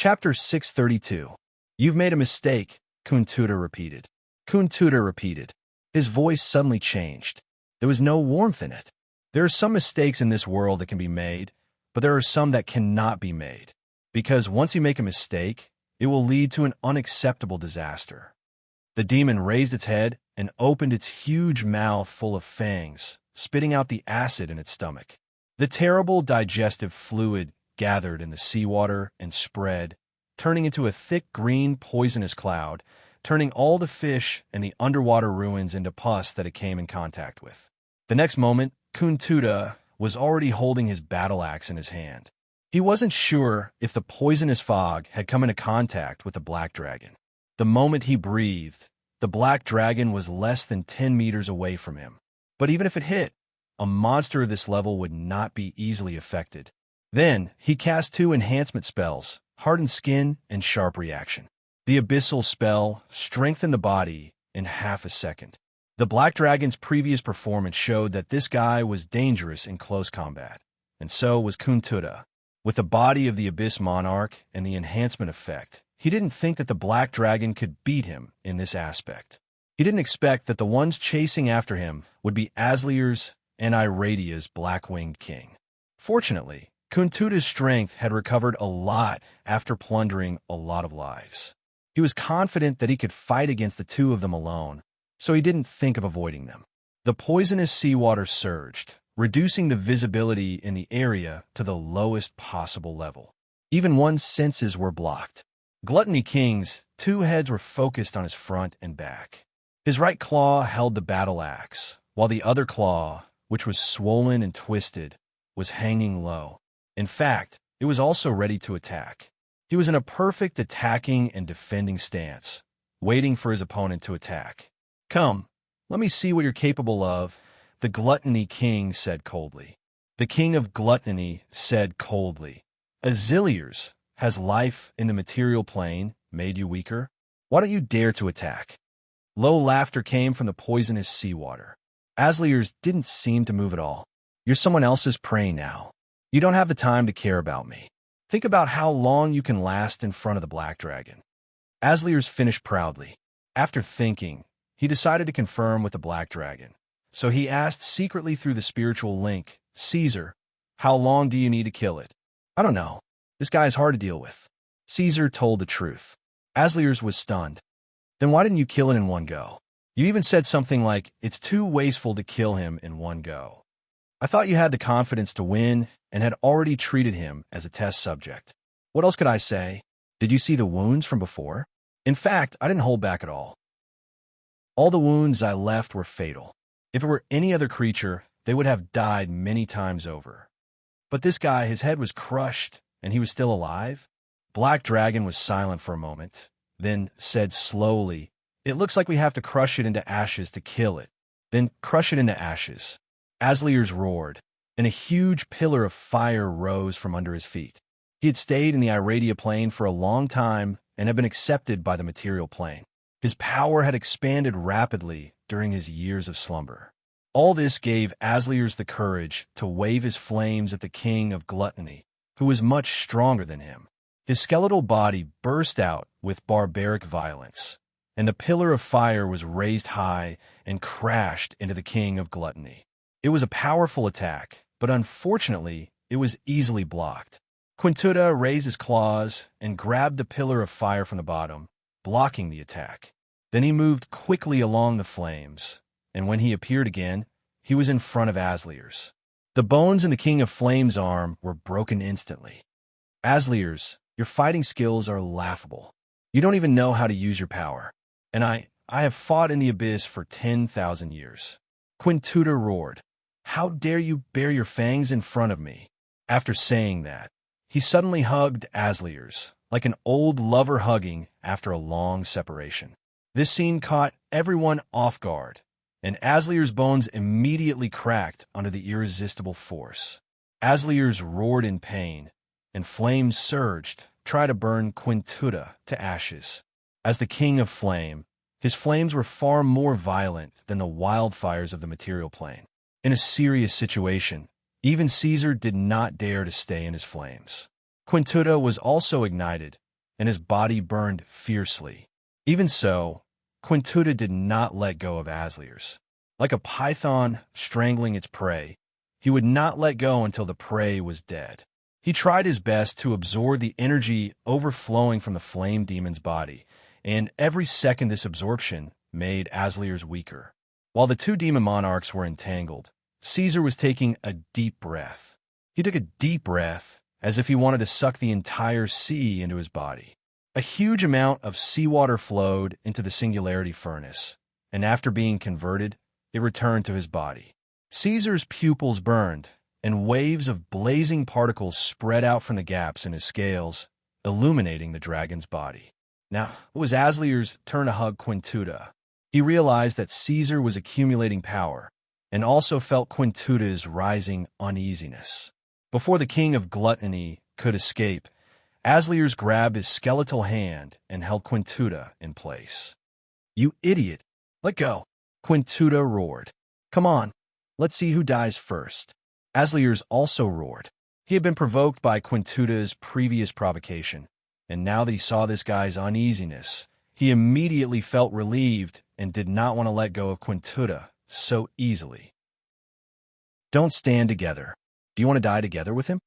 Chapter 632. You've made a mistake, Kuntuta repeated. Kuntuta repeated. His voice suddenly changed. There was no warmth in it. There are some mistakes in this world that can be made, but there are some that cannot be made. Because once you make a mistake, it will lead to an unacceptable disaster. The demon raised its head and opened its huge mouth full of fangs, spitting out the acid in its stomach. The terrible digestive fluid gathered in the seawater and spread, turning into a thick green poisonous cloud, turning all the fish and the underwater ruins into pus that it came in contact with. The next moment, Kuntuta was already holding his battle axe in his hand. He wasn't sure if the poisonous fog had come into contact with the black dragon. The moment he breathed, the black dragon was less than 10 meters away from him. But even if it hit, a monster of this level would not be easily affected. Then, he cast 2 enhancement spells, Hardened Skin and Sharp Reaction. The Abyssal spell strengthened the body in half a second. The black dragon's previous performance showed that this guy was dangerous in close combat, and so was Kuntuta. With the body of the Abyss Monarch and the enhancement effect, he didn't think that the black dragon could beat him in this aspect. He didn't expect that the ones chasing after him would be Aslier's and Iradia's black-winged king. Fortunately, Kuntuta's strength had recovered a lot after plundering a lot of lives. He was confident that he could fight against the 2 of them alone, so he didn't think of avoiding them. The poisonous seawater surged, reducing the visibility in the area to the lowest possible level. Even one's senses were blocked. Gluttony King's 2 heads were focused on his front and back. His right claw held the battle axe, while the other claw, which was swollen and twisted, was hanging low. In fact, it was also ready to attack. He was in a perfect attacking and defending stance, waiting for his opponent to attack. "Come, let me see what you're capable of," the Gluttony King said coldly. The King of Gluttony said coldly, "Aslier's, has life in the material plane made you weaker? Why don't you dare to attack?" Low laughter came from the poisonous seawater. Aslier's didn't seem to move at all. "You're someone else's prey now. You don't have the time to care about me. Think about how long you can last in front of the black dragon." Aslier's finished proudly. After thinking, he decided to confirm with the black dragon. So he asked secretly through the spiritual link, "Caesar, how long do you need to kill it?" "I don't know. This guy is hard to deal with." Caesar told the truth. Aslier's was stunned. "Then why didn't you kill it in one go? You even said something like, it's too wasteful to kill him in one go. I thought you had the confidence to win and had already treated him as a test subject. What else could I say? Did you see the wounds from before? In fact, I didn't hold back at all. All the wounds I left were fatal. If it were any other creature, they would have died many times over. But this guy, his head was crushed, and he was still alive." Black Dragon was silent for a moment, then said slowly, "It looks like we have to crush it into ashes to kill it. Then crush it into ashes." Aslier's roared, and a huge pillar of fire rose from under his feet. He had stayed in the Iradia plane for a long time and had been accepted by the material plane. His power had expanded rapidly during his years of slumber. All this gave Aslier's the courage to wave his flames at the King of Gluttony, who was much stronger than him. His skeletal body burst out with barbaric violence, and the pillar of fire was raised high and crashed into the King of Gluttony. It was a powerful attack, but unfortunately, it was easily blocked. Kuntuta raised his claws and grabbed the pillar of fire from the bottom, blocking the attack. Then he moved quickly along the flames, and when he appeared again, he was in front of Aslier's. The bones in the King of Flames' arm were broken instantly. "Aslier's, your fighting skills are laughable. You don't even know how to use your power. And I have fought in the abyss for 10,000 years. Kuntuta roared, "How dare you bare your fangs in front of me?" After saying that, he suddenly hugged Aslier's, like an old lover hugging after a long separation. This scene caught everyone off guard, and Aslier's bones immediately cracked under the irresistible force. Aslier's roared in pain, and flames surged, try to burn Kuntuta to ashes. As the King of Flame, his flames were far more violent than the wildfires of the material plane. In a serious situation, even Caesar did not dare to stay in his flames. Kuntuta was also ignited, and his body burned fiercely. Even so, Quintuta did not let go of Asliers. Like a python strangling its prey, he would not let go until the prey was dead. He tried his best to absorb the energy overflowing from the flame demon's body, and every second this absorption made Asliers weaker. While the two demon monarchs were entangled, Caesar was taking a deep breath. He took a deep breath as if he wanted to suck the entire sea into his body. A huge amount of seawater flowed into the singularity furnace, and after being converted, it returned to his body. Caesar's pupils burned, and waves of blazing particles spread out from the gaps in his scales, illuminating the dragon's body. Now, it was Aslier's turn to hug Quintuta. He realized that Caesar was accumulating power, and also felt Quintuta's rising uneasiness. Before the king of gluttony could escape, Asliers grabbed his skeletal hand and held Quintuta in place. "You idiot! Let go!" Quintuta roared. "Come on, let's see who dies first." Asliers also roared. He had been provoked by Quintuta's previous provocation, and now that he saw this guy's uneasiness, he immediately felt relieved and did not want to let go of Quintuta so easily. "Don't stand together. Do you want to die together with him?"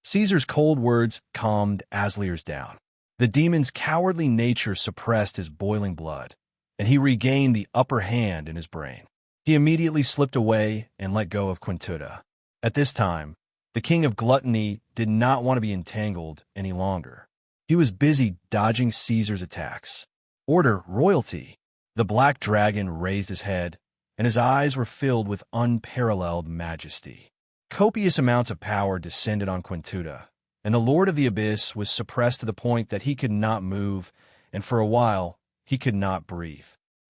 Caesar's cold words calmed Asliers down. The demon's cowardly nature suppressed his boiling blood, and he regained the upper hand in his brain. He immediately slipped away and let go of Quintuta. At this time, the king of gluttony did not want to be entangled any longer. He was busy dodging Caesar's attacks. "Order, royalty!" The black dragon raised his head, and his eyes were filled with unparalleled majesty. Copious amounts of power descended on Quintuta, and the Lord of the Abyss was suppressed to the point that he could not move, and for a while, he could not breathe.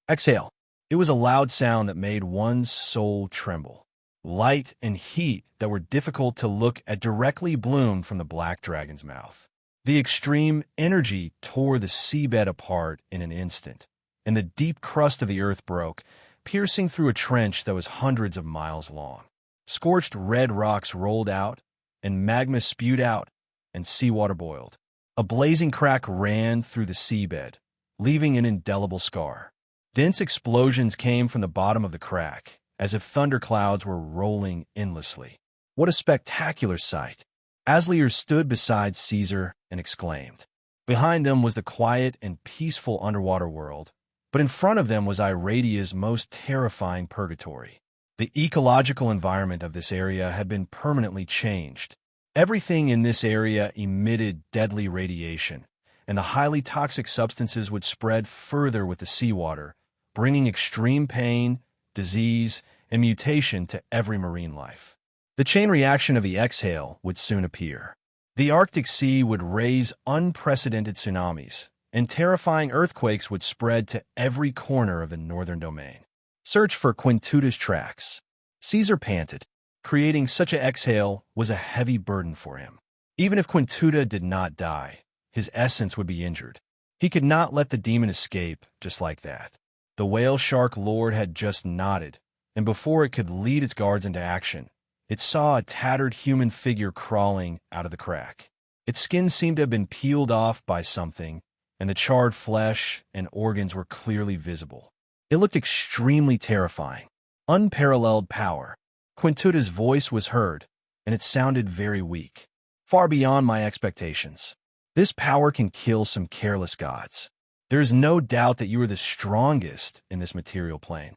"Exhale." It was a loud sound that made one's soul tremble. Light and heat that were difficult to look at directly bloomed from the black dragon's mouth. The extreme energy tore the seabed apart in an instant, and the deep crust of the earth broke, piercing through a trench that was hundreds of miles long. Scorched red rocks rolled out, and magma spewed out, and seawater boiled. A blazing crack ran through the seabed, leaving an indelible scar. Dense explosions came from the bottom of the crack, as if thunderclouds were rolling endlessly. What a spectacular sight! Asliers stood beside Caesar and exclaimed. Behind them was the quiet and peaceful underwater world, but in front of them was Iradia's most terrifying purgatory. The ecological environment of this area had been permanently changed. Everything in this area emitted deadly radiation, and the highly toxic substances would spread further with the seawater, bringing extreme pain, disease, and mutation to every marine life. The chain reaction of the exhale would soon appear. The Arctic Sea would raise unprecedented tsunamis, and terrifying earthquakes would spread to every corner of the northern domain. Search for Quintuta's tracks. Caesar panted. Creating such an exhale was a heavy burden for him. Even if Quintuta did not die, his essence would be injured. He could not let the demon escape just like that. The whale shark lord had just nodded, and before it could lead its guards into action, it saw a tattered human figure crawling out of the crack. Its skin seemed to have been peeled off by something, and the charred flesh and organs were clearly visible. It looked extremely terrifying. Unparalleled power. Quintuta's voice was heard, and it sounded very weak. Far beyond my expectations. This power can kill some careless gods. There is no doubt that you are the strongest in this material plane.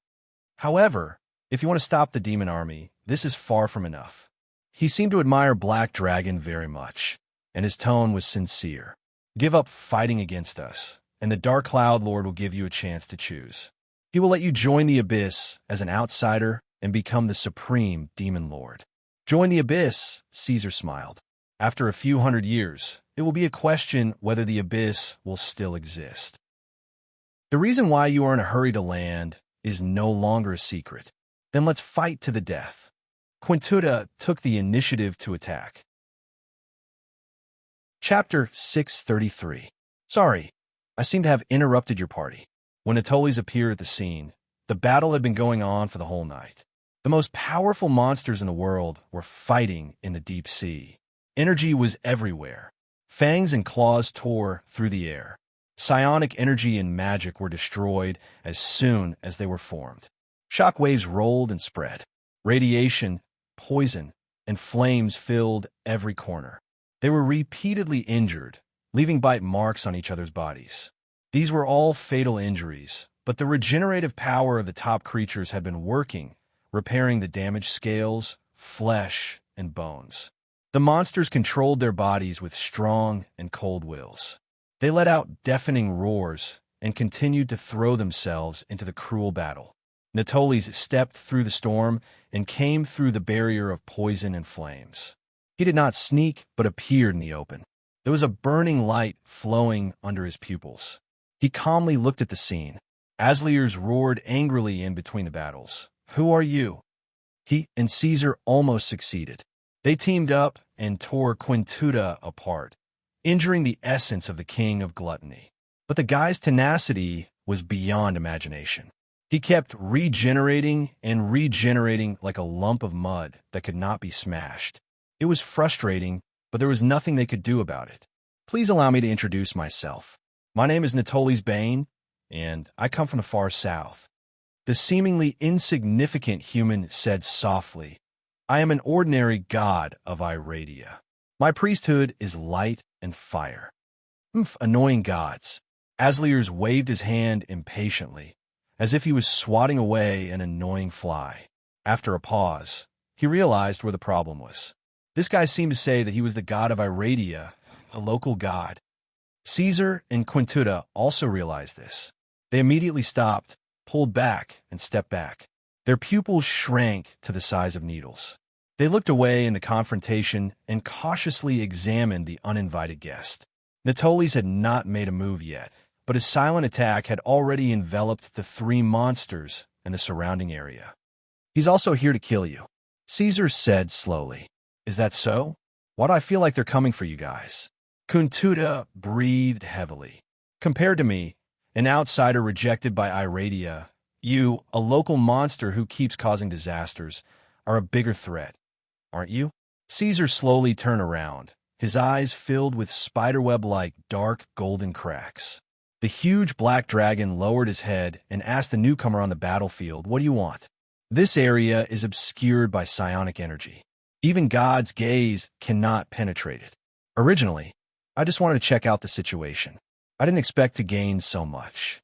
However, if you want to stop the demon army, this is far from enough. He seemed to admire Black Dragon very much, and his tone was sincere. Give up fighting against us, and the Dark Cloud Lord will give you a chance to choose. He will let you join the Abyss as an outsider and become the supreme demon lord. Join the Abyss, Caesar smiled. After a few hundred years, it will be a question whether the Abyss will still exist. The reason why you are in a hurry to land is no longer a secret. Then let's fight to the death. Quintuta took the initiative to attack. Chapter 633. Sorry, I seem to have interrupted your party. When Atoles appeared at the scene, the battle had been going on for the whole night. The most powerful monsters in the world were fighting in the deep sea. Energy was everywhere. Fangs and claws tore through the air. Psionic energy and magic were destroyed as soon as they were formed. Shock waves rolled and spread. Radiation, poison, and flames filled every corner. They were repeatedly injured, leaving bite marks on each other's bodies. These were all fatal injuries, but the regenerative power of the top creatures had been working, repairing the damaged scales, flesh, and bones. The monsters controlled their bodies with strong and cold wills. They let out deafening roars and continued to throw themselves into the cruel battle. Natolis stepped through the storm and came through the barrier of poison and flames. He did not sneak, but appeared in the open. There was a burning light flowing under his pupils. He calmly looked at the scene. Asliers roared angrily in between the battles. "Who are you?" He and Caesar almost succeeded. They teamed up and tore Quintuda apart, injuring the essence of the king of gluttony. But the guy's tenacity was beyond imagination. He kept regenerating and regenerating like a lump of mud that could not be smashed. It was frustrating, but there was nothing they could do about it. Please allow me to introduce myself. My name is Natolis Bane, and I come from the far south. The seemingly insignificant human said softly, "I am an ordinary god of Iradia. My priesthood is light and fire." Annoying gods. Asliers waved his hand impatiently, as if he was swatting away an annoying fly. After a pause, he realized where the problem was. This guy seemed to say that he was the god of Iradia, a local god. Caesar and Quintuda also realized this. They immediately stopped, pulled back, and stepped back. Their pupils shrank to the size of needles. They looked away in the confrontation and cautiously examined the uninvited guest. Natolis had not made a move yet, but his silent attack had already enveloped the three monsters and the surrounding area. "He's also here to kill you," Caesar said slowly. "Is that so? Why do I feel like they're coming for you guys?" Quintuda breathed heavily. "Compared to me, an outsider rejected by Iradia, you, a local monster who keeps causing disasters, are a bigger threat, aren't you?" Caesar slowly turned around, his eyes filled with spiderweb-like dark golden cracks. The huge black dragon lowered his head and asked the newcomer on the battlefield, "What do you want?" "This area is obscured by psionic energy. Even God's gaze cannot penetrate it. Originally, I just wanted to check out the situation. I didn't expect to gain so much."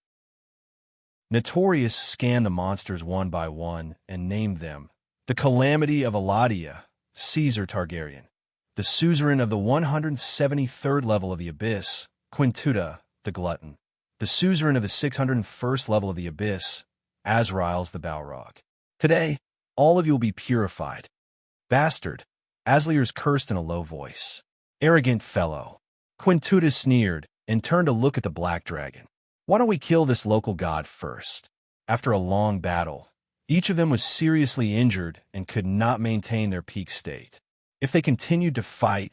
Notorious scanned the monsters one by one and named them: the Calamity of Eladia, Caesar Targaryen; the Suzerain of the 173rd level of the Abyss, Quintuda, the Glutton; the Suzerain of the 601st level of the Abyss, Azrael's the Balrog. "Today, all of you will be purified." "Bastard," Asliers cursed in a low voice. "Arrogant fellow." Quintuda sneered and turned to look at the black dragon. "Why don't we kill this local god first?" After a long battle, each of them was seriously injured and could not maintain their peak state. If they continued to fight,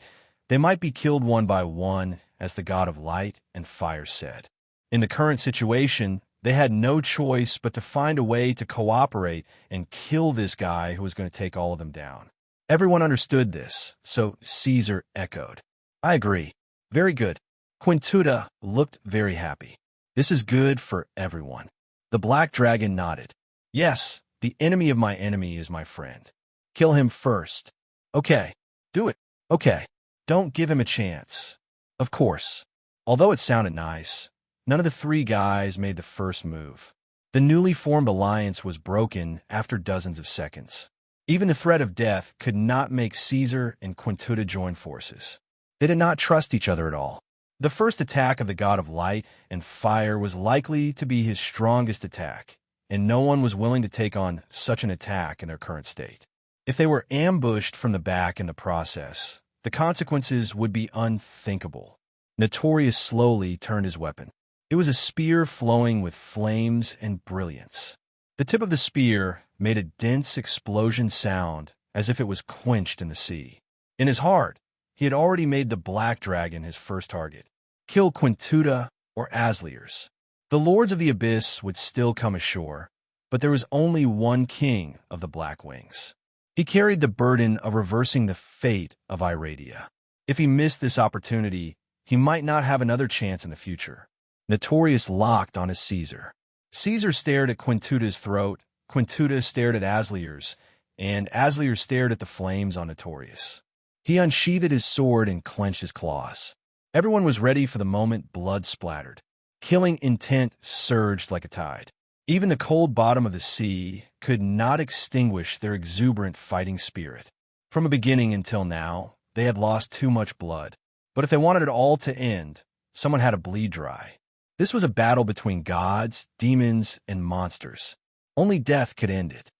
they might be killed one by one, as the god of light and fire said. In the current situation, they had no choice but to find a way to cooperate and kill this guy who was going to take all of them down. Everyone understood this, so Caesar echoed, "I agree. Very good." Quintuda looked very happy. "This is good for everyone." The black dragon nodded. "Yes, the enemy of my enemy is my friend. Kill him first." "Okay, do it." "Okay, don't give him a chance." Of course. Although it sounded nice, none of the three guys made the first move. The newly formed alliance was broken after dozens of seconds. Even the threat of death could not make Caesar and Quintuda join forces. They did not trust each other at all. The first attack of the god of light and fire was likely to be his strongest attack, and no one was willing to take on such an attack in their current state. If they were ambushed from the back in the process, the consequences would be unthinkable. Notorious slowly turned his weapon. It was a spear flowing with flames and brilliance. The tip of the spear made a dense explosion sound as if it was quenched in the sea. In his heart, he had already made the black dragon his first target. Kill Quintuda or Asliers. The lords of the abyss would still come ashore, but there was only one king of the Black Wings. He carried the burden of reversing the fate of Iradia. If he missed this opportunity, he might not have another chance in the future. Notorious locked on his Caesar. Caesar stared at Quintuta's throat, Quintuta stared at Aslier's, and Aslier stared at the flames on Notorious. He unsheathed his sword and clenched his claws. Everyone was ready for the moment blood splattered. Killing intent surged like a tide. Even the cold bottom of the sea could not extinguish their exuberant fighting spirit. From a beginning until now, they had lost too much blood. But if they wanted it all to end, someone had to bleed dry. This was a battle between gods, demons, and monsters. Only death could end it.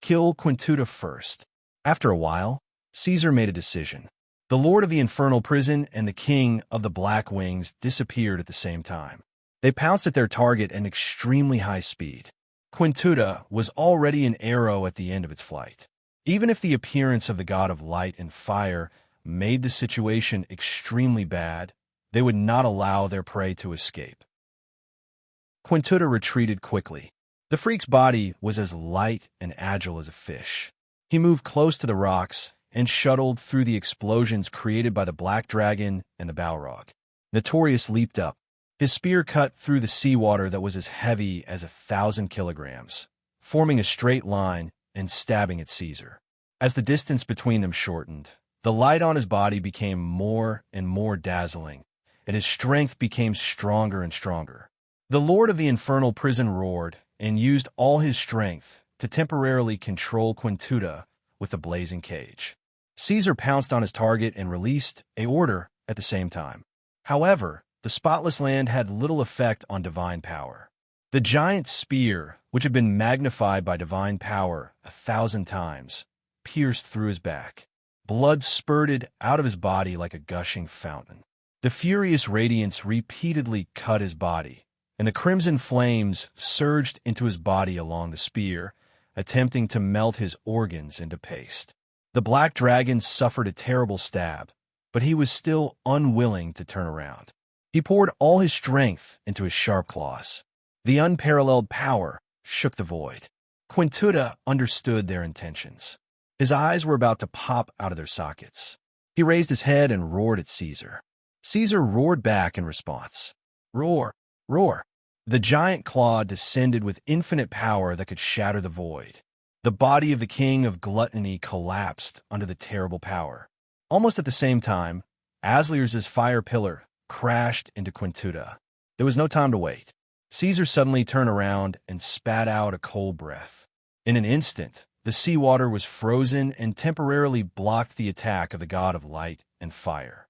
Kill Quintuta first. After a while, Caesar made a decision. The lord of the infernal prison and the king of the Black Wings disappeared at the same time. They pounced at their target at extremely high speed. Quintuta was already an arrow at the end of its flight. Even if the appearance of the god of light and fire made the situation extremely bad, they would not allow their prey to escape. Quintuta retreated quickly. The freak's body was as light and agile as a fish. He moved close to the rocks and shuttled through the explosions created by the black dragon and the Balrog. Notorious leaped up. His spear cut through the seawater that was as heavy as 1,000 kilograms, forming a straight line and stabbing at Caesar. As the distance between them shortened, the light on his body became more and more dazzling, and his strength became stronger and stronger. The lord of the infernal prison roared and used all his strength to temporarily control Quintuta with the blazing cage. Caesar pounced on his target and released an order at the same time. However, the spotless land had little effect on divine power. The giant spear, which had been magnified by divine power 1,000 times, pierced through his back. Blood spurted out of his body like a gushing fountain. The furious radiance repeatedly cut his body, and the crimson flames surged into his body along the spear, attempting to melt his organs into paste. The black dragon suffered a terrible stab, but he was still unwilling to turn around. He poured all his strength into his sharp claws. The unparalleled power shook the void. Quintuta understood their intentions. His eyes were about to pop out of their sockets. He raised his head and roared at Caesar. Caesar roared back in response. Roar, roar. The giant claw descended with infinite power that could shatter the void. The body of the king of gluttony collapsed under the terrible power. Almost at the same time, Aslier's fire pillar crashed into Quintuta. There was no time to wait. Caesar suddenly turned around and spat out a cold breath. In an instant, the seawater was frozen and temporarily blocked the attack of the god of light and fire.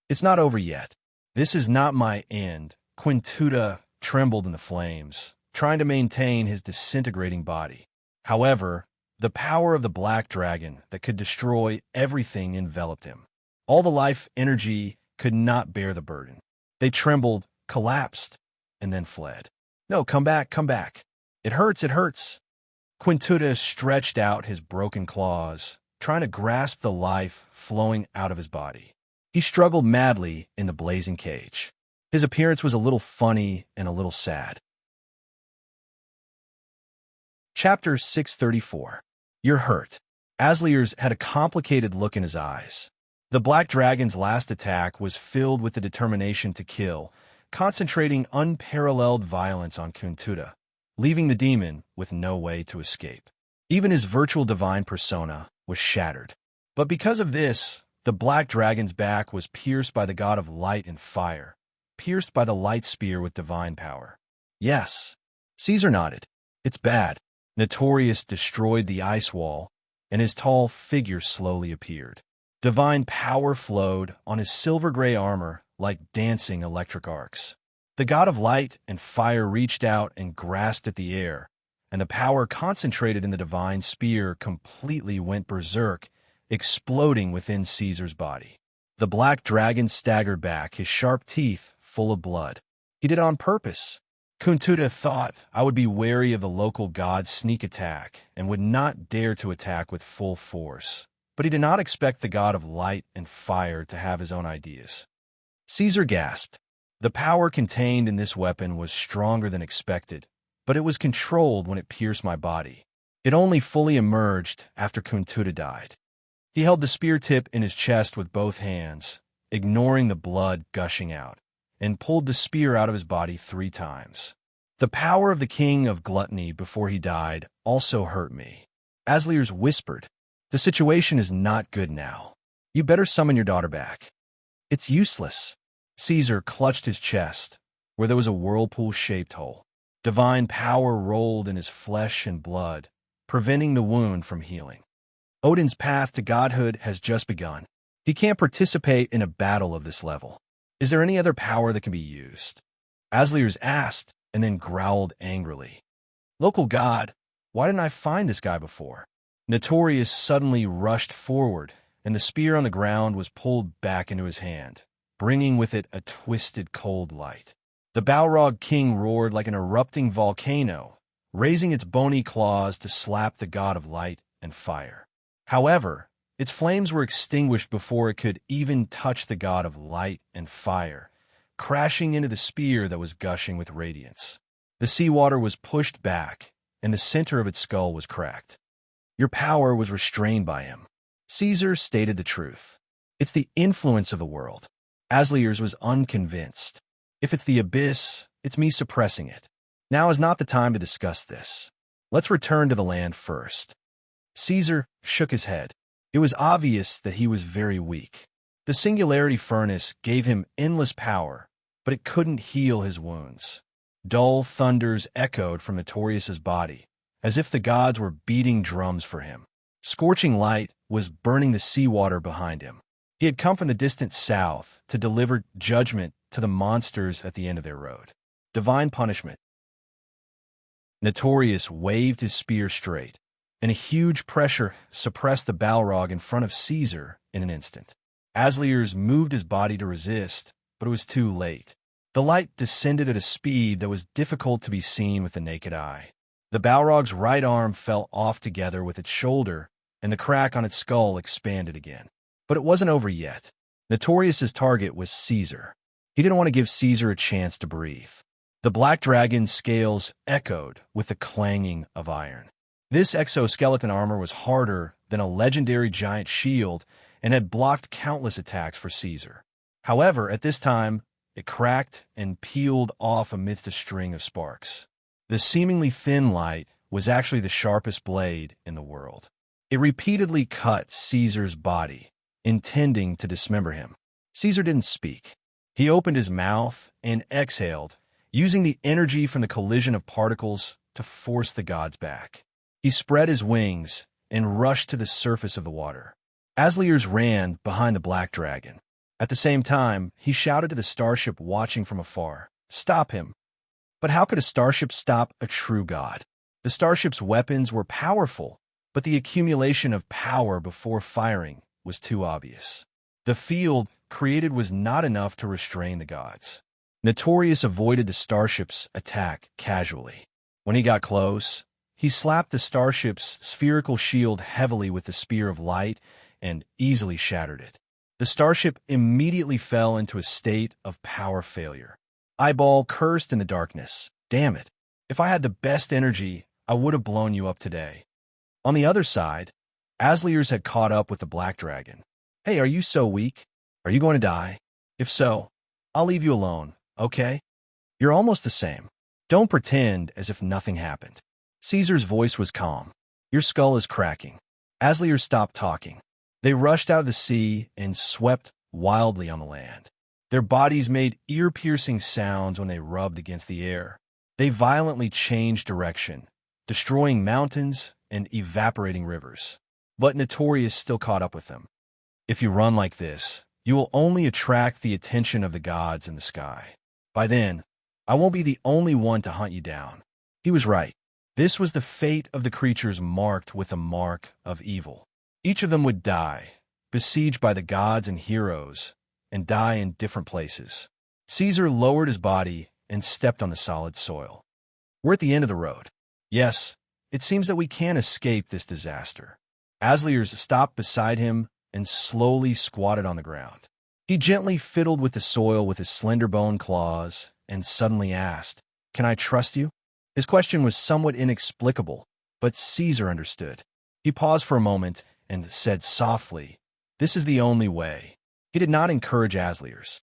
It's not over yet. This is not my end. Quintuta trembled in the flames, trying to maintain his disintegrating body. However, the power of the black dragon that could destroy everything enveloped him. All the life energy could not bear the burden. They trembled, collapsed, and then fled. No, come back, come back. It hurts, it hurts. Quintuta stretched out his broken claws, trying to grasp the life flowing out of his body. He struggled madly in the blazing cage. His appearance was a little funny and a little sad. Chapter 634. You're hurt. Aslier's had a complicated look in his eyes. The black dragon's last attack was filled with the determination to kill, concentrating unparalleled violence on Quintuta, leaving the demon with no way to escape. Even his virtual divine persona was shattered. But because of this, the black dragon's back was pierced by the god of light and fire, pierced by the light spear with divine power. Yes, Caesar nodded. It's bad. Notorious destroyed the ice wall, and his tall figure slowly appeared. Divine power flowed on his silver-gray armor like dancing electric arcs. The god of light and fire reached out and grasped at the air, and the power concentrated in the divine spear completely went berserk, exploding within Caesar's body. The black dragon staggered back, his sharp teeth full of blood. He did it on purpose. Quintuta thought I would be wary of the local god's sneak attack and would not dare to attack with full force. But he did not expect the god of light and fire to have his own ideas. Caesar gasped. The power contained in this weapon was stronger than expected, but it was controlled when it pierced my body. It only fully emerged after Quintuta died. He held the spear tip in his chest with both hands, ignoring the blood gushing out, and pulled the spear out of his body 3 times. The power of the king of gluttony before he died also hurt me. Asliers whispered, "The situation is not good now. You better summon your daughter back." "It's useless." Caesar clutched his chest, where there was a whirlpool-shaped hole. Divine power rolled in his flesh and blood, preventing the wound from healing. Odin's path to godhood has just begun. He can't participate in a battle of this level. Is there any other power that can be used? Asliers asked, and then growled angrily. "Local god, why didn't I find this guy before?" Notorious suddenly rushed forward, and the spear on the ground was pulled back into his hand, bringing with it a twisted, cold light. The Balrog king roared like an erupting volcano, raising its bony claws to slap the god of light and fire. However, its flames were extinguished before it could even touch the god of light and fire, crashing into the spear that was gushing with radiance. The seawater was pushed back, and the center of its skull was cracked. "Your power was restrained by him." Caesar stated the truth. "It's the influence of the world." Asliers was unconvinced. "If it's the abyss, it's me suppressing it. Now is not the time to discuss this. Let's return to the land first." Caesar shook his head. It was obvious that he was very weak. The singularity furnace gave him endless power, but it couldn't heal his wounds. Dull thunders echoed from Notorious's body, as if the gods were beating drums for him. Scorching light was burning the seawater behind him. He had come from the distant south to deliver judgment to the monsters at the end of their road. Divine punishment. Notorious waved his spear straight, and a huge pressure suppressed the Balrog in front of Caesar in an instant. Asliers moved his body to resist, but it was too late. The light descended at a speed that was difficult to be seen with the naked eye. The Balrog's right arm fell off together with its shoulder, and the crack on its skull expanded again. But it wasn't over yet. Notorious's target was Caesar. He didn't want to give Caesar a chance to breathe. The black dragon's scales echoed with the clanging of iron. This exoskeleton armor was harder than a legendary giant shield and had blocked countless attacks for Caesar. However, at this time, it cracked and peeled off amidst a string of sparks. The seemingly thin light was actually the sharpest blade in the world. It repeatedly cut Caesar's body, intending to dismember him. Caesar didn't speak. He opened his mouth and exhaled, using the energy from the collision of particles to force the gods back. He spread his wings and rushed to the surface of the water. Asliers ran behind the black dragon. At the same time, he shouted to the starship watching from afar, "Stop him!" But how could a starship stop a true god? The starship's weapons were powerful, but the accumulation of power before firing was too obvious. The field created was not enough to restrain the gods. Notorious avoided the starship's attack casually. When he got close, he slapped the starship's spherical shield heavily with the spear of light and easily shattered it. The starship immediately fell into a state of power failure. Eyeball cursed in the darkness. "Damn it. If I had the best energy, I would have blown you up today." On the other side, Asliers had caught up with the black dragon. "Hey, are you so weak? Are you going to die? If so, I'll leave you alone, okay? You're almost the same. Don't pretend as if nothing happened." Caesar's voice was calm. "Your skull is cracking." Asliers stopped talking. They rushed out of the sea and swept wildly on the land. Their bodies made ear-piercing sounds when they rubbed against the air. They violently changed direction, destroying mountains and evaporating rivers. But Notorious still caught up with them. "If you run like this, you will only attract the attention of the gods in the sky. By then, I won't be the only one to hunt you down." He was right. This was the fate of the creatures marked with the mark of evil. Each of them would die, besieged by the gods and heroes, and die in different places. Caesar lowered his body and stepped on the solid soil. "We're at the end of the road. Yes, it seems that we can't escape this disaster." Asliers stopped beside him and slowly squatted on the ground. He gently fiddled with the soil with his slender bone claws and suddenly asked, "Can I trust you?" His question was somewhat inexplicable, but Caesar understood. He paused for a moment and said softly, "This is the only way. He did not encourage Asliers.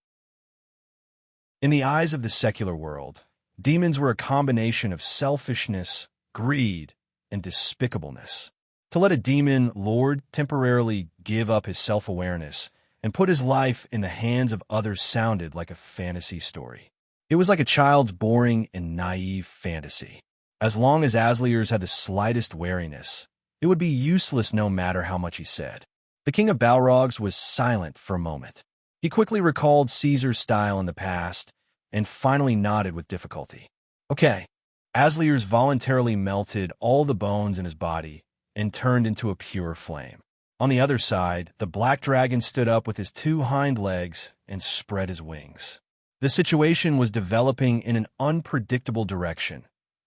In the eyes of the secular world, demons were a combination of selfishness, greed, and despicableness. To let a demon lord temporarily give up his self-awareness and put his life in the hands of others sounded like a fantasy story. It was like a child's boring and naive fantasy. As long as Asliers had the slightest wariness, it would be useless no matter how much he said. The king of Balrogs was silent for a moment. He quickly recalled Caesar's style in the past and finally nodded with difficulty. Okay. Asliers voluntarily melted all the bones in his body and turned into a pure flame. On the other side, the black dragon stood up with his two hind legs and spread his wings. The situation was developing in an unpredictable direction.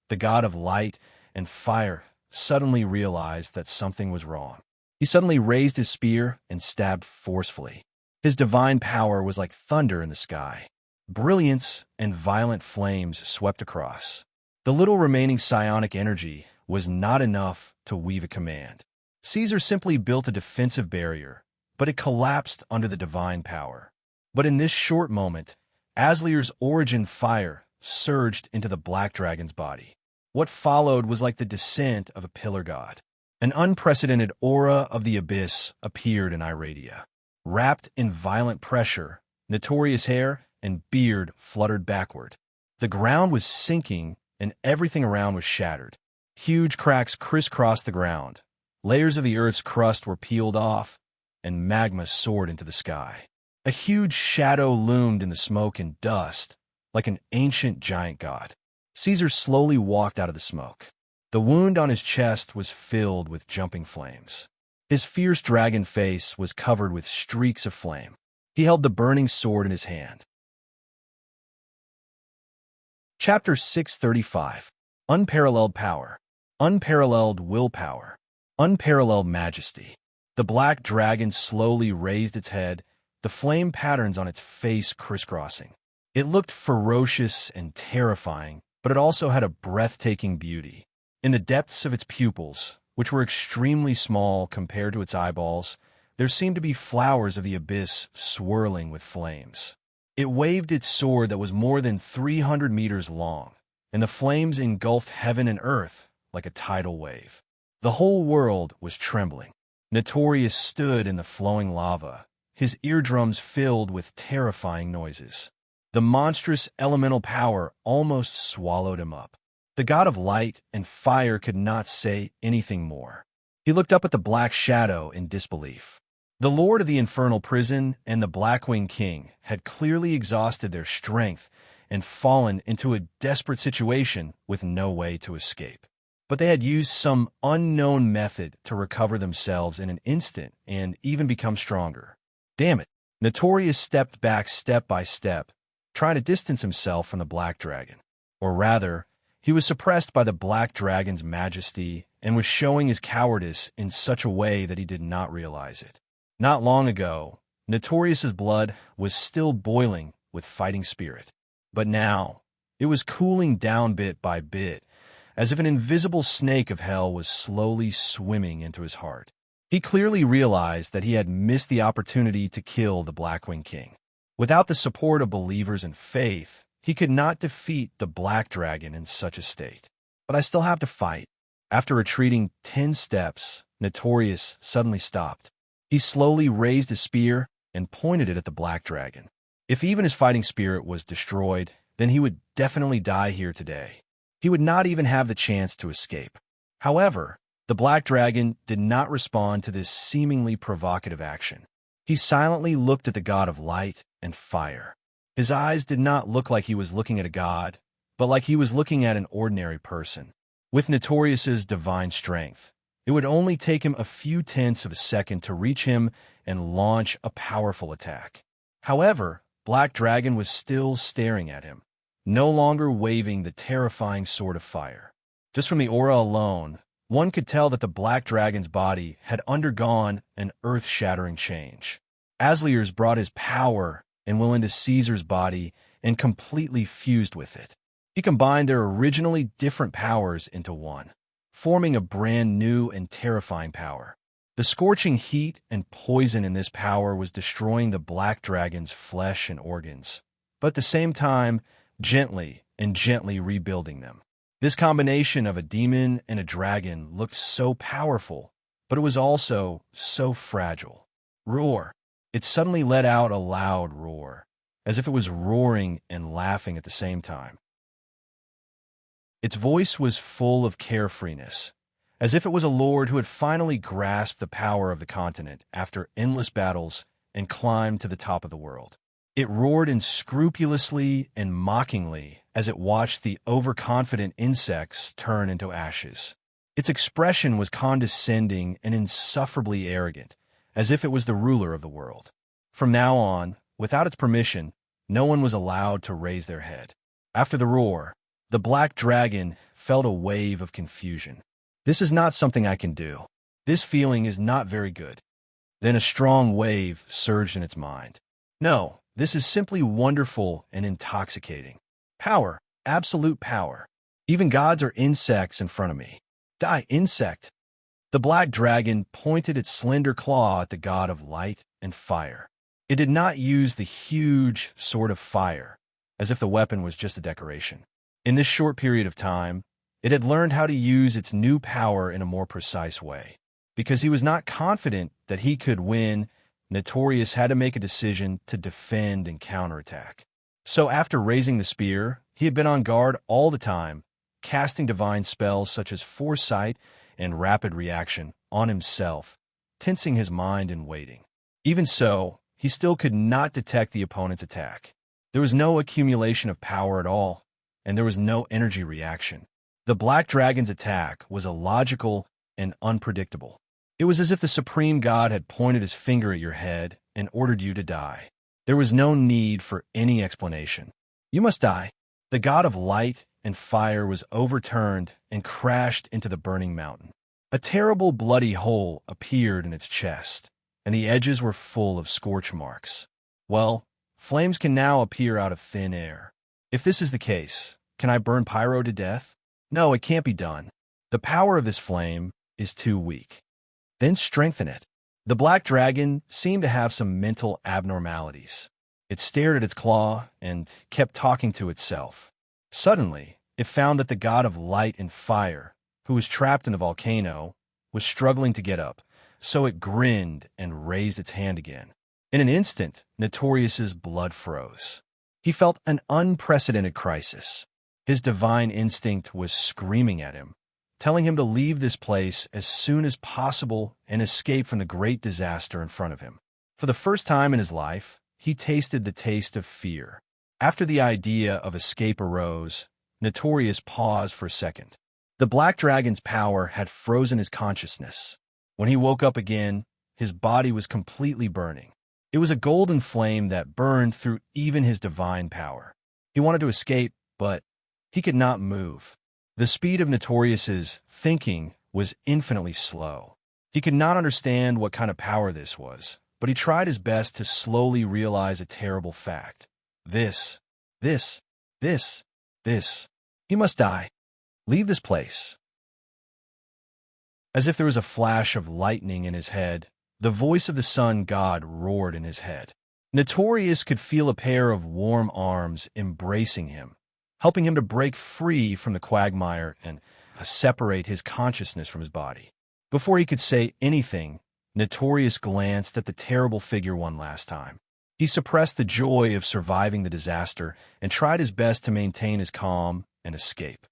The god of light and fire suddenly realized that something was wrong. He suddenly raised his spear and stabbed forcefully. His divine power was like thunder in the sky. Brilliance and violent flames swept across. The little remaining psionic energy was not enough to weave a command. Caesar simply built a defensive barrier, but it collapsed under the divine power. But in this short moment, Aslier's origin fire surged into the black dragon's body. What followed was like the descent of a pillar god. An unprecedented aura of the abyss appeared in Iradia. Wrapped in violent pressure, Notorious hair and beard fluttered backward. The ground was sinking, and everything around was shattered. Huge cracks crisscrossed the ground. Layers of the earth's crust were peeled off, and magma soared into the sky. A huge shadow loomed in the smoke and dust, like an ancient giant god. Caesar slowly walked out of the smoke. The wound on his chest was filled with jumping flames. His fierce dragon face was covered with streaks of flame. He held the burning sword in his hand. Chapter 635. Unparalleled Power. Unparalleled Willpower. Unparalleled Majesty. The black dragon slowly raised its head, the flame patterns on its face crisscrossing. It looked ferocious and terrifying, but it also had a breathtaking beauty. In the depths of its pupils, which were extremely small compared to its eyeballs, there seemed to be flowers of the abyss swirling with flames. It waved its sword that was more than 300 meters long, and the flames engulfed heaven and earth like a tidal wave. The whole world was trembling. Notorious stood in the flowing lava, his eardrums filled with terrifying noises. The monstrous elemental power almost swallowed him up. The god of light and fire could not say anything more. He looked up at the black shadow in disbelief. The lord of the infernal prison and the Blackwing King had clearly exhausted their strength and fallen into a desperate situation with no way to escape. But they had used some unknown method to recover themselves in an instant and even become stronger. Damn it. Notorious stepped back step by step, trying to distance himself from the black dragon. Or rather, he was suppressed by the black dragon's majesty and was showing his cowardice in such a way that he did not realize it. Not long ago, Notorious's blood was still boiling with fighting spirit. But now, it was cooling down bit by bit, as if an invisible snake of hell was slowly swimming into his heart. He clearly realized that he had missed the opportunity to kill the Blackwing King. Without the support of believers and faith, he could not defeat the black dragon in such a state. But I still have to fight. After retreating 10 steps, Notorious suddenly stopped. He slowly raised his spear and pointed it at the black dragon. If even his fighting spirit was destroyed, then he would definitely die here today. He would not even have the chance to escape. However, the black dragon did not respond to this seemingly provocative action. He silently looked at the god of light and fire. His eyes did not look like he was looking at a god, but like he was looking at an ordinary person. With Notorious's divine strength, it would only take him a few tenths of a second to reach him and launch a powerful attack. However, Black Dragon was still staring at him, no longer waving the terrifying sword of fire. Just from the aura alone, one could tell that the Black Dragon's body had undergone an earth-shattering change. Asliers brought his power and will into Caesar's body and completely fused with it. He combined their originally different powers into one, forming a brand new and terrifying power. The scorching heat and poison in this power was destroying the black dragon's flesh and organs, but at the same time, gently rebuilding them. This combination of a demon and a dragon looked so powerful, but it was also so fragile. Roar! It suddenly let out a loud roar, as if it was roaring and laughing at the same time. Its voice was full of carefreeness, as if it was a lord who had finally grasped the power of the continent after endless battles and climbed to the top of the world. It roared unscrupulously and mockingly as it watched the overconfident insects turn into ashes. Its expression was condescending and insufferably arrogant, as if it was the ruler of the world. From now on, without its permission, no one was allowed to raise their head. After the roar, the black dragon felt a wave of confusion. This is not something I can do. This feeling is not very good. Then a strong wave surged in its mind. No, this is simply wonderful and intoxicating. Power, absolute power. Even gods are insects in front of me. Die, insect! The black dragon pointed its slender claw at the god of light and fire. It did not use the huge sword of fire, as if the weapon was just a decoration. In this short period of time, it had learned how to use its new power in a more precise way. Because he was not confident that he could win, Notorious had to make a decision to defend and counterattack. So after raising the spear, he had been on guard all the time, casting divine spells such as foresight and rapid reaction on himself, tensing his mind and waiting. Even so, he still could not detect the opponent's attack. There was no accumulation of power at all, and there was no energy reaction. The black dragon's attack was illogical and unpredictable. It was as if the supreme god had pointed his finger at your head and ordered you to die. There was no need for any explanation. You must die. The god of light and fire was overturned and crashed into the burning mountain. A terrible bloody hole appeared in its chest, and the edges were full of scorch marks. Well, flames can now appear out of thin air. If this is the case, can I burn Pyro to death? No, it can't be done. The power of this flame is too weak. Then strengthen it. The black dragon seemed to have some mental abnormalities. It stared at its claw and kept talking to itself. Suddenly, it found that the god of light and fire, who was trapped in the volcano, was struggling to get up, so it grinned and raised its hand again. In an instant, Notorious's blood froze. He felt an unprecedented crisis. His divine instinct was screaming at him, telling him to leave this place as soon as possible and escape from the great disaster in front of him. For the first time in his life, he tasted the taste of fear. After the idea of escape arose, Notorious paused for a second. The black dragon's power had frozen his consciousness. When he woke up again, his body was completely burning. It was a golden flame that burned through even his divine power. He wanted to escape, but he could not move. The speed of Notorious's thinking was infinitely slow. He could not understand what kind of power this was, but he tried his best to slowly realize a terrible fact. This. He must die. Leave this place. As if there was a flash of lightning in his head, the voice of the sun god roared in his head. Notorious could feel a pair of warm arms embracing him, helping him to break free from the quagmire and separate his consciousness from his body. Before he could say anything, Notorious glanced at the terrible figure one last time. He suppressed the joy of surviving the disaster and tried his best to maintain his calm and escape.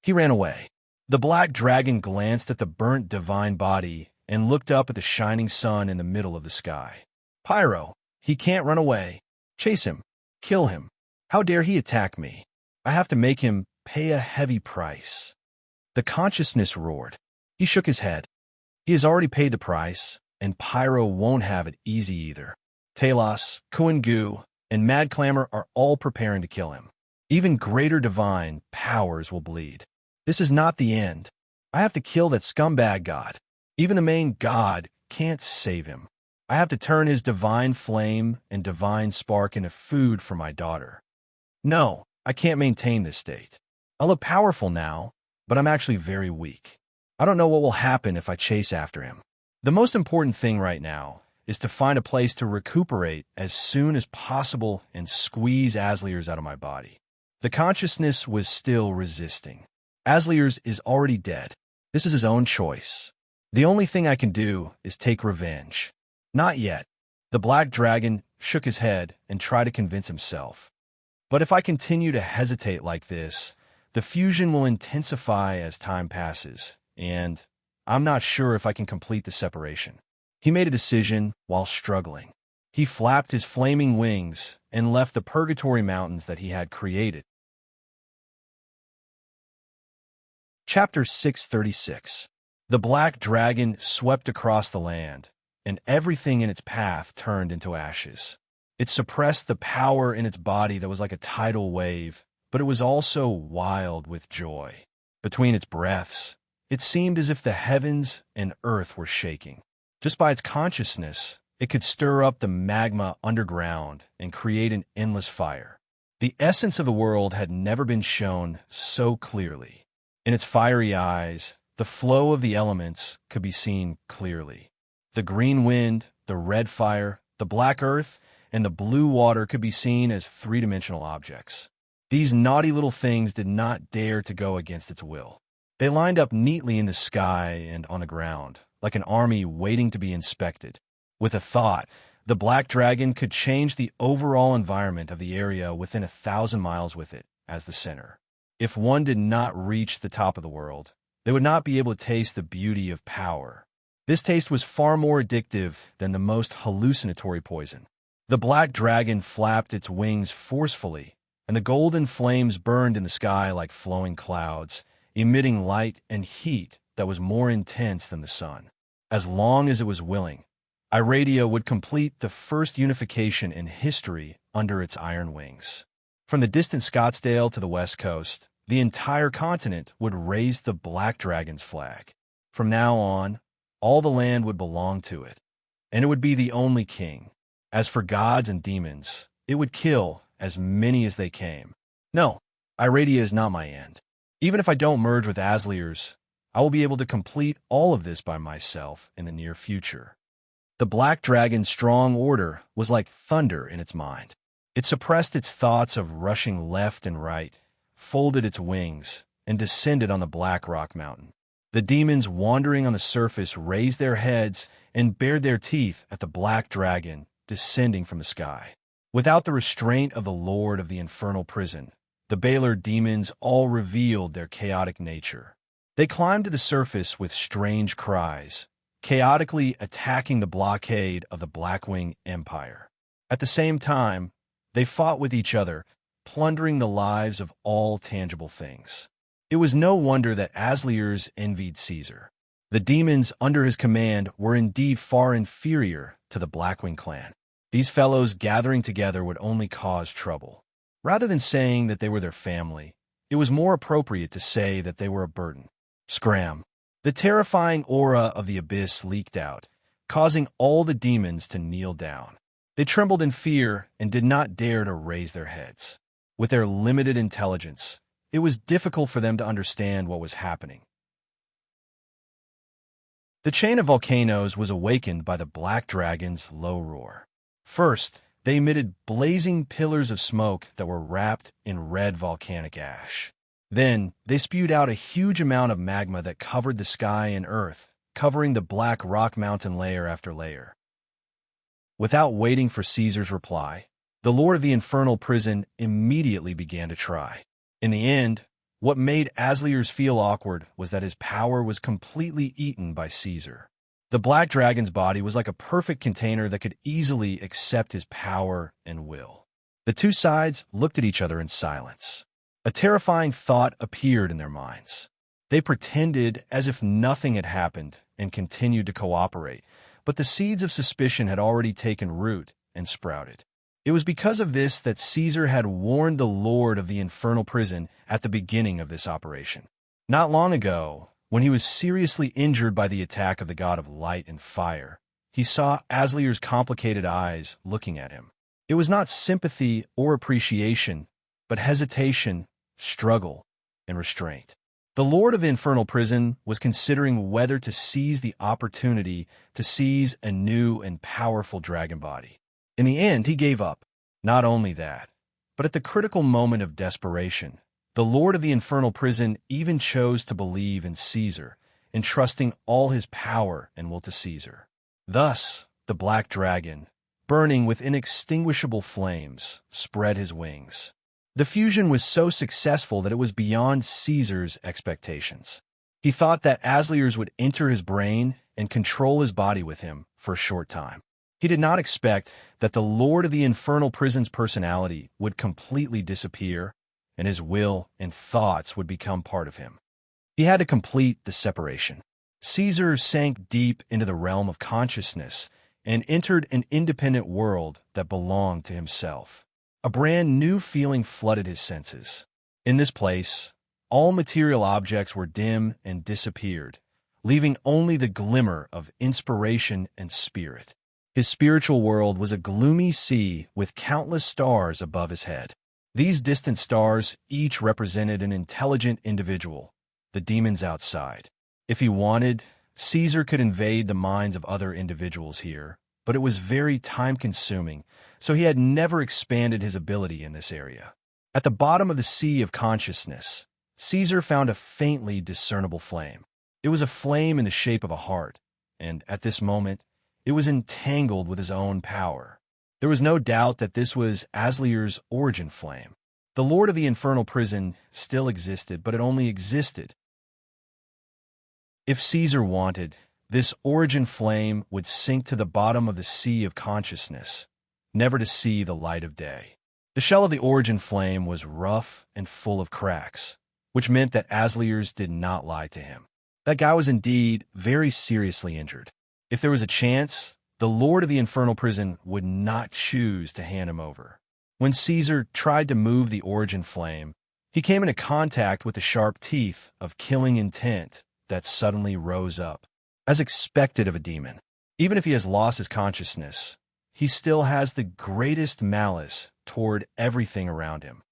He ran away. The black dragon glanced at the burnt divine body and looked up at the shining sun in the middle of the sky. Pyro, he can't run away. Chase him. Kill him. How dare he attack me? I have to make him pay a heavy price. The consciousness roared. He shook his head. He has already paid the price, and Pyro won't have it easy either. Talos, Kuan-Gu, and Mad Clamor are all preparing to kill him. Even greater divine powers will bleed. This is not the end. I have to kill that scumbag god. Even the main god can't save him. I have to turn his divine flame and divine spark into food for my daughter. No, I can't maintain this state. I look powerful now, but I'm actually very weak. I don't know what will happen if I chase after him. The most important thing right now is to find a place to recuperate as soon as possible and squeeze Asliers out of my body. The consciousness was still resisting. Asliers is already dead. This is his own choice. The only thing I can do is take revenge. Not yet. The black dragon shook his head and tried to convince himself. But if I continue to hesitate like this, the fusion will intensify as time passes, and I'm not sure if I can complete the separation. He made a decision while struggling. He flapped his flaming wings and left the purgatory mountains that he had created. Chapter 636. The black dragon swept across the land, and everything in its path turned into ashes. It suppressed the power in its body that was like a tidal wave, but it was also wild with joy. Between its breaths, it seemed as if the heavens and earth were shaking. Just by its consciousness, it could stir up the magma underground and create an endless fire. The essence of the world had never been shown so clearly. In its fiery eyes, the flow of the elements could be seen clearly. The green wind, the red fire, the black earth, and the blue water could be seen as three-dimensional objects. These naughty little things did not dare to go against its will. They lined up neatly in the sky and on the ground, like an army waiting to be inspected. With a thought, the black dragon could change the overall environment of the area within 1,000 miles with it as the center. If one did not reach the top of the world, they would not be able to taste the beauty of power. This taste was far more addictive than the most hallucinatory poison. The black dragon flapped its wings forcefully, and the golden flames burned in the sky like flowing clouds, emitting light and heat that was more intense than the sun. As long as it was willing, Iradia would complete the first unification in history under its iron wings. From the distant Scottsdale to the west coast, the entire continent would raise the black dragon's flag. From now on, all the land would belong to it, and it would be the only king. As for gods and demons, it would kill as many as they came. No, Iradia is not my end. Even if I don't merge with Asliers, I will be able to complete all of this by myself in the near future. The black dragon's strong order was like thunder in its mind. It suppressed its thoughts of rushing left and right, folded its wings, and descended on the black rock mountain. The demons wandering on the surface raised their heads and bared their teeth at the black dragon descending from the sky. Without the restraint of the lord of the infernal prison, the Baylor demons all revealed their chaotic nature. They climbed to the surface with strange cries, chaotically attacking the blockade of the Blackwing Empire. At the same time, they fought with each other, plundering the lives of all tangible things. It was no wonder that Asliers envied Caesar. The demons under his command were indeed far inferior to the Blackwing clan. These fellows gathering together would only cause trouble. Rather than saying that they were their family, it was more appropriate to say that they were a burden. Scram! The terrifying aura of the abyss leaked out, causing all the demons to kneel down. They trembled in fear and did not dare to raise their heads. With their limited intelligence, it was difficult for them to understand what was happening. The chain of volcanoes was awakened by the black dragon's low roar. First, they emitted blazing pillars of smoke that were wrapped in red volcanic ash. Then, they spewed out a huge amount of magma that covered the sky and earth, covering the black rock mountain layer after layer. Without waiting for Caesar's reply, the lord of the infernal prison immediately began to try. In the end, what made Asliers feel awkward was that his power was completely eaten by Caesar. The black dragon's body was like a perfect container that could easily accept his power and will. The two sides looked at each other in silence. A terrifying thought appeared in their minds. They pretended as if nothing had happened and continued to cooperate, but the seeds of suspicion had already taken root and sprouted. It was because of this that Caesar had warned the lord of the infernal prison at the beginning of this operation. Not long ago, when he was seriously injured by the attack of the god of light and fire, he saw Aslier's complicated eyes looking at him. It was not sympathy or appreciation, but hesitation, struggle, and restraint. The Lord of the Infernal Prison was considering whether to seize the opportunity to seize a new and powerful dragon body. In the end, he gave up. Not only that, but at the critical moment of desperation, the Lord of the Infernal Prison even chose to believe in Caesar, entrusting all his power and will to Caesar. Thus, the black dragon, burning with inextinguishable flames, spread his wings. The fusion was so successful that it was beyond Caesar's expectations. He thought that Asliers would enter his brain and control his body with him for a short time. He did not expect that the Lord of the Infernal Prison's personality would completely disappear, and his will and thoughts would become part of him. He had to complete the separation. Caesar sank deep into the realm of consciousness and entered an independent world that belonged to himself. A brand new feeling flooded his senses. In this place, all material objects were dim and disappeared, leaving only the glimmer of inspiration and spirit. His spiritual world was a gloomy sea with countless stars above his head. These distant stars each represented an intelligent individual, the demons outside. If he wanted, Caesar could invade the minds of other individuals here, but it was very time-consuming, so he had never expanded his ability in this area. At the bottom of the sea of consciousness, Caesar found a faintly discernible flame. It was a flame in the shape of a heart, and at this moment, it was entangled with his own power. There was no doubt that this was Asliers' origin flame. The Lord of the Infernal Prison still existed, but it only existed. If Caesar wanted, this origin flame would sink to the bottom of the sea of consciousness, never to see the light of day. The shell of the origin flame was rough and full of cracks, which meant that Asliers did not lie to him. That guy was indeed very seriously injured. If there was a chance, the Lord of the Infernal Prison would not choose to hand him over. When Caesar tried to move the origin flame, he came into contact with the sharp teeth of killing intent that suddenly rose up. As expected of a demon, even if he has lost his consciousness, he still has the greatest malice toward everything around him.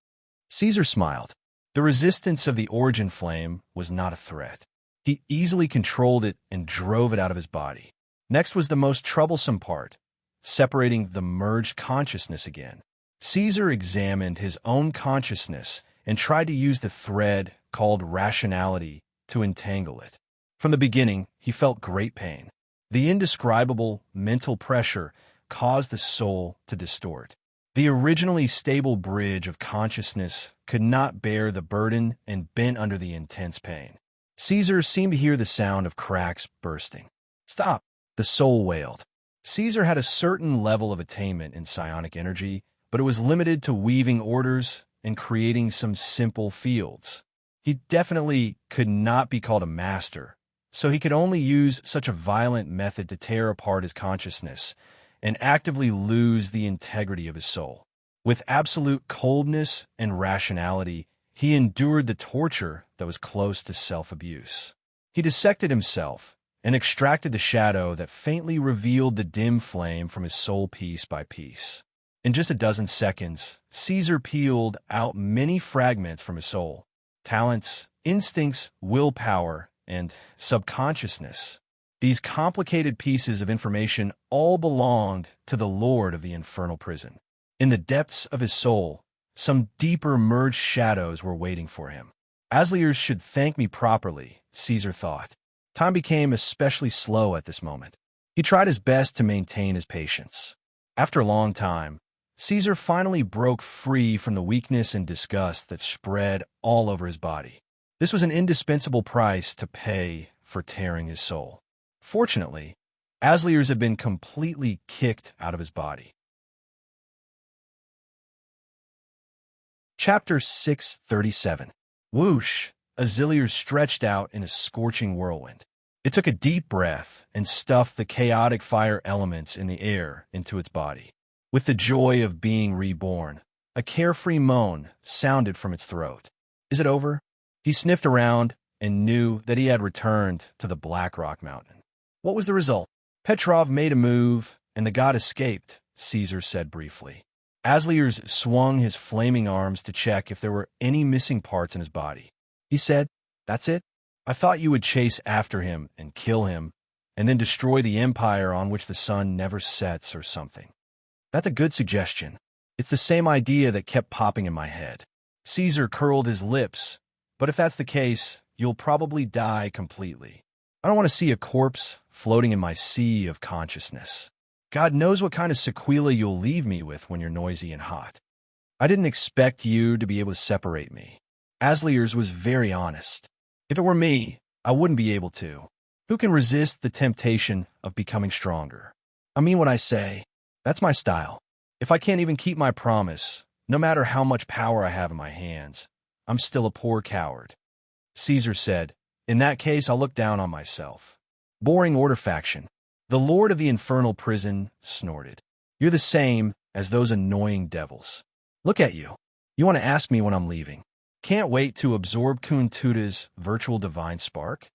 Caesar smiled. The resistance of the origin flame was not a threat. He easily controlled it and drove it out of his body. Next was the most troublesome part, separating the merged consciousness again. Caesar examined his own consciousness and tried to use the thread called rationality to entangle it. From the beginning, he felt great pain. The indescribable mental pressure caused the soul to distort. The originally stable bridge of consciousness could not bear the burden and bent under the intense pain. Caesar seemed to hear the sound of cracks bursting. "Stop!" the soul wailed. Caesar had a certain level of attainment in psionic energy, but it was limited to weaving orders and creating some simple fields. He definitely could not be called a master, so he could only use such a violent method to tear apart his consciousness and actively lose the integrity of his soul. With absolute coldness and rationality, he endured the torture that was close to self-abuse. He dissected himself and extracted the shadow that faintly revealed the dim flame from his soul piece by piece. In just a dozen seconds, Caesar peeled out many fragments from his soul: talents, instincts, willpower, and subconsciousness. These complicated pieces of information all belonged to the Lord of the Infernal Prison. In the depths of his soul, some deeper merged shadows were waiting for him. Asliers should thank me properly, Caesar thought. Time became especially slow at this moment. He tried his best to maintain his patience. After a long time, Caesar finally broke free from the weakness and disgust that spread all over his body. This was an indispensable price to pay for tearing his soul. Fortunately, Asliers had been completely kicked out of his body. Chapter 637. Whoosh! Asliers stretched out in a scorching whirlwind. It took a deep breath and stuffed the chaotic fire elements in the air into its body. With the joy of being reborn, a carefree moan sounded from its throat. Is it over? He sniffed around and knew that he had returned to the Black Rock Mountain. What was the result? Petrov made a move, and the god escaped, Caesar said briefly. Asliers swung his flaming arms to check if there were any missing parts in his body. He said, That's it? I thought you would chase after him and kill him, and then destroy the empire on which the sun never sets or something. That's a good suggestion. It's the same idea that kept popping in my head. Caesar curled his lips, but if that's the case, you'll probably die completely. I don't want to see a corpse floating in my sea of consciousness. God knows what kind of sequela you'll leave me with when you're noisy and hot. I didn't expect you to be able to separate me. Asliers was very honest. If it were me, I wouldn't be able to. Who can resist the temptation of becoming stronger? I mean what I say. That's my style. If I can't even keep my promise, no matter how much power I have in my hands, I'm still a poor coward. Caesar said, in that case, I'll look down on myself. Boring order-faction. The lord of the infernal prison snorted. You're the same as those annoying devils. Look at you. You want to ask me when I'm leaving. Can't wait to absorb Kuntuta's virtual divine spark?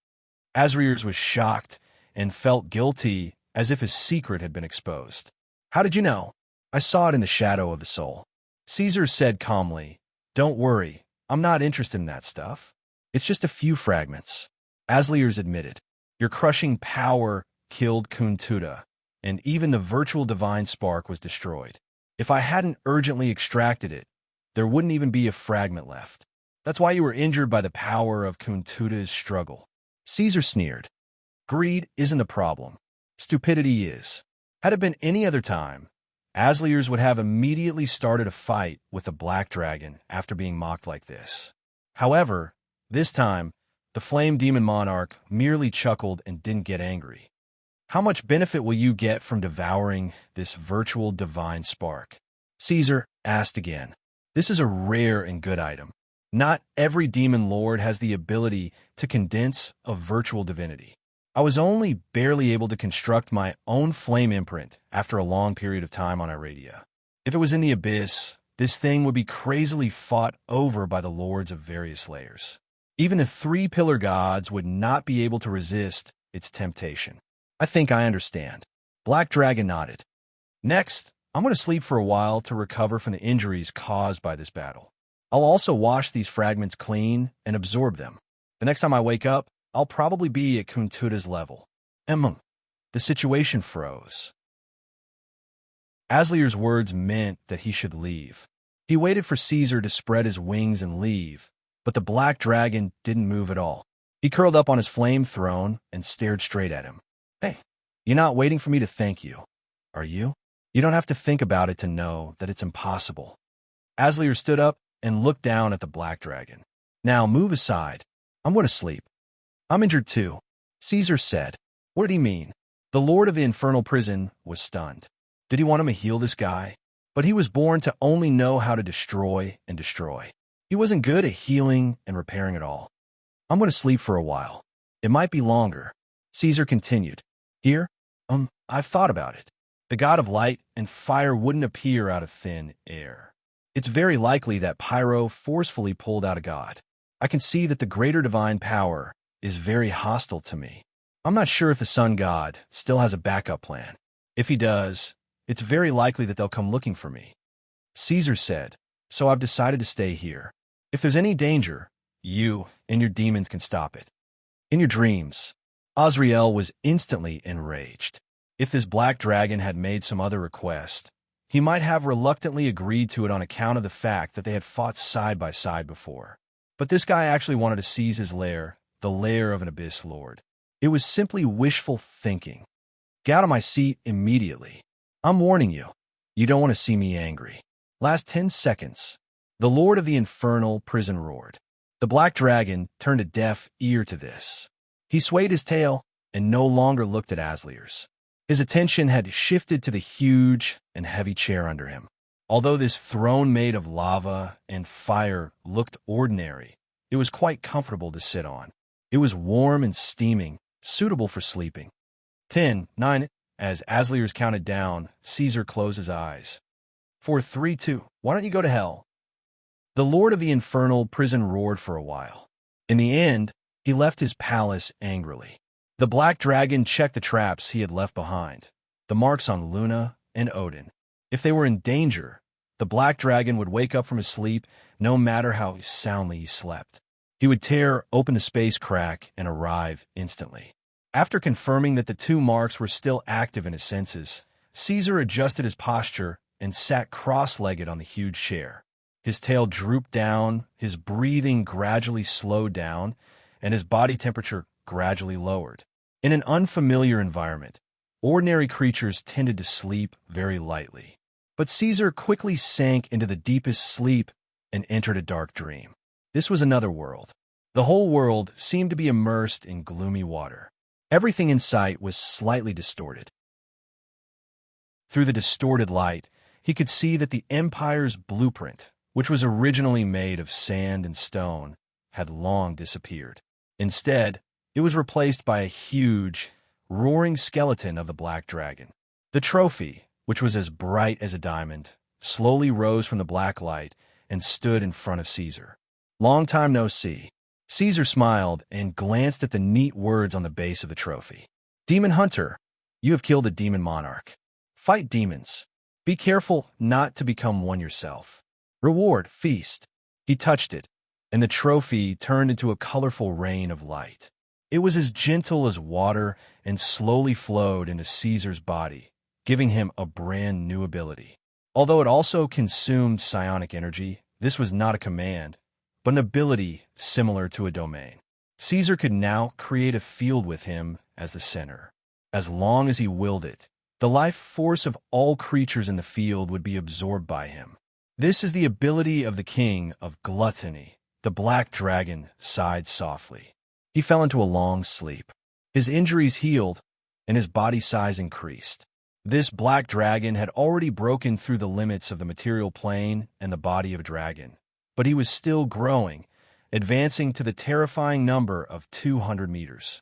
Asriers was shocked and felt guilty as if his secret had been exposed. How did you know? I saw it in the shadow of the soul. Caesar said calmly, don't worry, I'm not interested in that stuff. It's just a few fragments. Asliers admitted, your crushing power killed Kuntuta, and even the virtual divine spark was destroyed. If I hadn't urgently extracted it, there wouldn't even be a fragment left. That's why you were injured by the power of Kuntuta's struggle. Caesar sneered. Greed isn't the problem. Stupidity is. Had it been any other time, Asliers would have immediately started a fight with the Black Dragon after being mocked like this. However, this time, the Flame Demon Monarch merely chuckled and didn't get angry. How much benefit will you get from devouring this virtual divine spark? Caesar asked again. This is a rare and good item. Not every demon lord has the ability to condense a virtual divinity. I was only barely able to construct my own flame imprint after a long period of time on Iradia. If it was in the abyss, this thing would be crazily fought over by the lords of various layers. Even the three-pillar gods would not be able to resist its temptation. I think I understand. Black Dragon nodded. Next, I'm going to sleep for a while to recover from the injuries caused by this battle. I'll also wash these fragments clean and absorb them. The next time I wake up, I'll probably be at Kuntuta's level. The situation froze. Aslier's words meant that he should leave. He waited for Caesar to spread his wings and leave, but the Black Dragon didn't move at all. He curled up on his flame throne and stared straight at him. Hey, you're not waiting for me to thank you, are you? You don't have to think about it to know that it's impossible. Aslier stood up and looked down at the Black Dragon. Now move aside. I'm going to sleep. I'm injured too, Caesar said. What did he mean? The lord of the infernal prison was stunned. Did he want him to heal this guy? But he was born to only know how to destroy and destroy. He wasn't good at healing and repairing at all. I'm going to sleep for a while. It might be longer. Caesar continued. Here? I've thought about it. The god of light and fire wouldn't appear out of thin air. It's very likely that Pyro forcefully pulled out a god. I can see that the greater divine power is very hostile to me. I'm not sure if the sun god still has a backup plan. If he does, it's very likely that they'll come looking for me. Caesar said, so I've decided to stay here. If there's any danger, you and your demons can stop it. In your dreams, Azrael was instantly enraged. If this Black Dragon had made some other request, he might have reluctantly agreed to it on account of the fact that they had fought side by side before. But this guy actually wanted to seize his lair, the lair of an Abyss Lord. It was simply wishful thinking. Get out of my seat immediately. I'm warning you. You don't want to see me angry. Last 10 seconds. The Lord of the Infernal prison roared. The Black Dragon turned a deaf ear to this. He swayed his tail and no longer looked at Asliers. His attention had shifted to the huge and heavy chair under him. Although this throne made of lava and fire looked ordinary, it was quite comfortable to sit on. It was warm and steaming, suitable for sleeping. 10, 9, as Asliers counted down, Caesar closed his eyes. 4, 3, 2, why don't you go to hell? The Lord of the Infernal prison roared for a while. In the end, he left his palace angrily. The Black Dragon checked the traps he had left behind, the marks on Luna and Odin. If they were in danger, the Black Dragon would wake up from his sleep no matter how soundly he slept. He would tear open the space crack and arrive instantly. After confirming that the two marks were still active in his senses, Caesar adjusted his posture and sat cross-legged on the huge chair. His tail drooped down, his breathing gradually slowed down, and his body temperature gradually lowered. In an unfamiliar environment, ordinary creatures tended to sleep very lightly. But Caesar quickly sank into the deepest sleep and entered a dark dream. This was another world. The whole world seemed to be immersed in gloomy water. Everything in sight was slightly distorted. Through the distorted light, he could see that the empire's blueprint, which was originally made of sand and stone, had long disappeared. Instead, it was replaced by a huge, roaring skeleton of the black dragon. The trophy, which was as bright as a diamond, slowly rose from the black light and stood in front of Caesar. "Long time no see." Caesar smiled and glanced at the neat words on the base of the trophy. "Demon Hunter, you have killed a demon monarch. Fight demons. Be careful not to become one yourself. Reward, feast." He touched it, and the trophy turned into a colorful rain of light. It was as gentle as water and slowly flowed into Caesar's body, giving him a brand new ability. Although it also consumed psionic energy, this was not a command, but an ability similar to a domain. Caesar could now create a field with him as the center. As long as he willed it, the life force of all creatures in the field would be absorbed by him. This is the ability of the king of gluttony. The black dragon sighed softly. He fell into a long sleep. His injuries healed, and his body size increased. This black dragon had already broken through the limits of the material plane and the body of a dragon, but he was still growing, advancing to the terrifying number of 200 meters.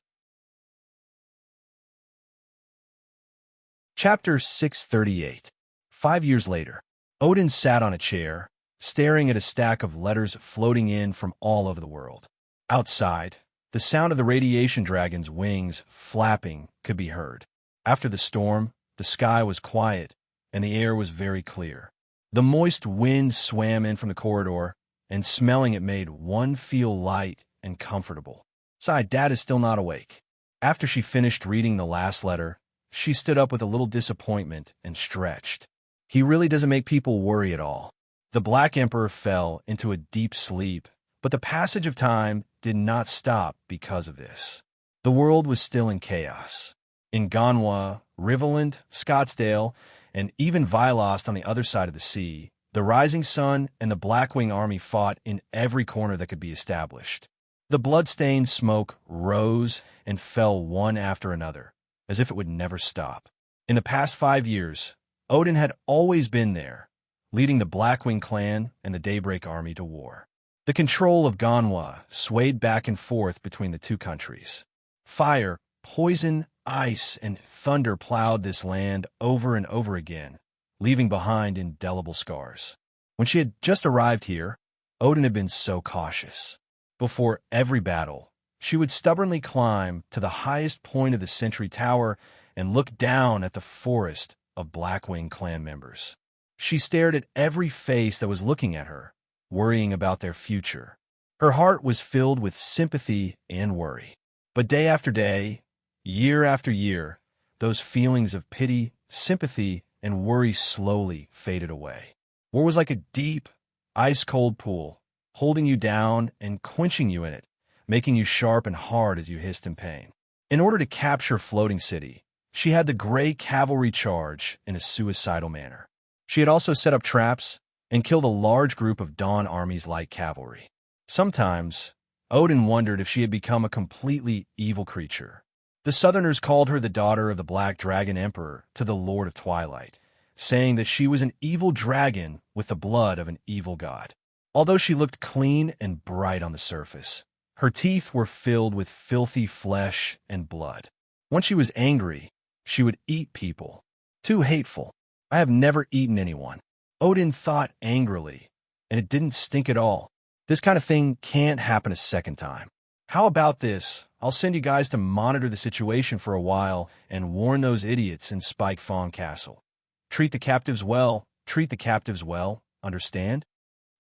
Chapter 638. 5 years later, Odin sat on a chair, staring at a stack of letters floating in from all over the world. Outside, the sound of the radiation dragon's wings flapping could be heard. After the storm, the sky was quiet, and the air was very clear. The moist wind swam in from the corridor, and smelling it made one feel light and comfortable. Sighed, Dad is still not awake. After she finished reading the last letter, she stood up with a little disappointment and stretched. He really doesn't make people worry at all. The Black Emperor fell into a deep sleep, but the passage of time did not stop because of this. The world was still in chaos. In Ganwa, Riverland, Scottsdale, and even Vilost on the other side of the sea, the rising sun and the Blackwing army fought in every corner that could be established. The blood-stained smoke rose and fell one after another, as if it would never stop. In the past 5 years, Odin had always been there, leading the Blackwing clan and the Daybreak army to war. The control of Ganwa swayed back and forth between the two countries. Fire, poison, ice, and thunder plowed this land over and over again, leaving behind indelible scars. When she had just arrived here, Odin had been so cautious. Before every battle, she would stubbornly climb to the highest point of the Sentry Tower and look down at the forest of Blackwing clan members. She stared at every face that was looking at her, worrying about their future. Her heart was filled with sympathy and worry. But day after day, year after year, those feelings of pity, sympathy, and worry slowly faded away. War was like a deep, ice-cold pool, holding you down and quenching you in it, making you sharp and hard as you hissed in pain. In order to capture Floating City, she had the Grey Cavalry charge in a suicidal manner. She had also set up traps and killed a large group of Dawn Army's light cavalry. Sometimes, Odin wondered if she had become a completely evil creature. The Southerners called her the daughter of the Black Dragon Emperor to the Lord of Twilight, saying that she was an evil dragon with the blood of an evil god. Although she looked clean and bright on the surface, her teeth were filled with filthy flesh and blood. When she was angry, she would eat people. Too hateful. I have never eaten anyone. Odin thought angrily, and it didn't stink at all. This kind of thing can't happen a second time. How about this? I'll send you guys to monitor the situation for a while and warn those idiots in Spike Fawn Castle. Treat the captives well. Treat the captives well. Understand?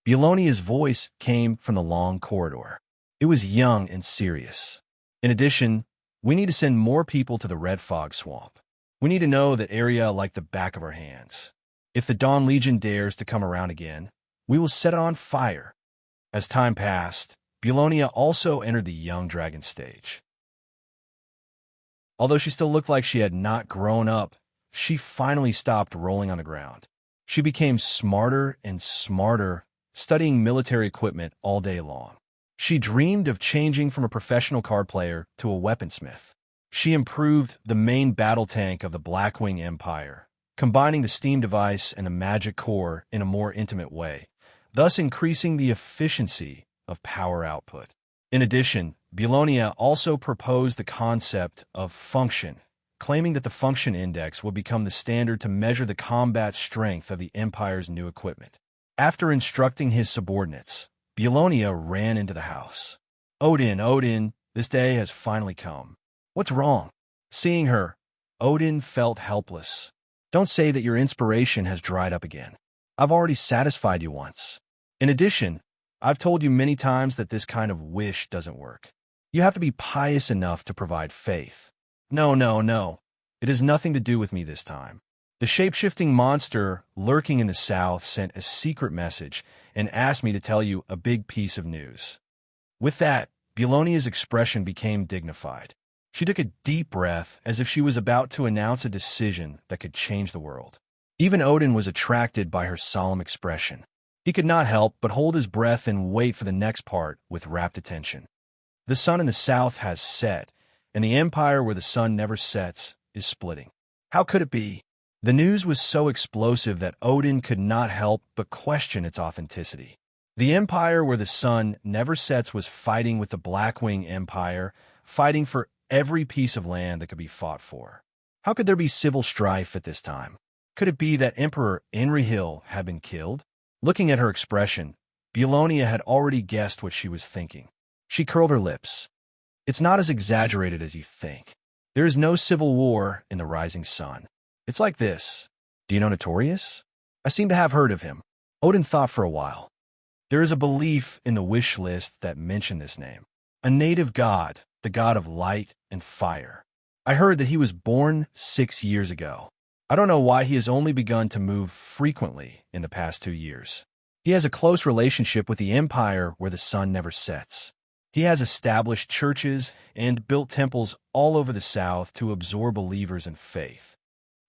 Beolonia's voice came from the long corridor. It was young and serious. In addition, we need to send more people to the Red Fog Swamp. We need to know that area like the back of our hands. If the Dawn Legion dares to come around again, we will set it on fire. As time passed, Bulonia also entered the young dragon stage. Although she still looked like she had not grown up, she finally stopped rolling on the ground. She became smarter and smarter, studying military equipment all day long. She dreamed of changing from a professional card player to a weaponsmith. She improved the main battle tank of the Blackwing Empire, combining the steam device and a magic core in a more intimate way, thus increasing the efficiency of power output. In addition, Bulonia also proposed the concept of function, claiming that the function index would become the standard to measure the combat strength of the Empire's new equipment. After instructing his subordinates, Bulonia ran into the house. Odin, Odin, this day has finally come. What's wrong? Seeing her, Odin felt helpless. Don't say that your inspiration has dried up again. I've already satisfied you once. In addition, I've told you many times that this kind of wish doesn't work. You have to be pious enough to provide faith. No, no, no. It has nothing to do with me this time. The shape-shifting monster lurking in the south sent a secret message and asked me to tell you a big piece of news. With that, Bulonia's expression became dignified. She took a deep breath as if she was about to announce a decision that could change the world. Even Odin was attracted by her solemn expression. He could not help but hold his breath and wait for the next part with rapt attention. The sun in the south has set, and the empire where the sun never sets is splitting. How could it be? The news was so explosive that Odin could not help but question its authenticity. The empire where the sun never sets was fighting with the Blackwing Empire, fighting for every piece of land that could be fought for. How could there be civil strife at this time? Could it be that Emperor Enrihil had been killed? Looking at her expression, Bulonia had already guessed what she was thinking. She curled her lips. It's not as exaggerated as you think. There is no civil war in the rising sun. It's like this. Do you know Notorious? I seem to have heard of him. Odin thought for a while. There is a belief in the wish list that mentioned this name. A native god, the god of light and fire. I heard that he was born 6 years ago. I don't know why he has only begun to move frequently in the past 2 years. He has a close relationship with the empire where the sun never sets. He has established churches and built temples all over the south to absorb believers in faith.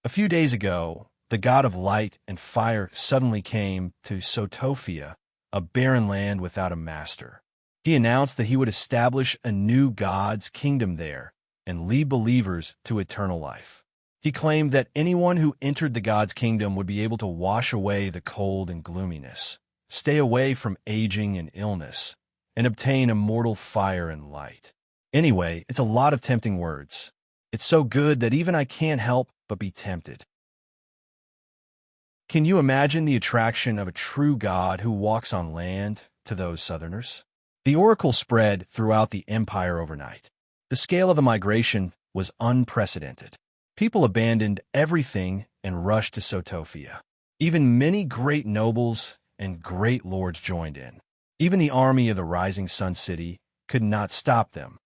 A few days ago, the god of light and fire suddenly came to Sotofia, a barren land without a master. He announced that he would establish a new god's kingdom there and lead believers to eternal life. He claimed that anyone who entered the god's kingdom would be able to wash away the cold and gloominess, stay away from aging and illness, and obtain immortal fire and light. Anyway, it's a lot of tempting words. It's so good that even I can't help but be tempted. Can you imagine the attraction of a true god who walks on land to those southerners? The oracle spread throughout the empire overnight. The scale of the migration was unprecedented. People abandoned everything and rushed to Sotofia. Even many great nobles and great lords joined in. Even the army of the rising sun city could not stop them.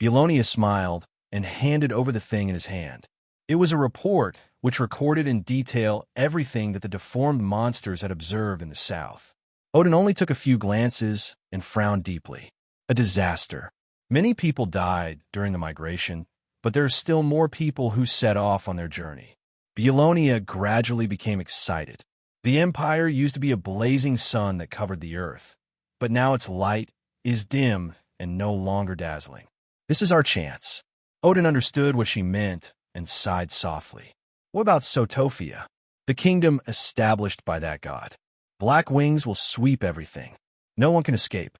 Bulonia smiled and handed over the thing in his hand. It was a report which recorded in detail everything that the deformed monsters had observed in the south. Odin only took a few glances and frowned deeply. A disaster. Many people died during the migration, but there are still more people who set off on their journey. Bulonia gradually became excited. The empire used to be a blazing sun that covered the earth, but now its light is dim and no longer dazzling. This is our chance. Odin understood what she meant and sighed softly. What about Sotofia, the kingdom established by that god? Black wings will sweep everything. No one can escape.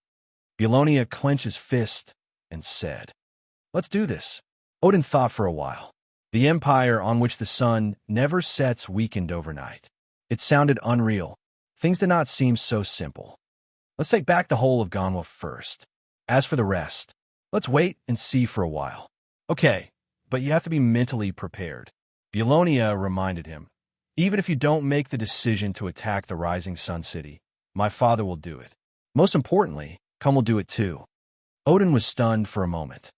Bulonia clenched his fist and said, "Let's do this." Odin thought for a while. The empire on which the sun never sets weakened overnight. It sounded unreal. Things did not seem so simple. Let's take back the whole of Ganwa first. As for the rest, let's wait and see for a while. Okay, but you have to be mentally prepared. Bulonia reminded him, even if you don't make the decision to attack the rising sun city, my father will do it. Most importantly, Come will do it too. Odin was stunned for a moment.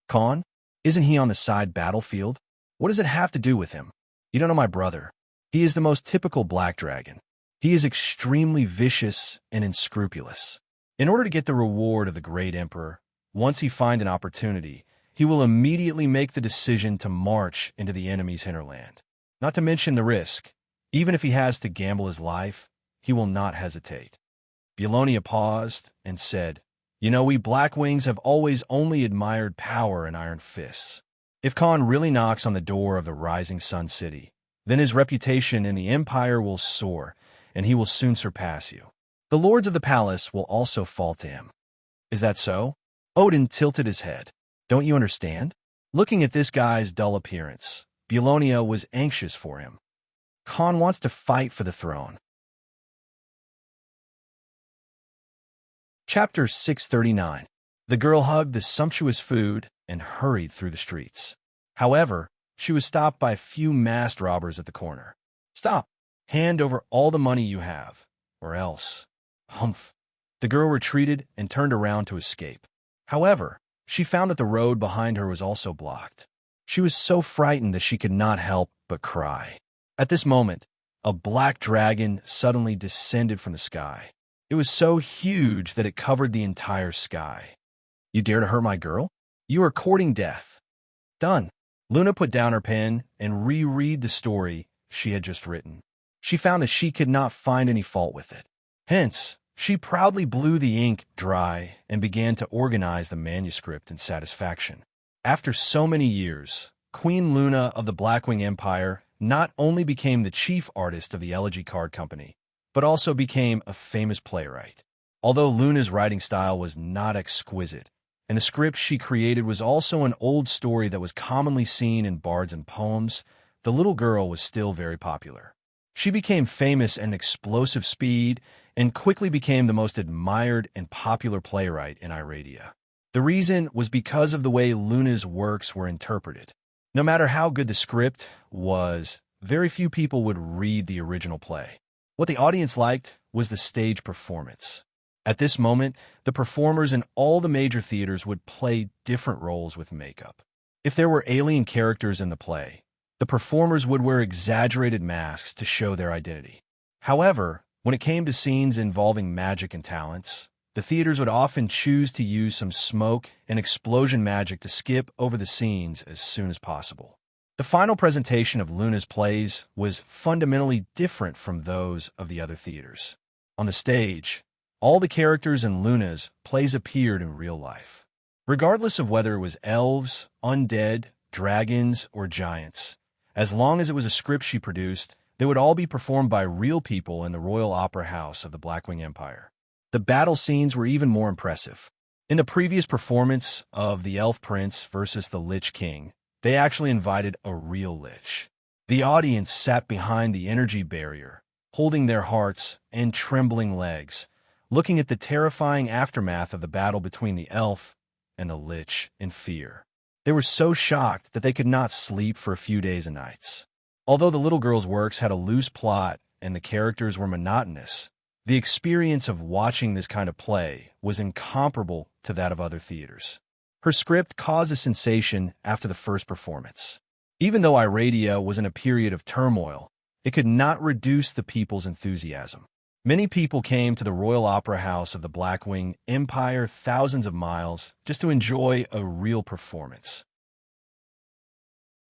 Khan? Isn't he on the side battlefield? What does it have to do with him? You don't know my brother. He is the most typical black dragon. He is extremely vicious and unscrupulous. In order to get the reward of the great emperor, once he finds an opportunity, he will immediately make the decision to march into the enemy's hinterland. Not to mention the risk. Even if he has to gamble his life, he will not hesitate. Belonia paused and said, "You know, we Blackwings have always only admired power and iron fists. If Khan really knocks on the door of the Rising Sun City, then his reputation in the Empire will soar, and he will soon surpass you. The lords of the palace will also fall to him." "Is that so?" Odin tilted his head. "Don't you understand?" Looking at this guy's dull appearance, Belonia was anxious for him. Khan wants to fight for the throne. Chapter 639. The girl hugged the sumptuous food and hurried through the streets. However, she was stopped by a few masked robbers at the corner. "Stop! Hand over all the money you have, or else." Humph! The girl retreated and turned around to escape. However, she found that the road behind her was also blocked. She was so frightened that she could not help but cry. At this moment, a black dragon suddenly descended from the sky. It was so huge that it covered the entire sky. "You dare to hurt my girl? You are courting death." Done. Luna put down her pen and reread the story she had just written. She found that she could not find any fault with it. Hence, she proudly blew the ink dry and began to organize the manuscript in satisfaction. After so many years, Queen Luna of the Blackwing Empire not only became the chief artist of the Elegy Card Company, but also became a famous playwright. Although Luna's writing style was not exquisite, and the script she created was also an old story that was commonly seen in bards and poems, the little girl was still very popular. She became famous at an explosive speed and quickly became the most admired and popular playwright in Iradia. The reason was because of the way Luna's works were interpreted. No matter how good the script was, very few people would read the original play. What the audience liked was the stage performance. At this moment, the performers in all the major theaters would play different roles with makeup. If there were alien characters in the play, the performers would wear exaggerated masks to show their identity. However, when it came to scenes involving magic and talents, the theaters would often choose to use some smoke and explosion magic to skip over the scenes as soon as possible. The final presentation of Luna's plays was fundamentally different from those of the other theaters. On the stage, all the characters in Luna's plays appeared in real life. Regardless of whether it was elves, undead, dragons, or giants, as long as it was a script she produced, they would all be performed by real people in the Royal Opera House of the Blackwing Empire. The battle scenes were even more impressive. In the previous performance of the Elf Prince versus the Lich King, they actually invited a real lich. The audience sat behind the energy barrier, holding their hearts and trembling legs, looking at the terrifying aftermath of the battle between the elf and the lich in fear. They were so shocked that they could not sleep for a few days and nights. Although the little girl's works had a loose plot and the characters were monotonous, the experience of watching this kind of play was incomparable to that of other theaters. Her script caused a sensation after the first performance. Even though Iradia was in a period of turmoil, it could not reduce the people's enthusiasm. Many people came to the Royal Opera House of the Blackwing Empire thousands of miles just to enjoy a real performance.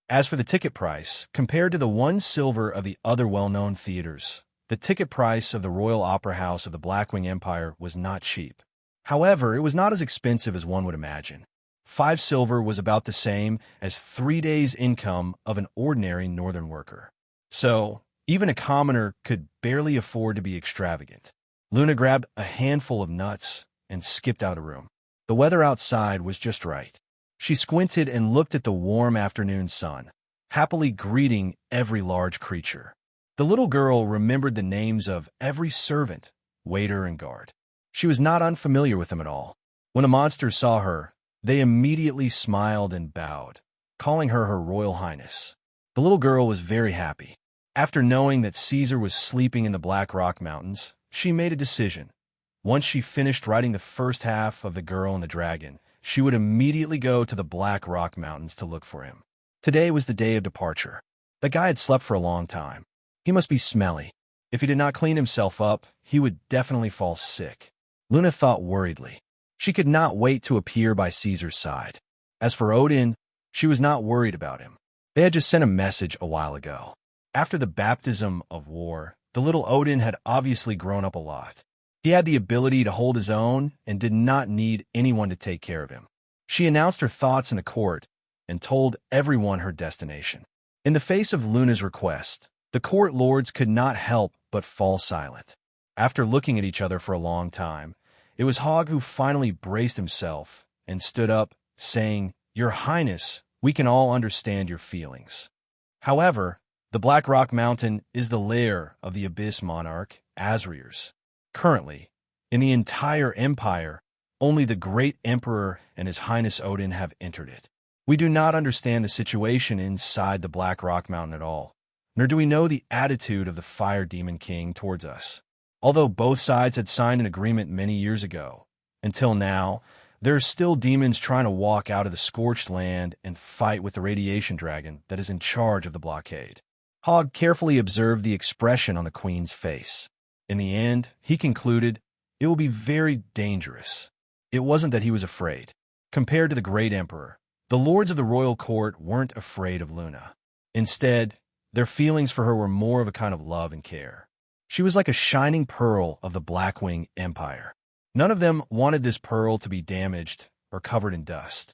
As for the ticket price, compared to the 1 silver of the other well-known theaters, the ticket price of the Royal Opera House of the Blackwing Empire was not cheap. However, it was not as expensive as one would imagine. 5 silver was about the same as 3 days' income of an ordinary northern worker. So, even a commoner could barely afford to be extravagant. Luna grabbed a handful of nuts and skipped out of the room. The weather outside was just right. She squinted and looked at the warm afternoon sun, happily greeting every large creature. The little girl remembered the names of every servant, waiter, and guard. She was not unfamiliar with them at all. When the monsters saw her, they immediately smiled and bowed, calling her Her Royal Highness. The little girl was very happy. After knowing that Caesar was sleeping in the Black Rock Mountains, she made a decision. Once she finished writing the first half of The Girl and the Dragon, she would immediately go to the Black Rock Mountains to look for him. Today was the day of departure. The guy had slept for a long time. He must be smelly. If he did not clean himself up, he would definitely fall sick. Luna thought worriedly. She could not wait to appear by Caesar's side. As for Odin, she was not worried about him. They had just sent a message a while ago. After the baptism of war, the little Odin had obviously grown up a lot. He had the ability to hold his own and did not need anyone to take care of him. She announced her thoughts in the court and told everyone her destination. In the face of Luna's request, the court lords could not help but fall silent. After looking at each other for a long time, it was Hogg who finally braced himself and stood up, saying, "Your Highness, we can all understand your feelings. However, the Black Rock Mountain is the lair of the Abyss Monarch, Asriers. Currently, in the entire empire, only the great Emperor and His Highness Odin have entered it. We do not understand the situation inside the Black Rock Mountain at all, nor do we know the attitude of the Fire Demon King towards us. Although both sides had signed an agreement many years ago, until now, there are still demons trying to walk out of the scorched land and fight with the radiation dragon that is in charge of the blockade." Hogg carefully observed the expression on the queen's face. In the end, he concluded, it will be very dangerous. It wasn't that he was afraid. Compared to the great emperor, the lords of the royal court weren't afraid of Luna. Instead, their feelings for her were more of a kind of love and care. She was like a shining pearl of the Blackwing Empire. None of them wanted this pearl to be damaged or covered in dust.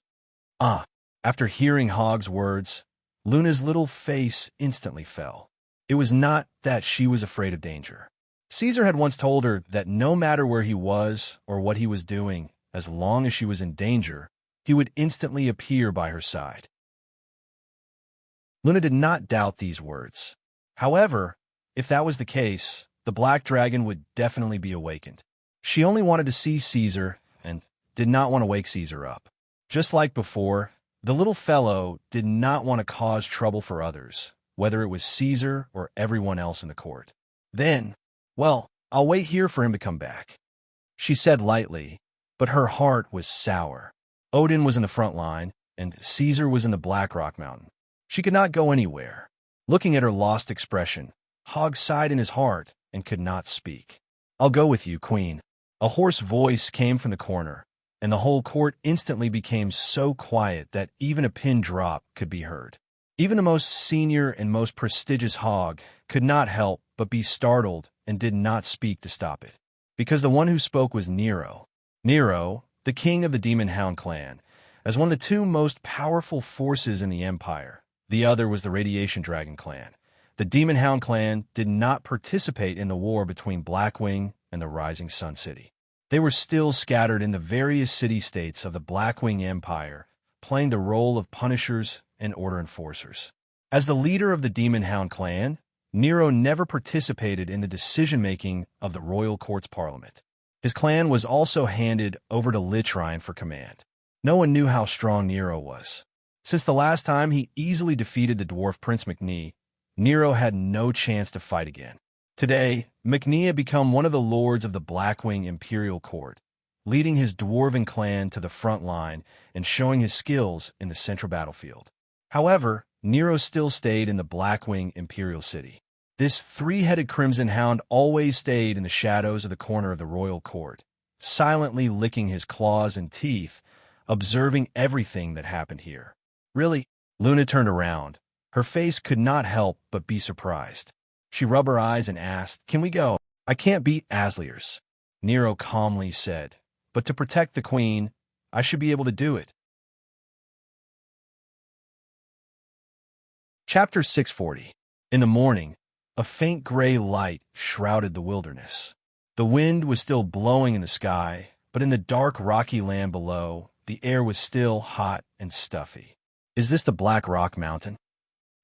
After hearing Hogg's words, Luna's little face instantly fell. It was not that she was afraid of danger. Caesar had once told her that no matter where he was or what he was doing, as long as she was in danger, he would instantly appear by her side. Luna did not doubt these words. However, if that was the case, the Black Dragon would definitely be awakened. She only wanted to see Caesar and did not want to wake Caesar up. Just like before, the little fellow did not want to cause trouble for others, whether it was Caesar or everyone else in the court. Then, well, I'll wait here for him to come back, she said lightly, but her heart was sour. Odin was in the front line, and Caesar was in the Black Rock Mountain. She could not go anywhere. Looking at her lost expression, Hogg sighed in his heart and could not speak. "I'll go with you, Queen." A hoarse voice came from the corner, and the whole court instantly became so quiet that even a pin drop could be heard. Even the most senior and most prestigious Hogg could not help but be startled and did not speak to stop it. Because the one who spoke was Nero. Nero, the king of the Demon Hound clan, as one of the two most powerful forces in the empire. The other was the Radiation Dragon clan. The Demon Hound clan did not participate in the war between Blackwing and the Rising Sun City. They were still scattered in the various city-states of the Blackwing Empire, playing the role of punishers and order enforcers. As the leader of the Demon Hound clan, Nero never participated in the decision-making of the royal court's parliament. His clan was also handed over to Lichrion for command. No one knew how strong Nero was. Since the last time he easily defeated the dwarf Prince Macnee, Nero had no chance to fight again. Today, Macnee had become one of the lords of the Blackwing Imperial Court, leading his dwarven clan to the front line and showing his skills in the central battlefield. However, Nero still stayed in the Blackwing Imperial City. This three-headed Crimson Hound always stayed in the shadows of the corner of the royal court, silently licking his claws and teeth, observing everything that happened here. "Really?" Luna turned around. Her face could not help but be surprised. She rubbed her eyes and asked, "Can we go?" "I can't beat Asliers," Nero calmly said, "but to protect the queen, I should be able to do it." Chapter 640. In the morning, a faint gray light shrouded the wilderness. The wind was still blowing in the sky, but in the dark rocky land below, the air was still hot and stuffy. "Is this the Black Rock Mountain?"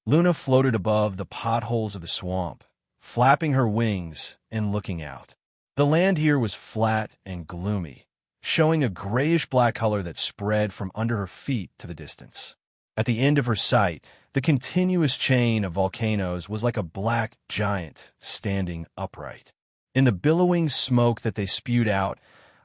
Luna floated above the potholes of the swamp, flapping her wings and looking out. The land here was flat and gloomy, showing a grayish-black color that spread from under her feet to the distance. At the end of her sight, the continuous chain of volcanoes was like a black giant standing upright. In the billowing smoke that they spewed out,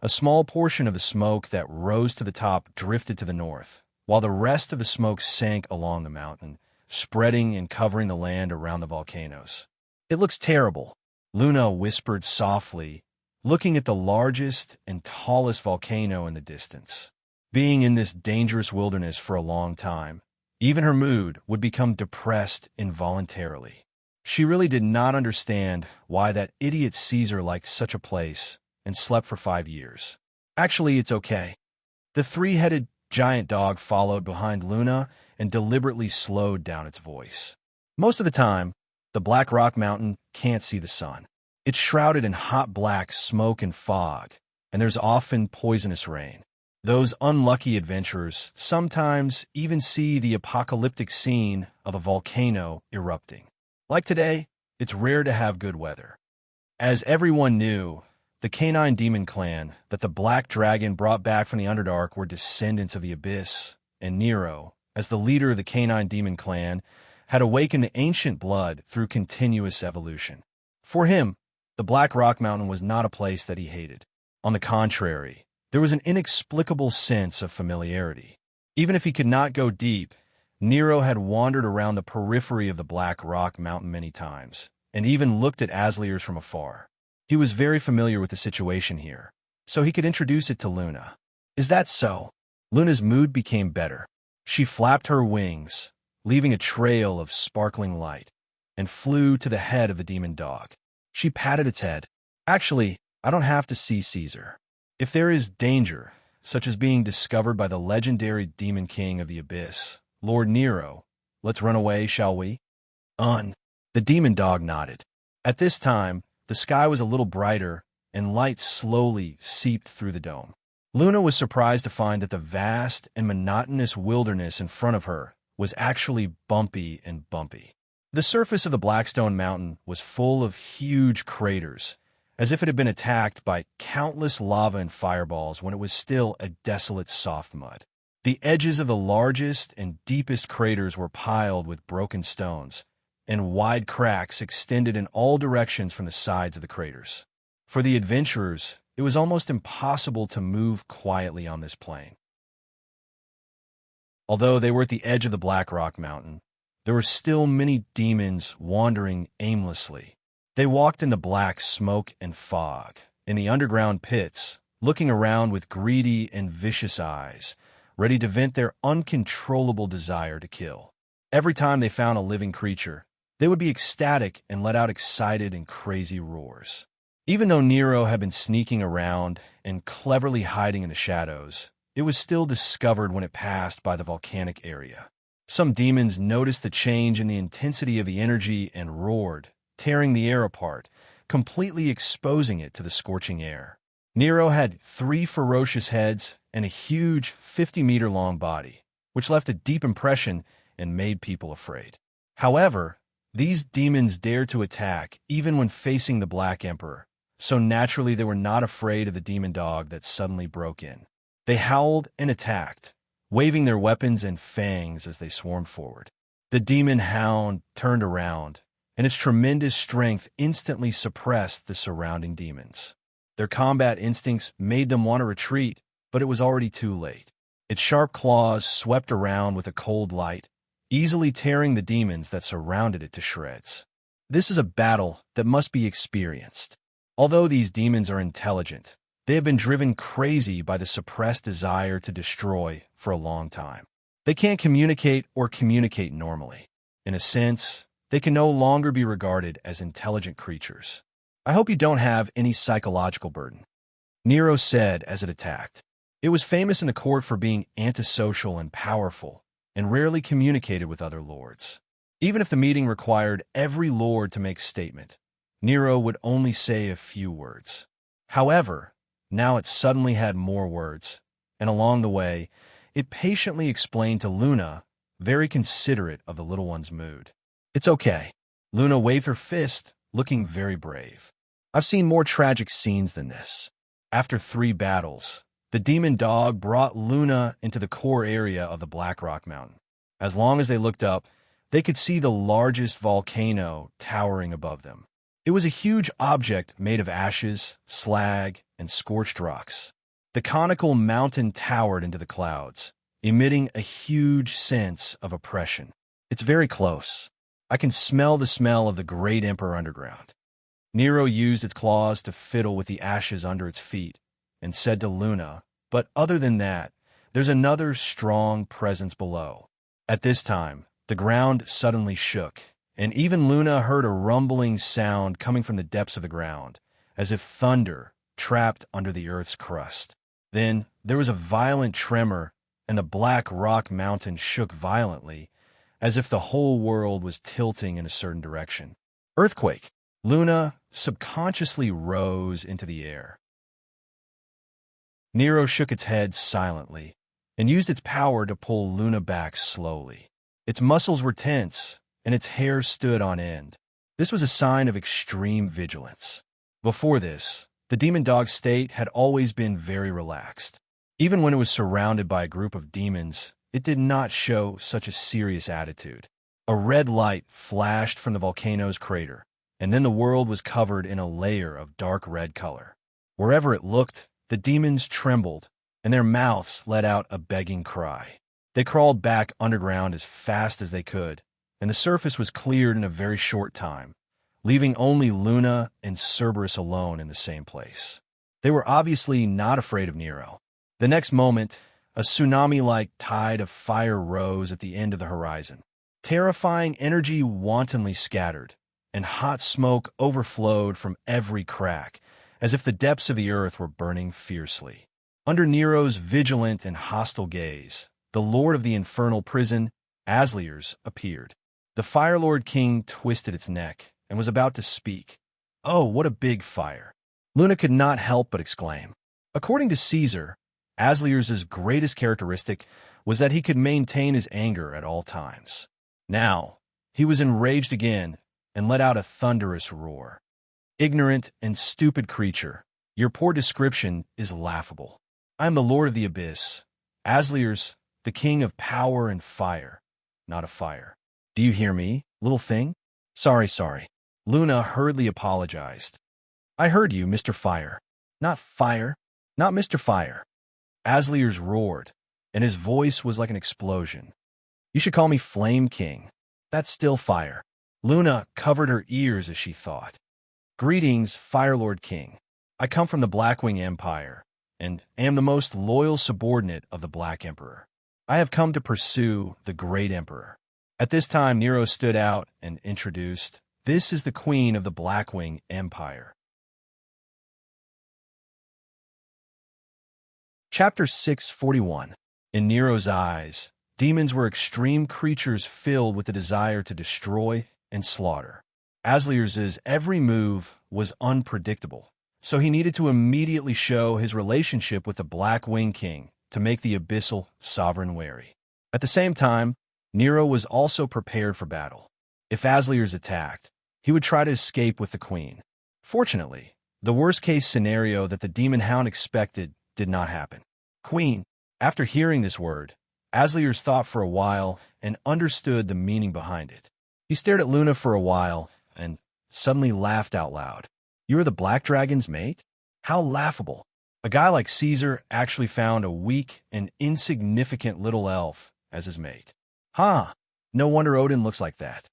A small portion of the smoke that rose to the top drifted to the north, while the rest of the smoke sank along the mountain, spreading and covering the land around the volcanoes. "It looks terrible," Luna whispered softly, looking at the largest and tallest volcano in the distance. Being in this dangerous wilderness for a long time, even her mood would become depressed involuntarily. She really did not understand why that idiot Caesar liked such a place and slept for 5 years. "Actually, it's okay." The three-headed giant dog followed behind Luna and deliberately slowed down its voice. "Most of the time, the Black Rock Mountain can't see the sun. It's shrouded in hot black smoke and fog, and there's often poisonous rain. Those unlucky adventurers sometimes even see the apocalyptic scene of a volcano erupting. Like today, it's rare to have good weather." As everyone knew, the canine demon clan that the Black Dragon brought back from the Underdark were descendants of the Abyss, and Nero, as the leader of the canine demon clan, had awakened the ancient blood through continuous evolution. For him, the Black Rock Mountain was not a place that he hated. On the contrary, there was an inexplicable sense of familiarity. Even if he could not go deep, Nero had wandered around the periphery of the Black Rock Mountain many times, and even looked at Asliers from afar. He was very familiar with the situation here, so he could introduce it to Luna. "Is that so?" Luna's mood became better. She flapped her wings, leaving a trail of sparkling light, and flew to the head of the demon dog. She patted its head. "Actually, I don't have to see Caesar. If there is danger, such as being discovered by the legendary demon king of the Abyss, Lord Nero, let's run away, shall we?" The demon dog nodded. At this time, the sky was a little brighter, and light slowly seeped through the dome. Luna was surprised to find that the vast and monotonous wilderness in front of her was actually bumpy and bumpy. The surface of the Blackstone Mountain was full of huge craters, as if it had been attacked by countless lava and fireballs when it was still a desolate soft mud. The edges of the largest and deepest craters were piled with broken stones, and wide cracks extended in all directions from the sides of the craters. For the adventurers, it was almost impossible to move quietly on this plain. Although they were at the edge of the Black Rock Mountain, there were still many demons wandering aimlessly. They walked in the black smoke and fog, in the underground pits, looking around with greedy and vicious eyes, ready to vent their uncontrollable desire to kill. Every time they found a living creature, they would be ecstatic and let out excited and crazy roars. Even though Nero had been sneaking around and cleverly hiding in the shadows, it was still discovered when it passed by the volcanic area. Some demons noticed the change in the intensity of the energy and roared, tearing the air apart, completely exposing it to the scorching air. Nero had 3 ferocious heads and a huge 50-meter-long body, which left a deep impression and made people afraid. However, these demons dared to attack even when facing the Black Emperor, so naturally they were not afraid of the demon dog that suddenly broke in. They howled and attacked, waving their weapons and fangs as they swarmed forward. The demon hound turned around, and its tremendous strength instantly suppressed the surrounding demons. Their combat instincts made them want to retreat, but it was already too late. Its sharp claws swept around with a cold light, easily tearing the demons that surrounded it to shreds. This is a battle that must be experienced. Although these demons are intelligent, they have been driven crazy by the suppressed desire to destroy for a long time. They can't communicate or communicate normally. In a sense, they can no longer be regarded as intelligent creatures. "I hope you don't have any psychological burden," Nero said as it attacked. It was famous in the court for being antisocial and powerful, and rarely communicated with other lords. Even if the meeting required every lord to make a statement, Nero would only say a few words. However, now it suddenly had more words, and along the way, it patiently explained to Luna, very considerate of the little one's mood. "It's okay." Luna waved her fist, looking very brave. "I've seen more tragic scenes than this." After 3 battles, the demon dog brought Luna into the core area of the Black Rock Mountain. As long as they looked up, they could see the largest volcano towering above them. It was a huge object made of ashes, slag, and scorched rocks. The conical mountain towered into the clouds, emitting a huge sense of oppression. It's very close. I can smell the smell of the great emperor underground. Nero used its claws to fiddle with the ashes under its feet and said to Luna, "But other than that, there's another strong presence below." At this time, the ground suddenly shook, and even Luna heard a rumbling sound coming from the depths of the ground, as if thunder trapped under the earth's crust. Then there was a violent tremor, and the black rock mountain shook violently, as if the whole world was tilting in a certain direction. Earthquake! Luna subconsciously rose into the air. Nero shook its head silently and used its power to pull Luna back slowly. Its muscles were tense, and its hair stood on end. This was a sign of extreme vigilance. Before this, the demon dog state had always been very relaxed. Even when it was surrounded by a group of demons, it did not show such a serious attitude. A red light flashed from the volcano's crater, and then the world was covered in a layer of dark red color. Wherever it looked, the demons trembled, and their mouths let out a begging cry. They crawled back underground as fast as they could, and the surface was cleared in a very short time, leaving only Luna and Cerberus alone in the same place. They were obviously not afraid of Nero. The next moment, a tsunami-like tide of fire rose at the end of the horizon. Terrifying energy wantonly scattered, and hot smoke overflowed from every crack, as if the depths of the earth were burning fiercely. Under Nero's vigilant and hostile gaze, the lord of the infernal prison, Asliers, appeared. The Fire Lord King twisted its neck and was about to speak. "Oh, what a big fire!" Luna could not help but exclaim. According to Caesar, Asliers' greatest characteristic was that he could maintain his anger at all times. Now, he was enraged again and let out a thunderous roar. "Ignorant and stupid creature, your poor description is laughable. I am the Lord of the Abyss, Asliers, the King of power and fire, not of fire. Do you hear me, little thing?" Sorry. Luna hurriedly apologized. "I heard you, Mr. Fire." "Not Fire, not Mr. Fire." Asliers roared, and his voice was like an explosion. "You should call me Flame King. That's still fire." Luna covered her ears as she thought. "Greetings, Fire Lord King. I come from the Blackwing Empire, and am the most loyal subordinate of the Black Emperor. I have come to pursue the Great Emperor." At this time, Nero stood out and introduced, "This is the Queen of the Blackwing Empire." Chapter 641. In Nero's eyes, demons were extreme creatures filled with the desire to destroy and slaughter. Asliers' every move was unpredictable, so he needed to immediately show his relationship with the Black Wing King to make the abyssal sovereign wary. At the same time, Nero was also prepared for battle. If Asliers attacked, he would try to escape with the queen. Fortunately, the worst-case scenario that the demon hound expected did not happen. "Queen." After hearing this word, Asliers thought for a while and understood the meaning behind it. He stared at Luna for a while and suddenly laughed out loud. "You are the Black Dragon's mate? How laughable. A guy like Caesar actually found a weak and insignificant little elf as his mate. Ha! No wonder Odin looks like that.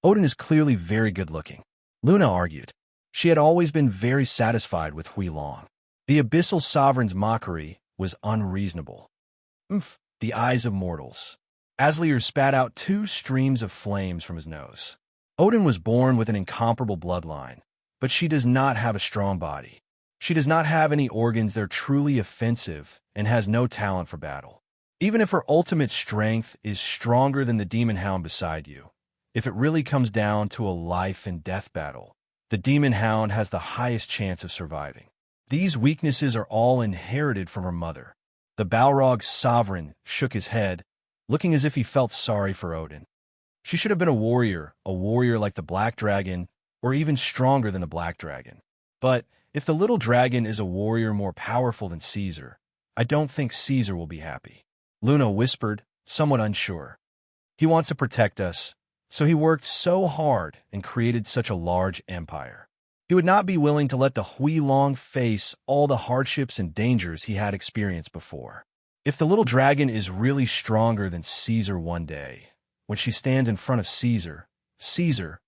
Odin is clearly very good-looking." Luna argued. She had always been very satisfied with Huilong. The abyssal sovereign's mockery was unreasonable. "Umph, the eyes of mortals." Asliers spat out 2 streams of flames from his nose. "Odin was born with an incomparable bloodline, but she does not have a strong body. She does not have any organs that are truly offensive and has no talent for battle. Even if her ultimate strength is stronger than the demon hound beside you, if it really comes down to a life-and-death battle, the demon hound has the highest chance of surviving. These weaknesses are all inherited from her mother." The Balrog sovereign shook his head, looking as if he felt sorry for Odin. "She should have been a warrior like the Black Dragon, or even stronger than the Black Dragon. But if the little dragon is a warrior more powerful than Caesar, I don't think Caesar will be happy." Luna whispered, somewhat unsure. "He wants to protect us, so he worked so hard and created such a large empire. He would not be willing to let the Hui Long face all the hardships and dangers he had experienced before. If the little dragon is really stronger than Caesar one day, when she stands in front of Caesar, Caesar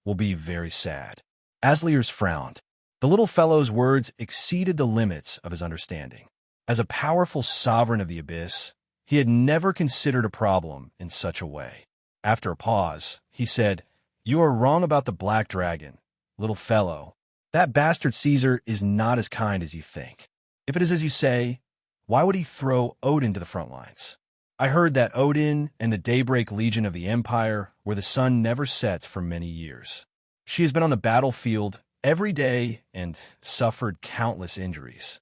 will be very sad. Asliers frowned. The little fellow's words exceeded the limits of his understanding. As a powerful sovereign of the abyss, he had never considered a problem in such a way. After a pause, he said, "You are wrong about the black dragon, little fellow. That bastard Caesar is not as kind as you think. If it is as you say, why would he throw Odin to the front lines? I heard that Odin and the Daybreak Legion of the Empire, where the sun never sets for many years. She has been on the battlefield every day and suffered countless injuries."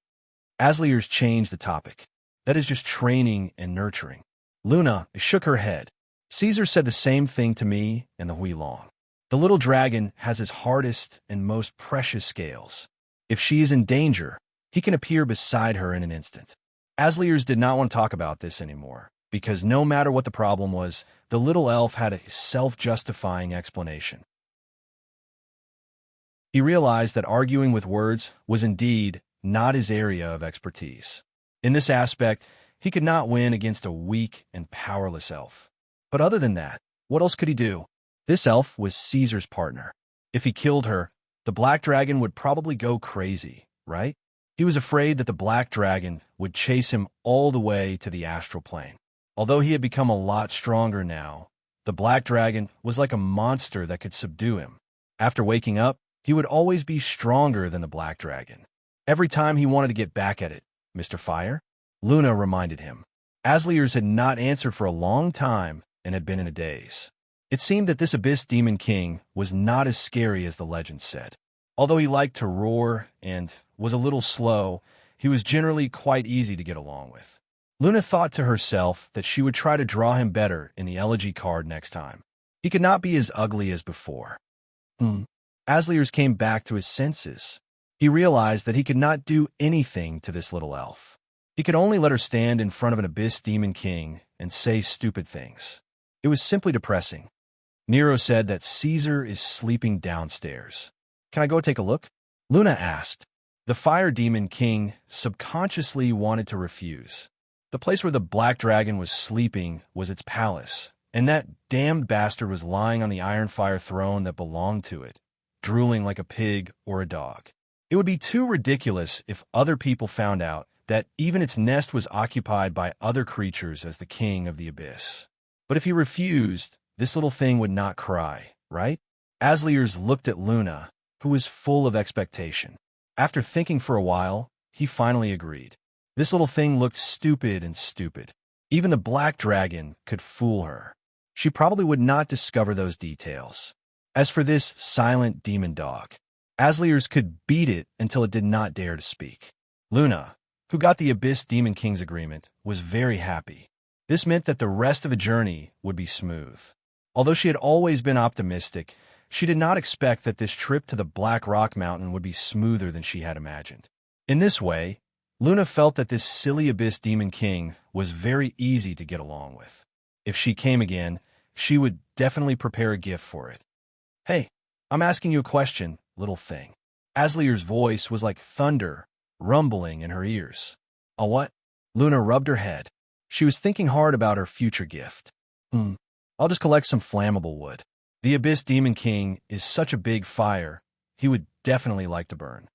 Asliers changed the topic. "That is just training and nurturing." Luna shook her head. "Caesar said the same thing to me and the Hui Long. The little dragon has his hardest and most precious scales. If she is in danger, he can appear beside her in an instant." Asliers did not want to talk about this anymore, because no matter what the problem was, the little elf had a self-justifying explanation. He realized that arguing with words was indeed not his area of expertise. In this aspect, he could not win against a weak and powerless elf. But other than that, what else could he do? This elf was Caesar's partner. If he killed her, the black dragon would probably go crazy, right? He was afraid that the black dragon would chase him all the way to the astral plane. Although he had become a lot stronger now, the black dragon was like a monster that could subdue him. After waking up, he would always be stronger than the black dragon. Every time he wanted to get back at it, "Mr. Fire?" Luna reminded him. Asliers had not answered for a long time and had been in a daze. It seemed that this Abyss Demon King was not as scary as the legend said. Although he liked to roar and was a little slow, he was generally quite easy to get along with. Luna thought to herself that she would try to draw him better in the elegy card next time. He could not be as ugly as before. Asliers came back to his senses. He realized that he could not do anything to this little elf. He could only let her stand in front of an Abyss Demon King and say stupid things. It was simply depressing. Nero said that Caesar is sleeping downstairs. "Can I go take a look?" Luna asked. The Fire Demon King subconsciously wanted to refuse. The place where the black dragon was sleeping was its palace, and that damned bastard was lying on the iron fire throne that belonged to it, drooling like a pig or a dog. It would be too ridiculous if other people found out that even its nest was occupied by other creatures as the king of the abyss. But if he refused, this little thing would not cry, right? Asliers looked at Luna, who was full of expectation. After thinking for a while, he finally agreed. This little thing looked stupid and stupid. Even the black dragon could fool her. She probably would not discover those details. As for this silent demon dog, Asliers could beat it until it did not dare to speak. Luna, who got the Abyss Demon King's agreement, was very happy. This meant that the rest of the journey would be smooth. Although she had always been optimistic, she did not expect that this trip to the Black Rock Mountain would be smoother than she had imagined. In this way, Luna felt that this silly Abyss Demon King was very easy to get along with. If she came again, she would definitely prepare a gift for it. "Hey, I'm asking you a question, little thing." Aslier's voice was like thunder, rumbling in her ears. "A what?" Luna rubbed her head. She was thinking hard about her future gift. I'll just collect some flammable wood. The Abyss Demon King is such a big fire, he would definitely like to burn."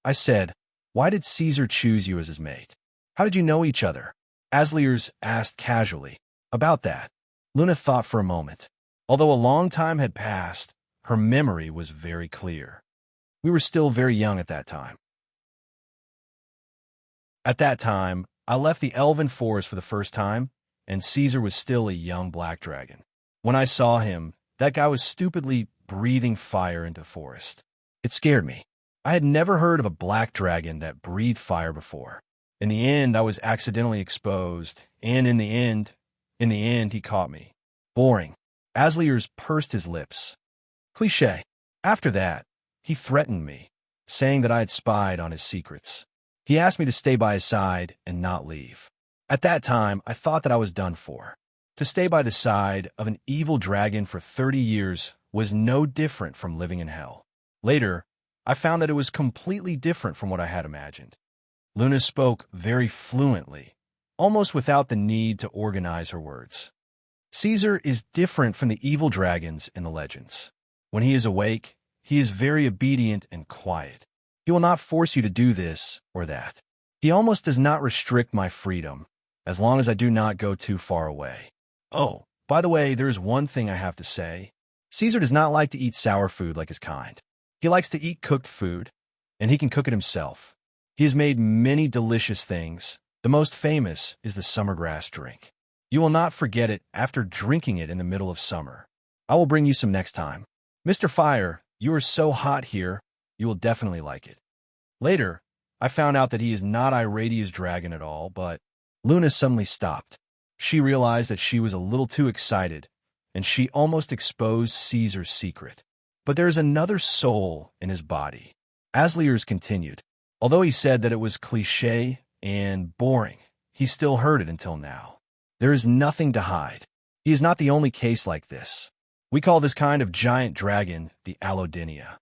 I said, "Why did Caesar choose you as his mate? How did you know each other?" Asliers asked casually. About that, Luna thought for a moment. Although a long time had passed, her memory was very clear. We were still very young at that time. At that time, I left the elven forest for the first time, and Caesar was still a young black dragon. When I saw him, that guy was stupidly breathing fire into the forest. It scared me. I had never heard of a black dragon that breathed fire before. In the end, I was accidentally exposed, and in the end, he caught me. Boring. Asliers pursed his lips. Cliché. After that, he threatened me, saying that I had spied on his secrets. He asked me to stay by his side and not leave. At that time, I thought that I was done for. To stay by the side of an evil dragon for 30 years was no different from living in hell. Later, I found that it was completely different from what I had imagined. Luna spoke very fluently, almost without the need to organize her words. Caesar is different from the evil dragons in the legends. When he is awake, he is very obedient and quiet. He will not force you to do this or that. He almost does not restrict my freedom, as long as I do not go too far away. Oh, by the way, there is one thing I have to say. Caesar does not like to eat sour food like his kind. He likes to eat cooked food, and he can cook it himself. He has made many delicious things. The most famous is the summer grass drink. You will not forget it after drinking it in the middle of summer. I will bring you some next time. Mr. Fire, you are so hot here, you will definitely like it. Later, I found out that he is not Iradia's dragon at all, but Luna suddenly stopped. She realized that she was a little too excited, and she almost exposed Caesar's secret. But there is another soul in his body. Asliers continued. Although he said that it was cliché and boring, he still heard it until now. There is nothing to hide. He is not the only case like this. We call this kind of giant dragon the Allodynia.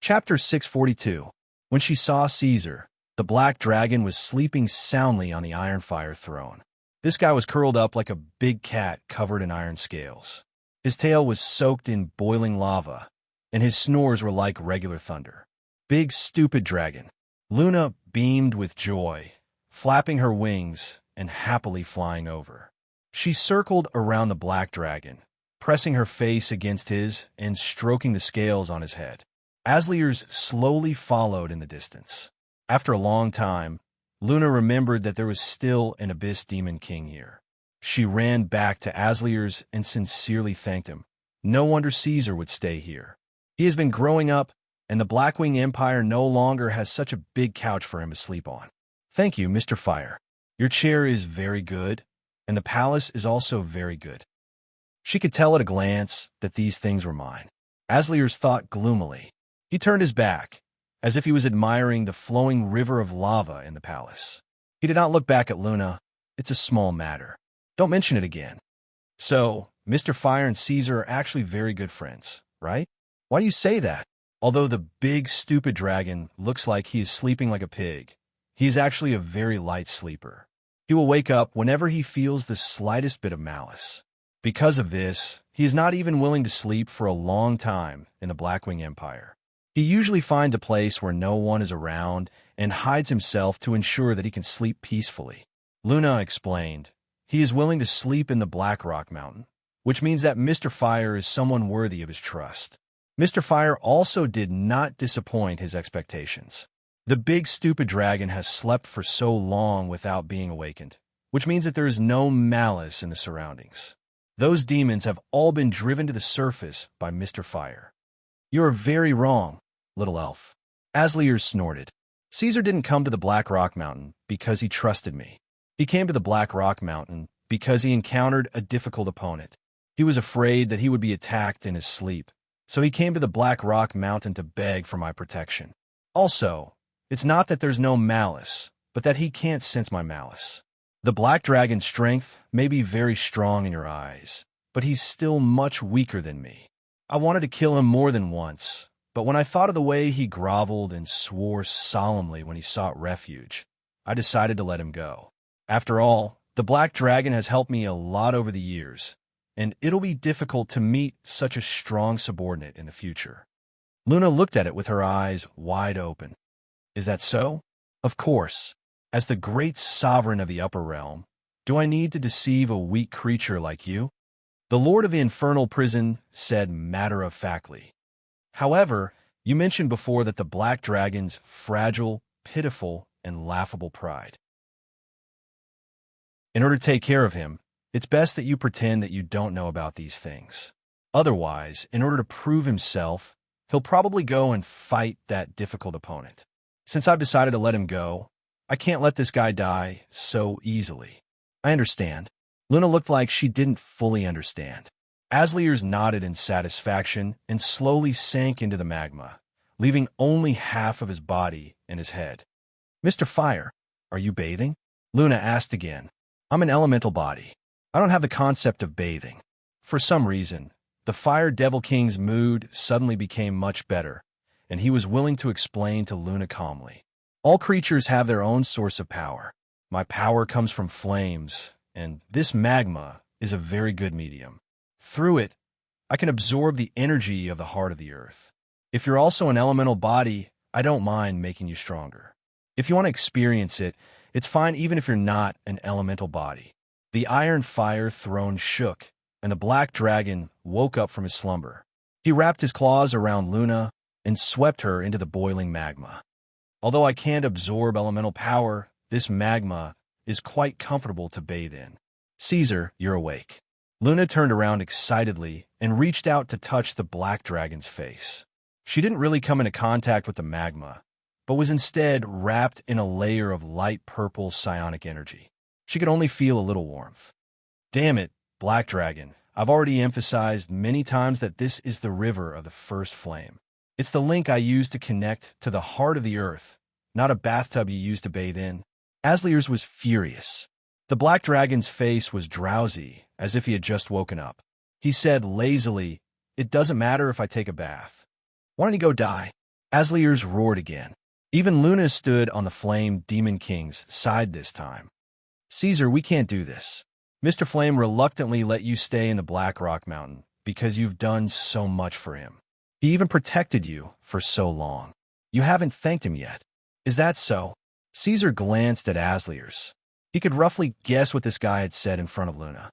Chapter 642. When she saw Caesar, the black dragon was sleeping soundly on the iron fire throne. This guy was curled up like a big cat covered in iron scales. His tail was soaked in boiling lava, and his snores were like regular thunder. Big stupid dragon. Luna beamed with joy, flapping her wings and happily flying over. She circled around the black dragon, pressing her face against his and stroking the scales on his head. Asliers slowly followed in the distance. After a long time, Luna remembered that there was still an Abyss Demon King here. She ran back to Asliers and sincerely thanked him. No wonder Caesar would stay here. He has been growing up, and the Blackwing Empire no longer has such a big couch for him to sleep on. Thank you, Mr. Fire. Your chair is very good, and the palace is also very good. She could tell at a glance that these things were mine. Asliers thought gloomily. He turned his back, as if he was admiring the flowing river of lava in the palace. He did not look back at Luna. It's a small matter. Don't mention it again. So, Mr. Fire and Caesar are actually very good friends, right? Why do you say that? Although the big, stupid dragon looks like he is sleeping like a pig, he is actually a very light sleeper. He will wake up whenever he feels the slightest bit of malice. Because of this, he is not even willing to sleep for a long time in the Blackwing Empire. He usually finds a place where no one is around and hides himself to ensure that he can sleep peacefully. Luna explained, he is willing to sleep in the Black Rock Mountain, which means that Mr. Fire is someone worthy of his trust. Mr. Fire also did not disappoint his expectations. The big stupid dragon has slept for so long without being awakened, which means that there is no malice in the surroundings. Those demons have all been driven to the surface by Mr. Fire. You are very wrong, little elf. Asliers snorted. Caesar didn't come to the Black Rock Mountain because he trusted me. He came to the Black Rock Mountain because he encountered a difficult opponent. He was afraid that he would be attacked in his sleep, so he came to the Black Rock Mountain to beg for my protection. Also, it's not that there's no malice, but that he can't sense my malice. The black dragon's strength may be very strong in your eyes, but he's still much weaker than me. I wanted to kill him more than once, but when I thought of the way he groveled and swore solemnly when he sought refuge, I decided to let him go. After all, the black dragon has helped me a lot over the years, and it'll be difficult to meet such a strong subordinate in the future. Luna looked at it with her eyes wide open. Is that so? Of course. As the great sovereign of the upper realm, do I need to deceive a weak creature like you? The Lord of the Infernal Prison said matter-of-factly. However, you mentioned before that the black dragon's fragile, pitiful, and laughable pride. In order to take care of him, it's best that you pretend that you don't know about these things. Otherwise, in order to prove himself, he'll probably go and fight that difficult opponent. Since I've decided to let him go, I can't let this guy die so easily. I understand. Luna looked like she didn't fully understand. Asliers nodded in satisfaction and slowly sank into the magma, leaving only half of his body and his head. Mr. Fire, are you bathing? Luna asked again. I'm an elemental body. I don't have the concept of bathing. For some reason, The Fire Devil King's mood suddenly became much better, and he was willing to explain to Luna calmly. All creatures have their own source of power. My power comes from flames, and this magma is a very good medium. Through it, I can absorb the energy of the heart of the earth. If you're also an elemental body, I don't mind making you stronger. If you want to experience it, it's fine even if you're not an elemental body. The iron fire throne shook, and the black dragon woke up from his slumber. He wrapped his claws around Luna and swept her into the boiling magma. Although I can't absorb elemental power, this magma is quite comfortable to bathe in. Caesar, you're awake. Luna turned around excitedly and reached out to touch the black dragon's face. She didn't really come into contact with the magma, but was instead wrapped in a layer of light purple psionic energy. She could only feel a little warmth. Damn it, Black Dragon, I've already emphasized many times that this is the river of the first flame. It's the link I use to connect to the heart of the earth, not a bathtub you use to bathe in. Asliers was furious. The Black Dragon's face was drowsy, as if he had just woken up. He said lazily, "It doesn't matter if I take a bath. Why don't you go die?" Asliers roared again. Even Luna stood on the Flame Demon King's side this time. "Caesar, we can't do this. Mr. Flame reluctantly let you stay in the Black Rock Mountain because you've done so much for him. He even protected you for so long. You haven't thanked him yet. Is that so?" Caesar glanced at Asliers. He could roughly guess what this guy had said in front of Luna.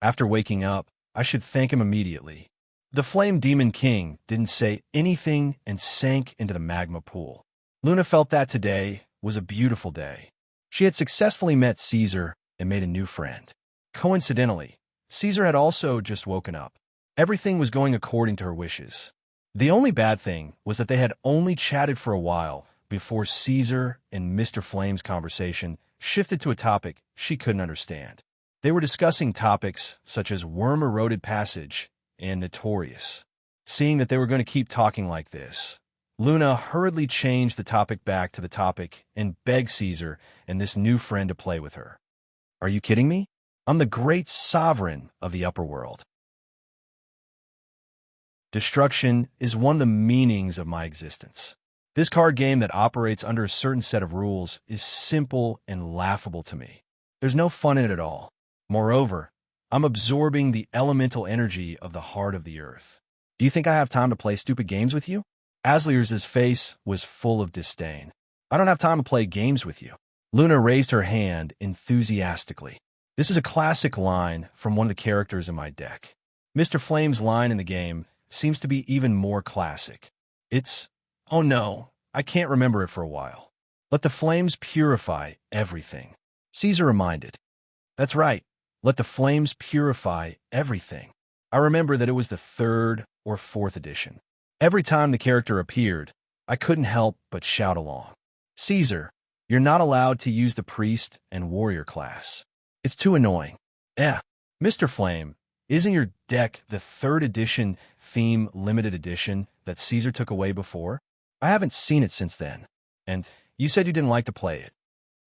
After waking up, I should thank him immediately. The Flame Demon King didn't say anything and sank into the magma pool. Luna felt that today was a beautiful day. She had successfully met Caesar and made a new friend. Coincidentally, Caesar had also just woken up. Everything was going according to her wishes. The only bad thing was that they had only chatted for a while before Caesar and Mr. Flame's conversation shifted to a topic she couldn't understand. They were discussing topics such as worm-eroded passage and notorious. Seeing that they were going to keep talking like this, Luna hurriedly changed the topic back to the topic and begged Caesar and this new friend to play with her. "Are you kidding me? I'm the great sovereign of the upper world. Destruction is one of the meanings of my existence. This card game that operates under a certain set of rules is simple and laughable to me. There's no fun in it at all. Moreover, I'm absorbing the elemental energy of the heart of the earth. Do you think I have time to play stupid games with you?" Asliers' face was full of disdain. "I don't have time to play games with you." Luna raised her hand enthusiastically. This is a classic line from one of the characters in my deck. Mr. Flame's line in the game seems to be even more classic. It's, "Oh no, I can't remember it for a while. Let the flames purify everything." Caesar reminded. "That's right. Let the flames purify everything." I remember that it was the 3rd or 4th edition. Every time the character appeared, I couldn't help but shout along. "Caesar, you're not allowed to use the priest and warrior class. It's too annoying." Mr. Flame, isn't your deck the 3rd edition theme limited edition that Caesar took away before? I haven't seen it since then. And you said you didn't like to play it.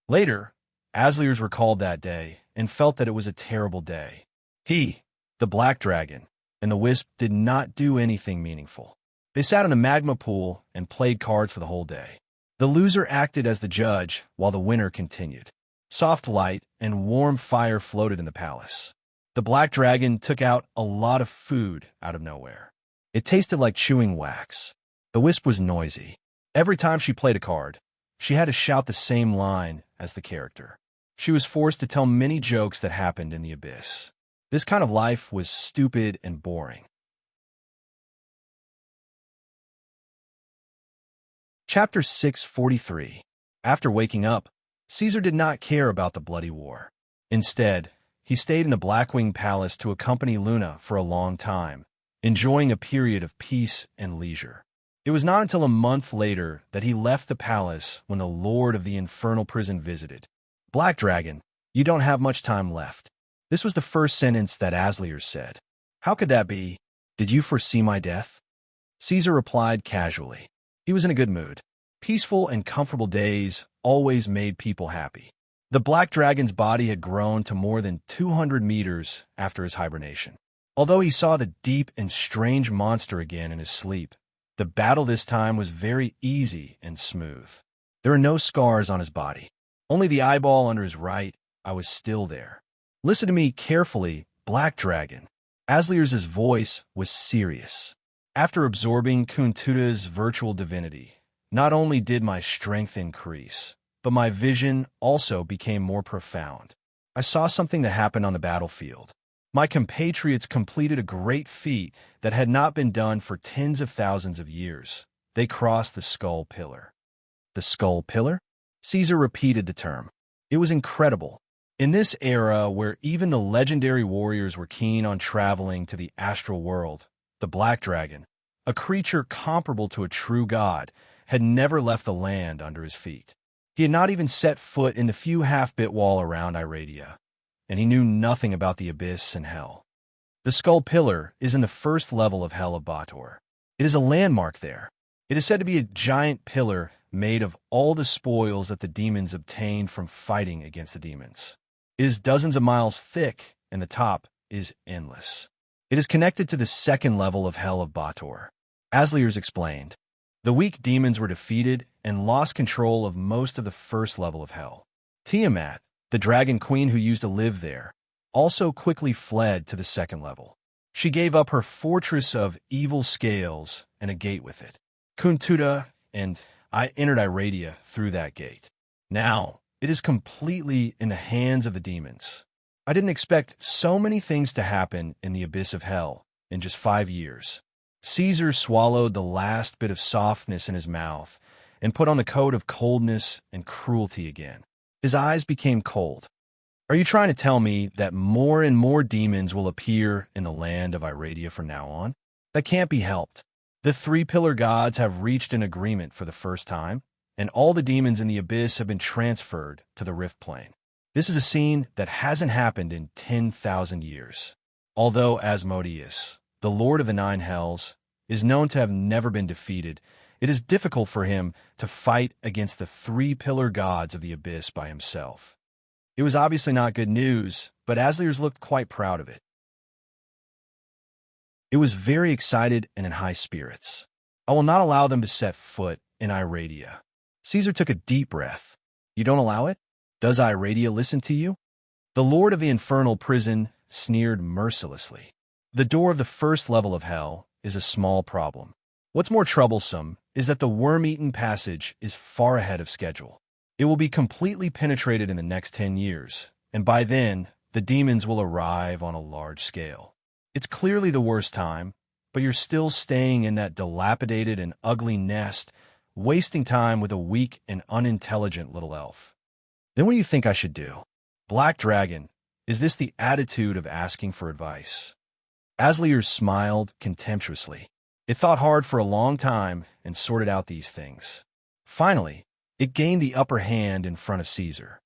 Later, Asliers recalled that day and felt that it was a terrible day. He, the Black Dragon, and the Wisp did not do anything meaningful. They sat in the magma pool and played cards for the whole day. The loser acted as the judge while the winner continued. Soft light and warm fire floated in the palace. The Black Dragon took out a lot of food out of nowhere. It tasted like chewing wax. The Wisp was noisy. Every time she played a card, she had to shout the same line as the character. She was forced to tell many jokes that happened in the abyss. This kind of life was stupid and boring. Chapter 643. After waking up, Caesar did not care about the bloody war. Instead, he stayed in the Blackwing Palace to accompany Luna for a long time, enjoying a period of peace and leisure. It was not until a month later that he left the palace when the Lord of the Infernal Prison visited. "Black Dragon, you don't have much time left." This was the first sentence that Asliers said. "How could that be? Did you foresee my death?" Caesar replied casually. He was in a good mood. Peaceful and comfortable days always made people happy. The Black Dragon's body had grown to more than 200 meters after his hibernation. Although he saw the deep and strange monster again in his sleep, the battle this time was very easy and smooth. There were no scars on his body. Only the eyeball under his right eye was still there. Listen to me carefully, Black Dragon. Aslier's voice was serious. After absorbing Kuntuta's virtual divinity, not only did my strength increase, but my vision also became more profound. I saw something that happened on the battlefield. My compatriots completed a great feat that had not been done for tens of thousands of years. They crossed the Skull Pillar. The Skull Pillar? Caesar repeated the term. It was incredible. In this era where even the legendary warriors were keen on traveling to the astral world, the Black Dragon, a creature comparable to a true god, had never left the land under his feet. He had not even set foot in the few half-bit wall around Iradia, and he knew nothing about the abyss and hell. The Skull Pillar is in the first level of Hell of Bator. It is a landmark there. It is said to be a giant pillar made of all the spoils that the demons obtained from fighting against the demons. It is dozens of miles thick, and the top is endless. It is connected to the second level of Hell of Bator. Aslier's explained. The weak demons were defeated and lost control of most of the first level of Hell. Tiamat, the dragon queen who used to live there, also quickly fled to the second level. She gave up her fortress of evil scales and a gate with it. Kuntuta and I entered Iradia through that gate. Now, it is completely in the hands of the demons. I didn't expect so many things to happen in the abyss of hell in just 5 years. Caesar swallowed the last bit of softness in his mouth and put on the coat of coldness and cruelty again. His eyes became cold. Are you trying to tell me that more and more demons will appear in the land of Iradia from now on? That can't be helped. The three-pillar gods have reached an agreement for the first time, and all the demons in the abyss have been transferred to the Rift Plane. This is a scene that hasn't happened in 10,000 years. Although Asmodeus, the Lord of the Nine Hells, is known to have never been defeated, it is difficult for him to fight against the three-pillar gods of the abyss by himself. It was obviously not good news, but Aslier's looked quite proud of it. It was very excited and in high spirits. I will not allow them to set foot in Iradia. Caesar took a deep breath. You don't allow it? Does Iradia listen to you? The Lord of the Infernal Prison sneered mercilessly. The door of the first level of hell is a small problem. What's more troublesome is that the worm-eaten passage is far ahead of schedule. It will be completely penetrated in the next 10 years, and by then, the demons will arrive on a large scale. It's clearly the worst time, but you're still staying in that dilapidated and ugly nest, wasting time with a weak and unintelligent little elf. Then what do you think I should do? Black Dragon, is this the attitude of asking for advice? Aslier smiled contemptuously. It thought hard for a long time and sorted out these things. Finally, it gained the upper hand in front of Caesar.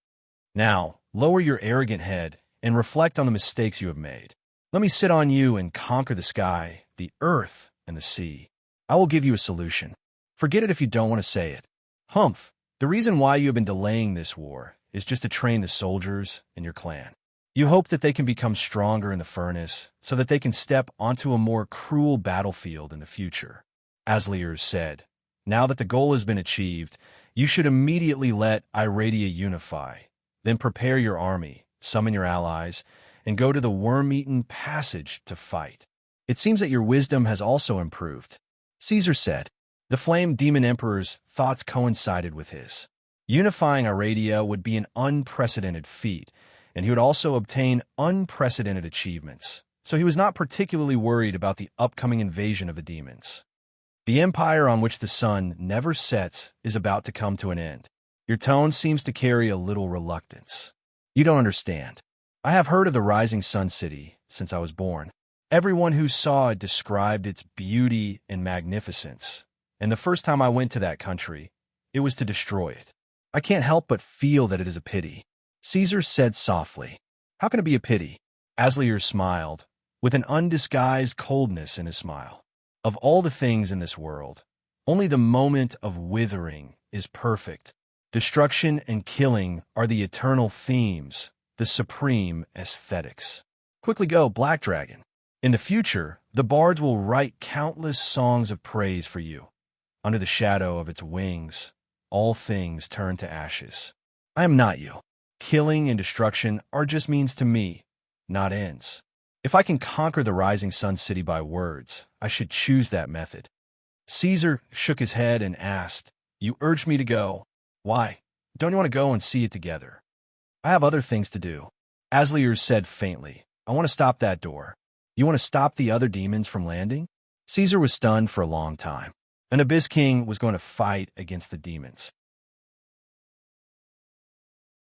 Now, lower your arrogant head and reflect on the mistakes you have made. Let me sit on you and conquer the sky, the earth, and the sea. I will give you a solution. Forget it if you don't want to say it. Humph, the reason why you have been delaying this war is just to train the soldiers in your clan. You hope that they can become stronger in the furnace so that they can step onto a more cruel battlefield in the future. Aslier said, now that the goal has been achieved, you should immediately let Iradia unify. Then prepare your army, summon your allies, and go to the worm-eaten passage to fight. It seems that your wisdom has also improved. Caesar said. The Flame Demon Emperor's thoughts coincided with his. Unifying Iradia would be an unprecedented feat, and he would also obtain unprecedented achievements, so he was not particularly worried about the upcoming invasion of the demons. The empire on which the sun never sets is about to come to an end. Your tone seems to carry a little reluctance. You don't understand. I have heard of the Rising Sun City since I was born. Everyone who saw it described its beauty and magnificence, and the first time I went to that country, it was to destroy it. I can't help but feel that it is a pity. Caesar said softly. How can it be a pity? Aslier smiled, with an undisguised coldness in his smile. Of all the things in this world, only the moment of withering is perfect. Destruction and killing are the eternal themes, the supreme aesthetics. Quickly go, Black Dragon. In the future, the bards will write countless songs of praise for you. Under the shadow of its wings, all things turn to ashes. I am not you. Killing and destruction are just means to me, not ends. If I can conquer the rising sun city by words, I should choose that method. Caesar shook his head and asked, "You urged me to go. Why? Don't you want to go and see it together?" "I have other things to do." Asliers said faintly, "I want to stop that door." "You want to stop the other demons from landing?" Caesar was stunned for a long time. An Abyss King was going to fight against the demons.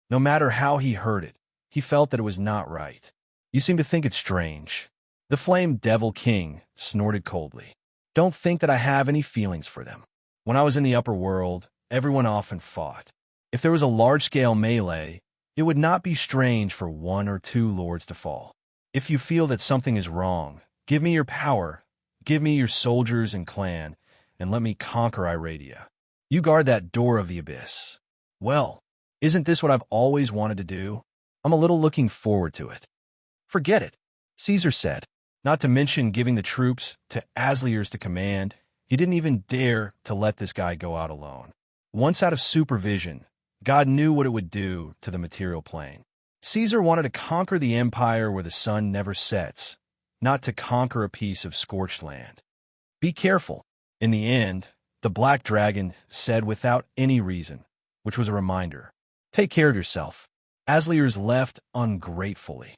No matter how he heard it, he felt that it was not right. "You seem to think it's strange." The Flame Devil King snorted coldly. "Don't think that I have any feelings for them. When I was in the upper world, everyone often fought. If there was a large-scale melee, it would not be strange for 1 or 2 lords to fall. If you feel that something is wrong, give me your power, give me your soldiers and clan, and let me conquer Iradia. You guard that door of the abyss. Well, isn't this what I've always wanted to do? I'm a little looking forward to it." "Forget it," Caesar said. Not to mention giving the troops to Asliers to command, he didn't even dare to let this guy go out alone. Once out of supervision, God knew what it would do to the material plane. Caesar wanted to conquer the empire where the sun never sets, not to conquer a piece of scorched land. "Be careful." In the end, the Black Dragon said without any reason, which was a reminder. "Take care of yourself." Asliers left ungratefully.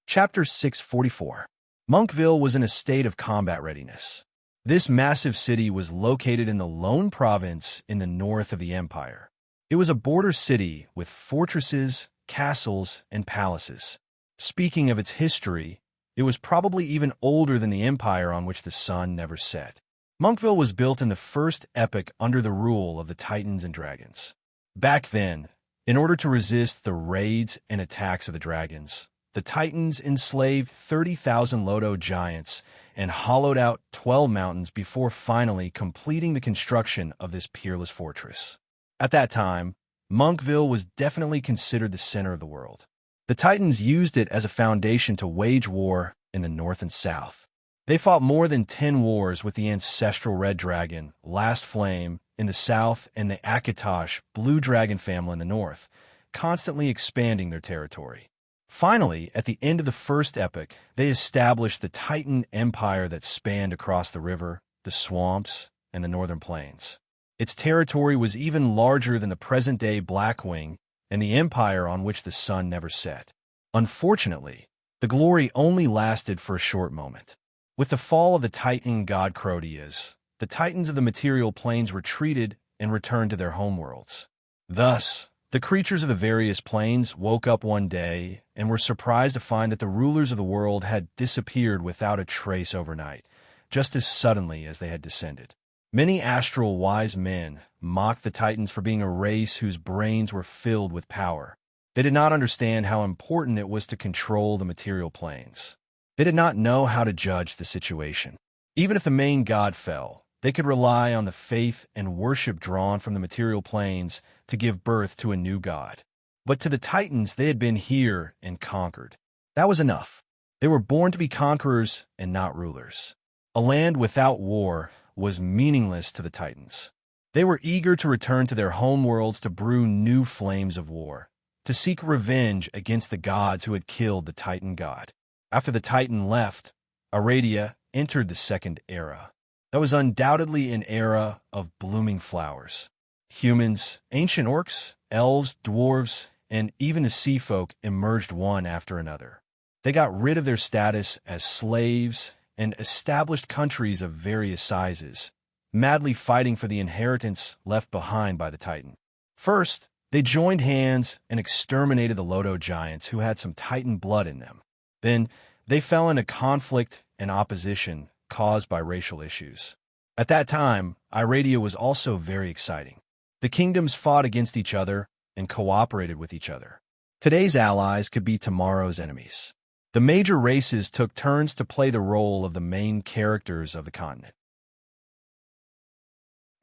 Chapter 644. Monkville was in a state of combat readiness. This massive city was located in the Lone Province in the north of the empire. It was a border city with fortresses, castles, and palaces. Speaking of its history, it was probably even older than the empire on which the sun never set. Monkville was built in the first epoch under the rule of the Titans and Dragons. Back then, in order to resist the raids and attacks of the dragons, the Titans enslaved 30,000 Lodo giants and hollowed out 12 mountains before finally completing the construction of this peerless fortress. At that time, Monkville was definitely considered the center of the world. The Titans used it as a foundation to wage war in the north and south. They fought more than 10 wars with the ancestral Red Dragon, Last Flame, in the south and the Akatosh Blue Dragon family in the north, constantly expanding their territory. Finally, at the end of the first epoch, they established the Titan Empire that spanned across the river, the swamps, and the northern plains. Its territory was even larger than the present-day Blackwing and the empire on which the sun never set. Unfortunately, the glory only lasted for a short moment. With the fall of the Titan god Crodias, the Titans of the material planes retreated and returned to their homeworlds. Thus, the creatures of the various planes woke up one day and were surprised to find that the rulers of the world had disappeared without a trace overnight, just as suddenly as they had descended. Many astral wise men mocked the Titans for being a race whose brains were filled with power. They did not understand how important it was to control the material planes. They did not know how to judge the situation. Even if the main god fell, they could rely on the faith and worship drawn from the material planes to give birth to a new god. But to the Titans, they had been here and conquered. That was enough. They were born to be conquerors and not rulers. A land without war was meaningless to the Titans. They were eager to return to their homeworlds to brew new flames of war, to seek revenge against the gods who had killed the Titan god. After the Titan left, Iradia entered the second era. That was undoubtedly an era of blooming flowers. Humans, ancient orcs, elves, dwarves, and even the sea folk emerged one after another. They got rid of their status as slaves and established countries of various sizes, madly fighting for the inheritance left behind by the Titan. First, they joined hands and exterminated the Lodo giants who had some Titan blood in them. Then, they fell into conflict and opposition caused by racial issues. At that time, Iradia was also very exciting. The kingdoms fought against each other and cooperated with each other. Today's allies could be tomorrow's enemies. The major races took turns to play the role of the main characters of the continent.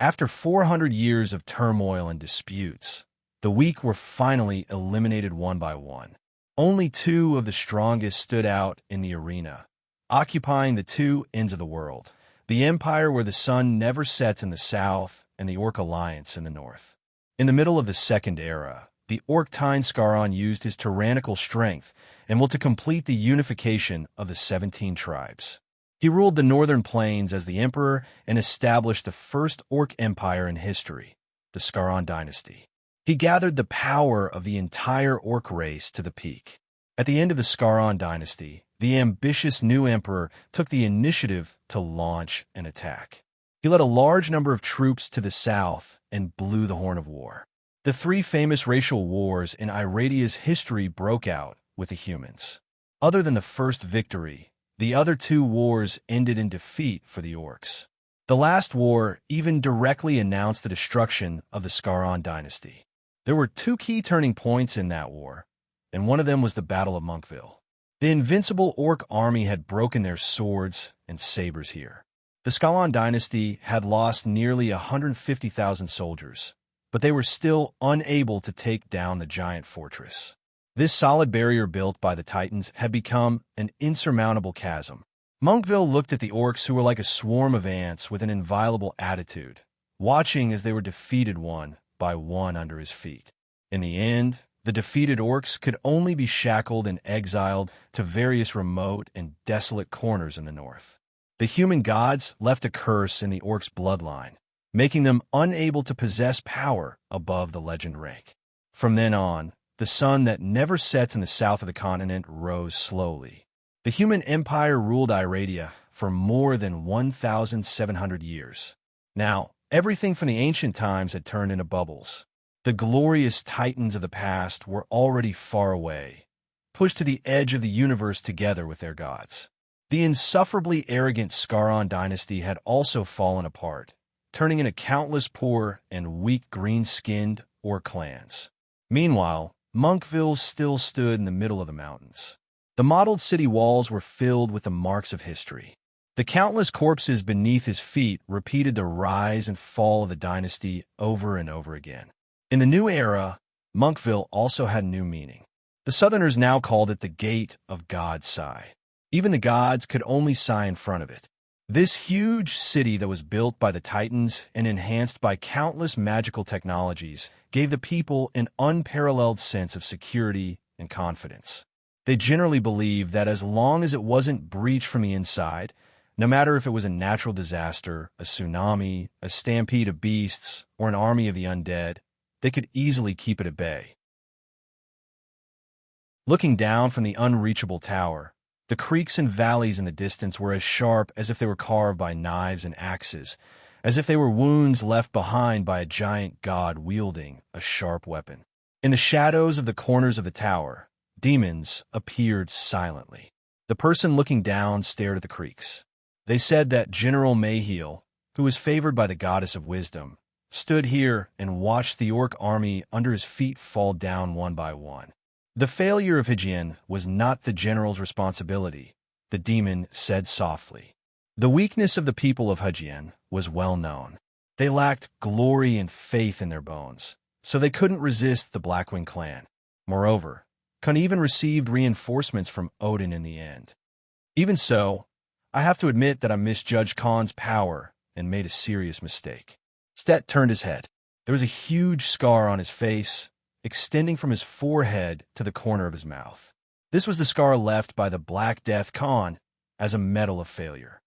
After 400 years of turmoil and disputes, the weak were finally eliminated one by one. Only two of the strongest stood out in the arena, occupying the two ends of the world: the empire where the sun never sets in the south, and the Orc alliance in the north. In the middle of the Second Era, the Orc Scarron used his tyrannical strength and will to complete the unification of the 17 tribes. He ruled the northern plains as the emperor and established the first Orc empire in history, the Scarron dynasty. He gathered the power of the entire Orc race to the peak. At the end of the Scarron dynasty, the ambitious new emperor took the initiative to launch an attack. He led a large number of troops to the south and blew the horn of war. The three famous racial wars in Iradia's history broke out with the humans. Other than the first victory, the other two wars ended in defeat for the Orcs. The last war even directly announced the destruction of the Scarron dynasty. There were two key turning points in that war, and one of them was the Battle of Monkville. The invincible Orc army had broken their swords and sabers here. The Scarron dynasty had lost nearly 150,000 soldiers, but they were still unable to take down the giant fortress. This solid barrier built by the Titans had become an insurmountable chasm. Monkville looked at the Orcs, who were like a swarm of ants, with an inviolable attitude, watching as they were defeated one by one under his feet. In the end, the defeated Orcs could only be shackled and exiled to various remote and desolate corners in the north. The human gods left a curse in the Orcs' bloodline, making them unable to possess power above the legend rank. From then on, the sun that never sets in the south of the continent rose slowly. The human empire ruled Iradia for more than 1,700 years. Now, everything from the ancient times had turned into bubbles. The glorious titans of the past were already far away, pushed to the edge of the universe together with their gods. The insufferably arrogant Scarron dynasty had also fallen apart, turning into countless poor and weak green-skinned Orc clans. Meanwhile, Monkville still stood in the middle of the mountains. The mottled city walls were filled with the marks of history. The countless corpses beneath his feet repeated the rise and fall of the dynasty over and over again. In the new era, Monkville also had new meaning. The Southerners now called it the Gate of God's Sigh. Even the gods could only sigh in front of it. This huge city that was built by the Titans and enhanced by countless magical technologies gave the people an unparalleled sense of security and confidence. They generally believed that as long as it wasn't breached from the inside, no matter if it was a natural disaster, a tsunami, a stampede of beasts, or an army of the undead, they could easily keep it at bay. Looking down from the unreachable tower, the creeks and valleys in the distance were as sharp as if they were carved by knives and axes, as if they were wounds left behind by a giant god wielding a sharp weapon. In the shadows of the corners of the tower, demons appeared silently. The person looking down stared at the creeks. They said that General Mayheal, who was favored by the goddess of wisdom, stood here and watched the Orc army under his feet fall down one by one. The failure of Hygien was not the general's responsibility, the demon said softly. The weakness of the people of Hygien was well known. They lacked glory and faith in their bones, so they couldn't resist the Blackwing clan. Moreover, Kun even received reinforcements from Odin in the end. Even so, I have to admit that I misjudged Khan's power and made a serious mistake. Stet turned his head. There was a huge scar on his face, extending from his forehead to the corner of his mouth. This was the scar left by the Black Death Khan as a medal of failure.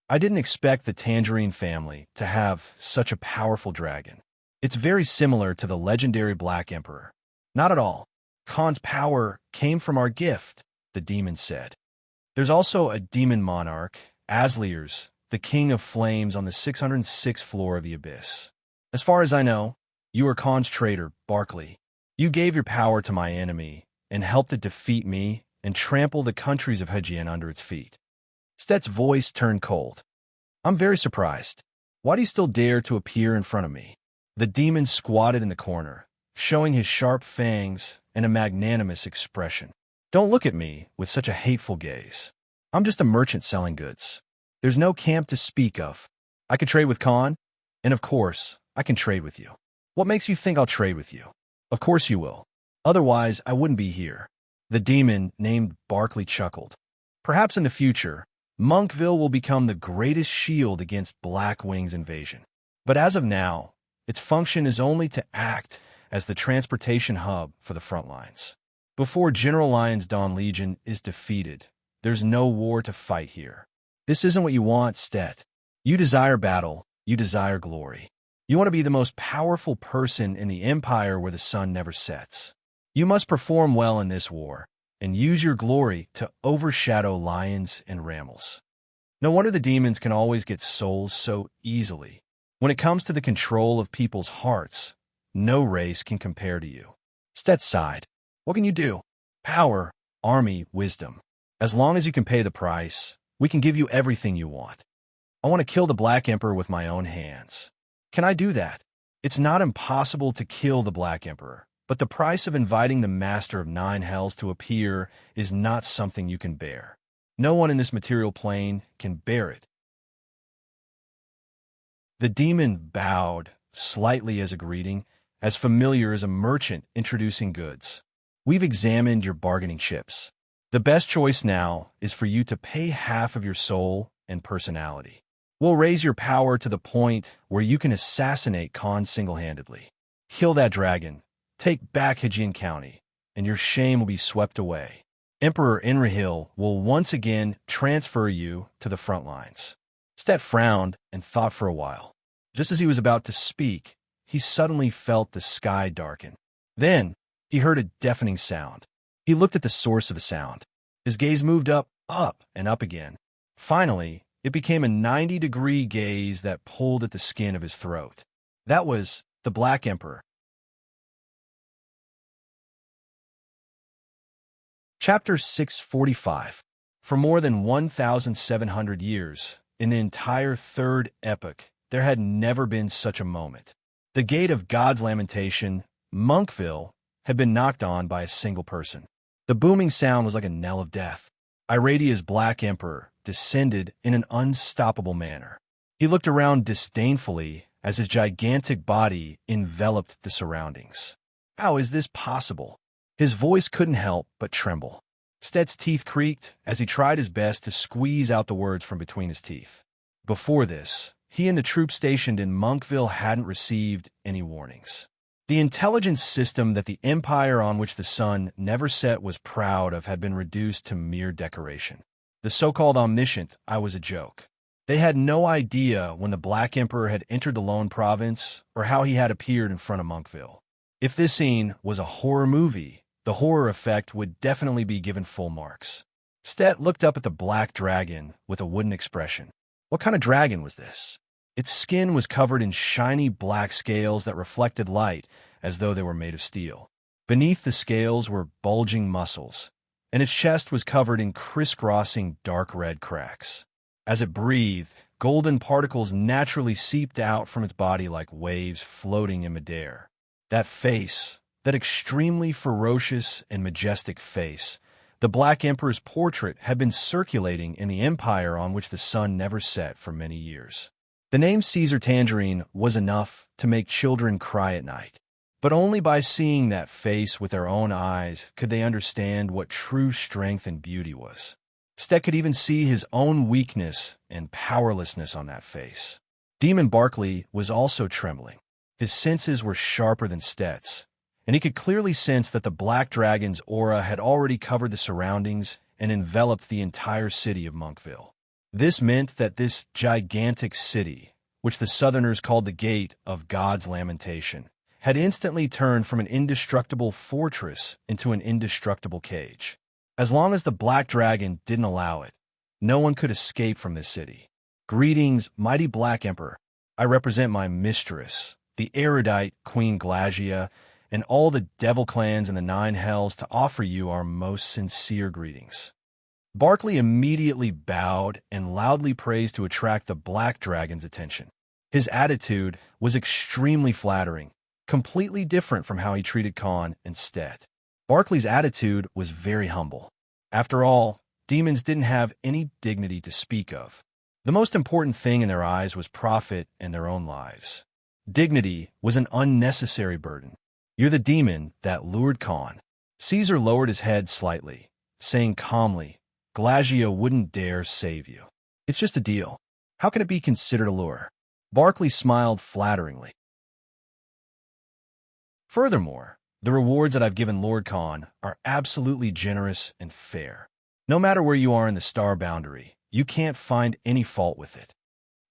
I didn't expect the Tangerine family to have such a powerful dragon. It's very similar to the legendary Black Emperor. Not at all. Khan's power came from our gift, the demon said. There's also a demon monarch, Asliers, the king of flames on the 606th floor of the abyss. As far as I know, you are Khan's traitor, Barkley. You gave your power to my enemy and helped it defeat me and trample the countries of Hygien under its feet. Stet's voice turned cold. I'm very surprised. Why do you still dare to appear in front of me? The demon squatted in the corner, showing his sharp fangs and a magnanimous expression. Don't look at me with such a hateful gaze. I'm just a merchant selling goods. There's no camp to speak of. I can trade with Khan, and of course, I can trade with you. What makes you think I'll trade with you? Of course you will. Otherwise, I wouldn't be here. The demon, named Barkley, chuckled. Perhaps in the future, Monkville will become the greatest shield against Blackwing's invasion. But as of now, its function is only to act as the transportation hub for the front lines. Before General Lyon's Dawn Legion is defeated, there's no war to fight here. This isn't what you want, Stet. You desire battle, you desire glory. You want to be the most powerful person in the Empire where the sun never sets. You must perform well in this war, and use your glory to overshadow lions and rammels. No wonder the demons can always get souls so easily. When it comes to the control of people's hearts, no race can compare to you. Stet sighed. What can you do? Power, army, wisdom. As long as you can pay the price, we can give you everything you want. I want to kill the Black Emperor with my own hands. Can I do that? It's not impossible to kill the Black Emperor, but the price of inviting the Master of Nine Hells to appear is not something you can bear. No one in this material plane can bear it. The demon bowed slightly as a greeting, as familiar as a merchant introducing goods. We've examined your bargaining chips. The best choice now is for you to pay half of your soul and personality. We'll raise your power to the point where you can assassinate Khan single-handedly. Kill that dragon, take back Hijian County, and your shame will be swept away. Emperor Enrahil will once again transfer you to the front lines. Stet frowned and thought for a while. Just as he was about to speak, he suddenly felt the sky darken. Then, he heard a deafening sound. He looked at the source of the sound. His gaze moved up, and up again. Finally, it became a 90-degree gaze that pulled at the skin of his throat. That was the Black Emperor. Chapter 645. For more than 1,700 years, in the entire Third Epoch, there had never been such a moment. The gate of God's lamentation, Monkville, had been knocked on by a single person. The booming sound was like a knell of death. Iradia's Black Emperor descended in an unstoppable manner. He looked around disdainfully as his gigantic body enveloped the surroundings. How is this possible? His voice couldn't help but tremble. Stet's teeth creaked as he tried his best to squeeze out the words from between his teeth. Before this, he and the troops stationed in Monkville hadn't received any warnings. The intelligence system that the empire on which the sun never set was proud of had been reduced to mere decoration. The so-called omniscient, I was a joke. They had no idea when the Black Emperor had entered the Lone Province or how he had appeared in front of Monkville. If this scene was a horror movie, the horror effect would definitely be given full marks. Stet looked up at the black dragon with a wooden expression. What kind of dragon was this? Its skin was covered in shiny black scales that reflected light as though they were made of steel. Beneath the scales were bulging muscles, and its chest was covered in crisscrossing dark red cracks. As it breathed, golden particles naturally seeped out from its body like waves floating in midair. That face, that extremely ferocious and majestic face, the Black Emperor's portrait had been circulating in the empire on which the sun never set for many years. The name Caesar Tangerine was enough to make children cry at night. But only by seeing that face with their own eyes could they understand what true strength and beauty was. Stet could even see his own weakness and powerlessness on that face. Demon Barkley was also trembling. His senses were sharper than Stet's, and he could clearly sense that the Black Dragon's aura had already covered the surroundings and enveloped the entire city of Monkville. This meant that this gigantic city, which the Southerners called the Gate of God's Lamentation, had instantly turned from an indestructible fortress into an indestructible cage. As long as the Black Dragon didn't allow it, no one could escape from this city. Greetings, mighty Black Emperor. I represent my mistress, the erudite Queen Glagia, and all the devil clans in the Nine Hells to offer you our most sincere greetings. Barkley immediately bowed and loudly praised to attract the Black Dragon's attention. His attitude was extremely flattering, completely different from how he treated Khan and Stet. Barkley's attitude was very humble. After all, demons didn't have any dignity to speak of. The most important thing in their eyes was profit and their own lives. Dignity was an unnecessary burden. You're the demon that lured Khan. Caesar lowered his head slightly, saying calmly, "Glagio wouldn't dare save you. It's just a deal. How can it be considered a lure?" Barclay smiled flatteringly. "Furthermore, the rewards that I've given Lord Khan are absolutely generous and fair. No matter where you are in the star boundary, you can't find any fault with it."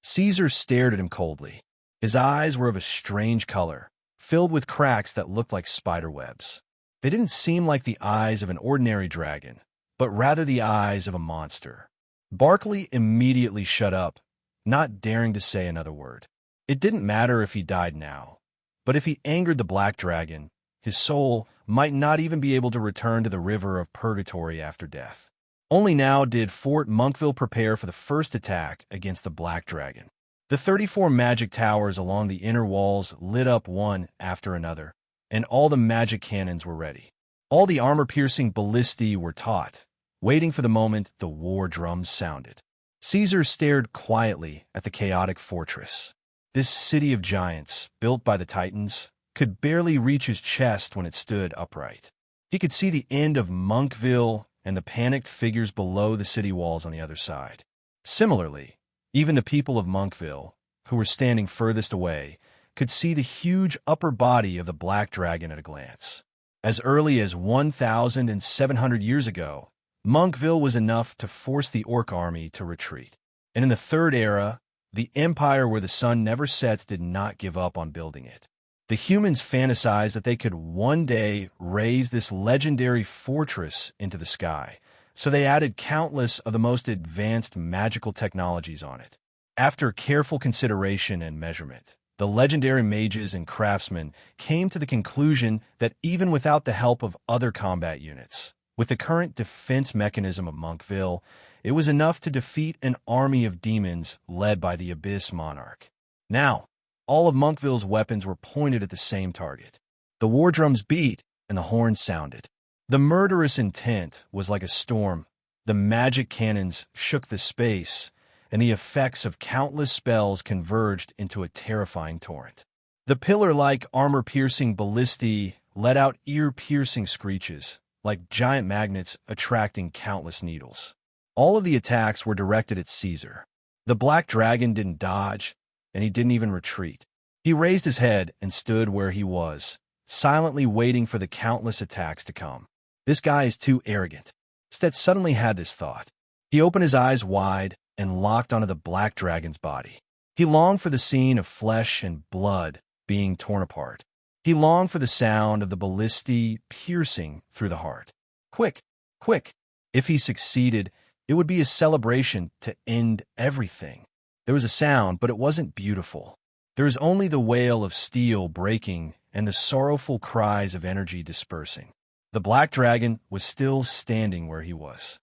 Caesar stared at him coldly. His eyes were of a strange color, filled with cracks that looked like spider webs. They didn't seem like the eyes of an ordinary dragon, but rather the eyes of a monster. Barclay immediately shut up, not daring to say another word. It didn't matter if he died now, but if he angered the black dragon, his soul might not even be able to return to the river of purgatory after death. Only now did Fort Monkville prepare for the first attack against the black dragon. The 34 magic towers along the inner walls lit up one after another, and all the magic cannons were ready. All the armor-piercing ballistae were taut, waiting for the moment the war drums sounded. Caesar stared quietly at the chaotic fortress. This city of giants, built by the Titans, could barely reach his chest when it stood upright. He could see the end of Monkville and the panicked figures below the city walls on the other side. Similarly, even the people of Monkville, who were standing furthest away, could see the huge upper body of the black dragon at a glance. As early as 1,700 years ago, Monkville was enough to force the orc army to retreat. And in the Third Era, the empire where the sun never sets did not give up on building it. The humans fantasized that they could one day raise this legendary fortress into the sky, so they added countless of the most advanced magical technologies on it. After careful consideration and measurement, the legendary mages and craftsmen came to the conclusion that even without the help of other combat units, with the current defense mechanism of Monkville, it was enough to defeat an army of demons led by the Abyss Monarch. Now, all of Monkville's weapons were pointed at the same target. The war drums beat and the horns sounded. The murderous intent was like a storm. The magic cannons shook the space, and the effects of countless spells converged into a terrifying torrent. The pillar-like armor-piercing ballistae let out ear-piercing screeches, like giant magnets attracting countless needles. All of the attacks were directed at Caesar. The black dragon didn't dodge, and he didn't even retreat. He raised his head and stood where he was, silently waiting for the countless attacks to come. This guy is too arrogant. Stet suddenly had this thought. He opened his eyes wide and locked onto the black dragon's body. He longed for the scene of flesh and blood being torn apart. He longed for the sound of the ballistae piercing through the heart. Quick, quick! If he succeeded, it would be a celebration to end everything. There was a sound, but it wasn't beautiful. There was only the wail of steel breaking and the sorrowful cries of energy dispersing. The black dragon was still standing where he was.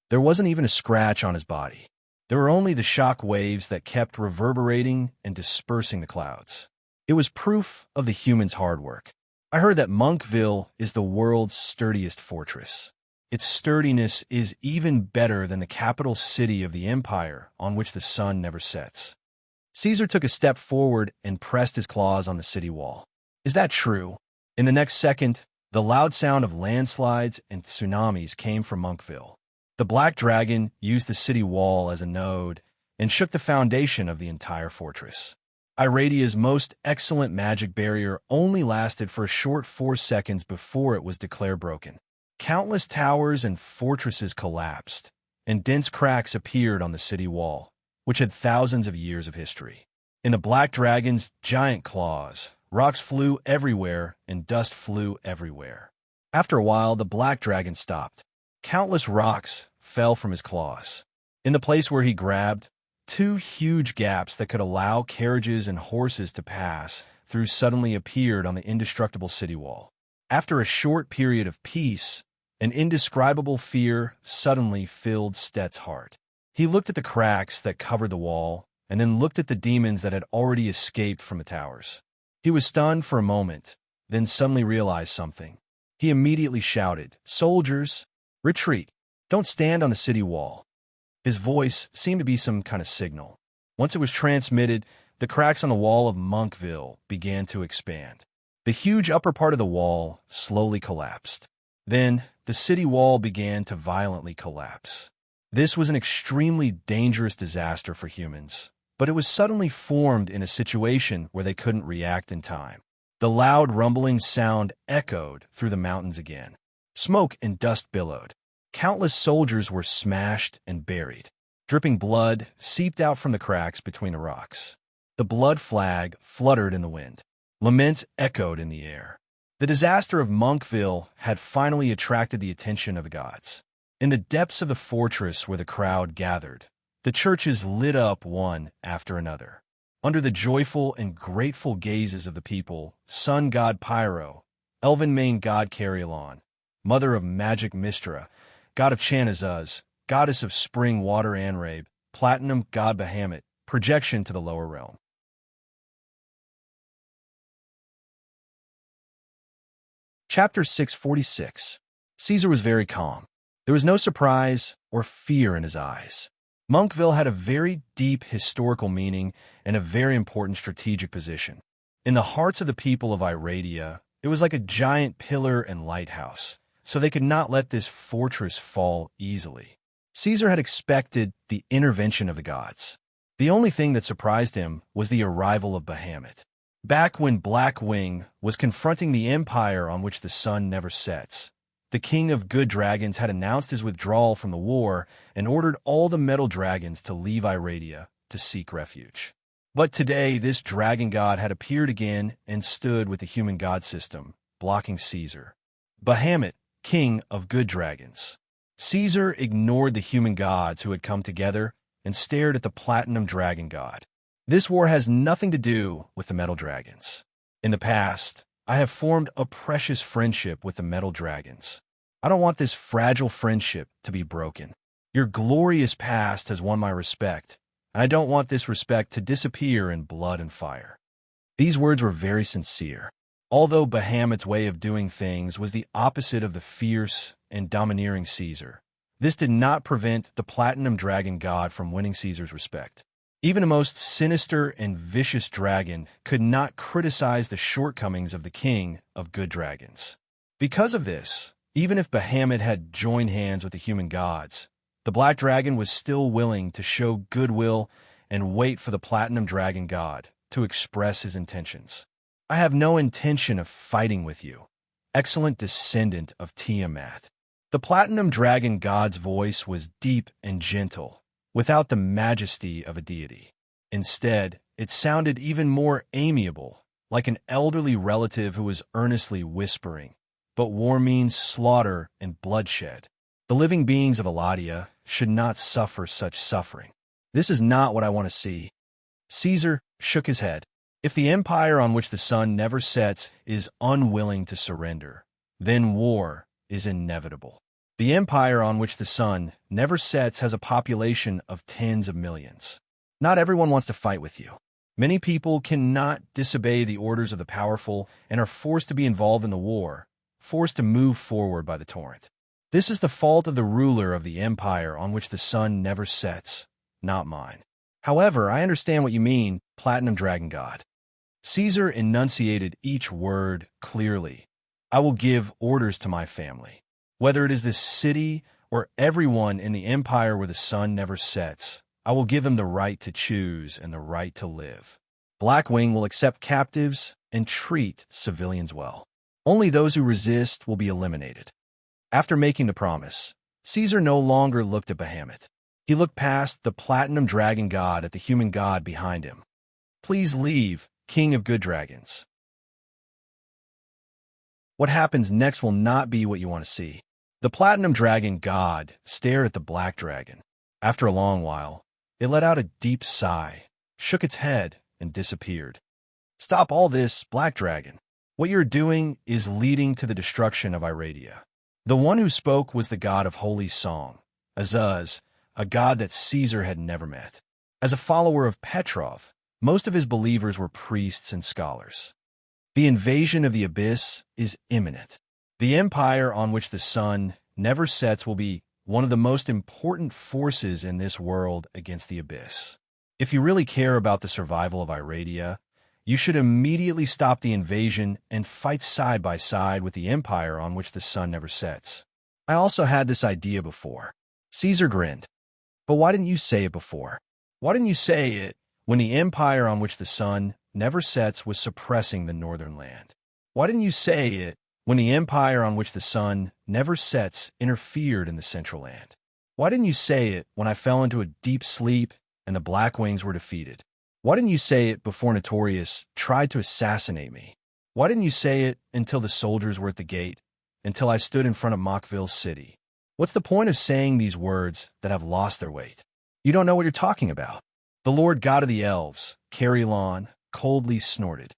There wasn't even a scratch on his body. There were only the shock waves that kept reverberating and dispersing the clouds. It was proof of the humans' hard work. I heard that Monkville is the world's sturdiest fortress. Its sturdiness is even better than the capital city of the empire on which the sun never sets. Caesar took a step forward and pressed his claws on the city wall. Is that true? In the next second, the loud sound of landslides and tsunamis came from Monkville. The black dragon used the city wall as a node and shook the foundation of the entire fortress. Iradia's most excellent magic barrier only lasted for a short 4 seconds before it was declared broken. Countless towers and fortresses collapsed, and dense cracks appeared on the city wall, which had thousands of years of history. In the black dragon's giant claws, rocks flew everywhere and dust flew everywhere. After a while, the black dragon stopped. Countless rocks fell from his claws. In the place where he grabbed, 2 huge gaps that could allow carriages and horses to pass through suddenly appeared on the indestructible city wall. After a short period of peace, an indescribable fear suddenly filled Stet's heart. He looked at the cracks that covered the wall, and then looked at the demons that had already escaped from the towers. He was stunned for a moment, then suddenly realized something. He immediately shouted, "Soldiers, retreat! Don't stand on the city wall." His voice seemed to be some kind of signal. Once it was transmitted, the cracks on the wall of Monkville began to expand. The huge upper part of the wall slowly collapsed. Then, the city wall began to violently collapse. This was an extremely dangerous disaster for humans, but it was suddenly formed in a situation where they couldn't react in time. The loud rumbling sound echoed through the mountains again. Smoke and dust billowed. Countless soldiers were smashed and buried. Dripping blood seeped out from the cracks between the rocks. The blood flag fluttered in the wind. Laments echoed in the air. The disaster of Monkville had finally attracted the attention of the gods. In the depths of the fortress where the crowd gathered, the churches lit up one after another. Under the joyful and grateful gazes of the people, sun god Pyro, elven main god Carriolon, mother of magic Mistra, god of Chanazuz, goddess of spring water Anrabe, platinum god Bahamut, projection to the lower realm. Chapter 646. Caesar was very calm. There was no surprise or fear in his eyes. Monkville had a very deep historical meaning and a very important strategic position. In the hearts of the people of Iradia, it was like a giant pillar and lighthouse, so they could not let this fortress fall easily. Caesar had expected the intervention of the gods. The only thing that surprised him was the arrival of Bahamut. Back when Blackwing was confronting the empire on which the sun never sets, the king of good dragons had announced his withdrawal from the war and ordered all the metal dragons to leave Iradia to seek refuge. But today, this dragon god had appeared again and stood with the human god system, blocking Caesar. Bahamut, king of good dragons. Caesar ignored the human gods who had come together and stared at the platinum dragon god. This war has nothing to do with the metal dragons. In the past, I have formed a precious friendship with the metal dragons. I don't want this fragile friendship to be broken. Your glorious past has won my respect, and I don't want this respect to disappear in blood and fire. These words were very sincere. Although Bahamut's way of doing things was the opposite of the fierce and domineering Caesar, this did not prevent the platinum dragon god from winning Caesar's respect. Even the most sinister and vicious dragon could not criticize the shortcomings of the king of good dragons. Because of this, even if Bahamut had joined hands with the human gods, the black dragon was still willing to show goodwill and wait for the platinum dragon god to express his intentions. I have no intention of fighting with you, excellent descendant of Tiamat. The platinum dragon god's voice was deep and gentle, without the majesty of a deity. Instead, it sounded even more amiable, like an elderly relative who was earnestly whispering, "But war means slaughter and bloodshed. The living beings of Eladia should not suffer such suffering. This is not what I want to see." Caesar shook his head. If the empire on which the sun never sets is unwilling to surrender, then war is inevitable. The empire on which the sun never sets has a population of tens of millions. Not everyone wants to fight with you. Many people cannot disobey the orders of the powerful and are forced to be involved in the war, forced to move forward by the torrent. This is the fault of the ruler of the empire on which the sun never sets, not mine. However, I understand what you mean, Platinum Dragon God. Caesar enunciated each word clearly. I will give orders to my family. Whether it is this city or everyone in the empire where the sun never sets, I will give them the right to choose and the right to live. Blackwing will accept captives and treat civilians well. Only those who resist will be eliminated. After making the promise, Caesar no longer looked at Bahamut. He looked past the platinum dragon god at the human god behind him. Please leave, King of Good Dragons. What happens next will not be what you want to see. The platinum dragon god stared at the black dragon. After a long while, it let out a deep sigh, shook its head, and disappeared. Stop all this, black dragon. What you're doing is leading to the destruction of Iradia. The one who spoke was the god of holy song, Azuz, a god that Caesar had never met. As a follower of Petrov, most of his believers were priests and scholars. The invasion of the abyss is imminent. The empire on which the sun never sets will be one of the most important forces in this world against the abyss. If you really care about the survival of Iradia, You should immediately stop the invasion and fight side by side with the empire on which the sun never sets. I also had this idea before. Caesar grinned. But why didn't you say it before? Why didn't you say it when the empire on which the sun never sets was suppressing the northern land? Why didn't you say it when the empire on which the sun never sets interfered in the central land? Why didn't you say it when I fell into a deep sleep and the Black Wings were defeated? Why didn't you say it before Notorious tried to assassinate me? Why didn't you say it until the soldiers were at the gate, until I stood in front of Mockville City? What's the point of saying these words that have lost their weight? You don't know what you're talking about. The Lord God of the Elves, Carillon, coldly snorted.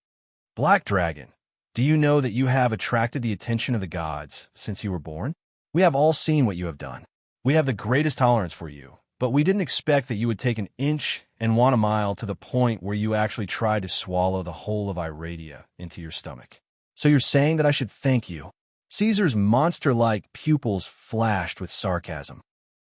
Black Dragon, do you know that you have attracted the attention of the gods since you were born? We have all seen what you have done. We have the greatest tolerance for you, but we didn't expect that you would take an inch and want a mile to the point where you actually tried to swallow the whole of Iradia into your stomach. So you're saying that I should thank you? Caesar's monster-like pupils flashed with sarcasm.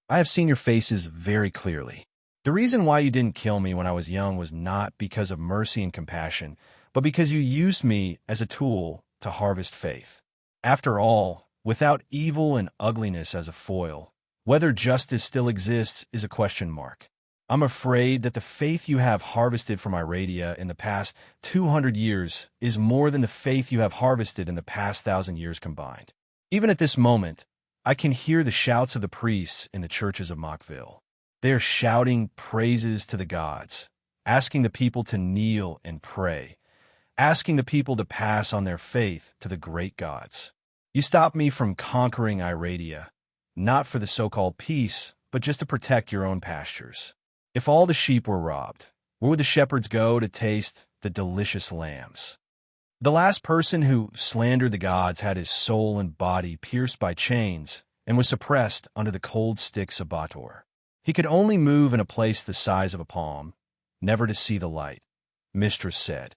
I have seen your faces very clearly. The reason why you didn't kill me when I was young was not because of mercy and compassion, but because you used me as a tool to harvest faith. After all, without evil and ugliness as a foil, whether justice still exists is a question mark. I'm afraid that the faith you have harvested from Iradia in the past 200 years is more than the faith you have harvested in the past 1,000 years combined. Even at this moment, I can hear the shouts of the priests in the churches of Mockville. They are shouting praises to the gods, asking the people to kneel and pray, asking the people to pass on their faith to the great gods. You stopped me from conquering Iradia, not for the so-called peace, but just to protect your own pastures. If all the sheep were robbed, where would the shepherds go to taste the delicious lambs? The last person who slandered the gods had his soul and body pierced by chains and was suppressed under the cold sticks of Bator. He could only move in a place the size of a palm, never to see the light, Mistress said.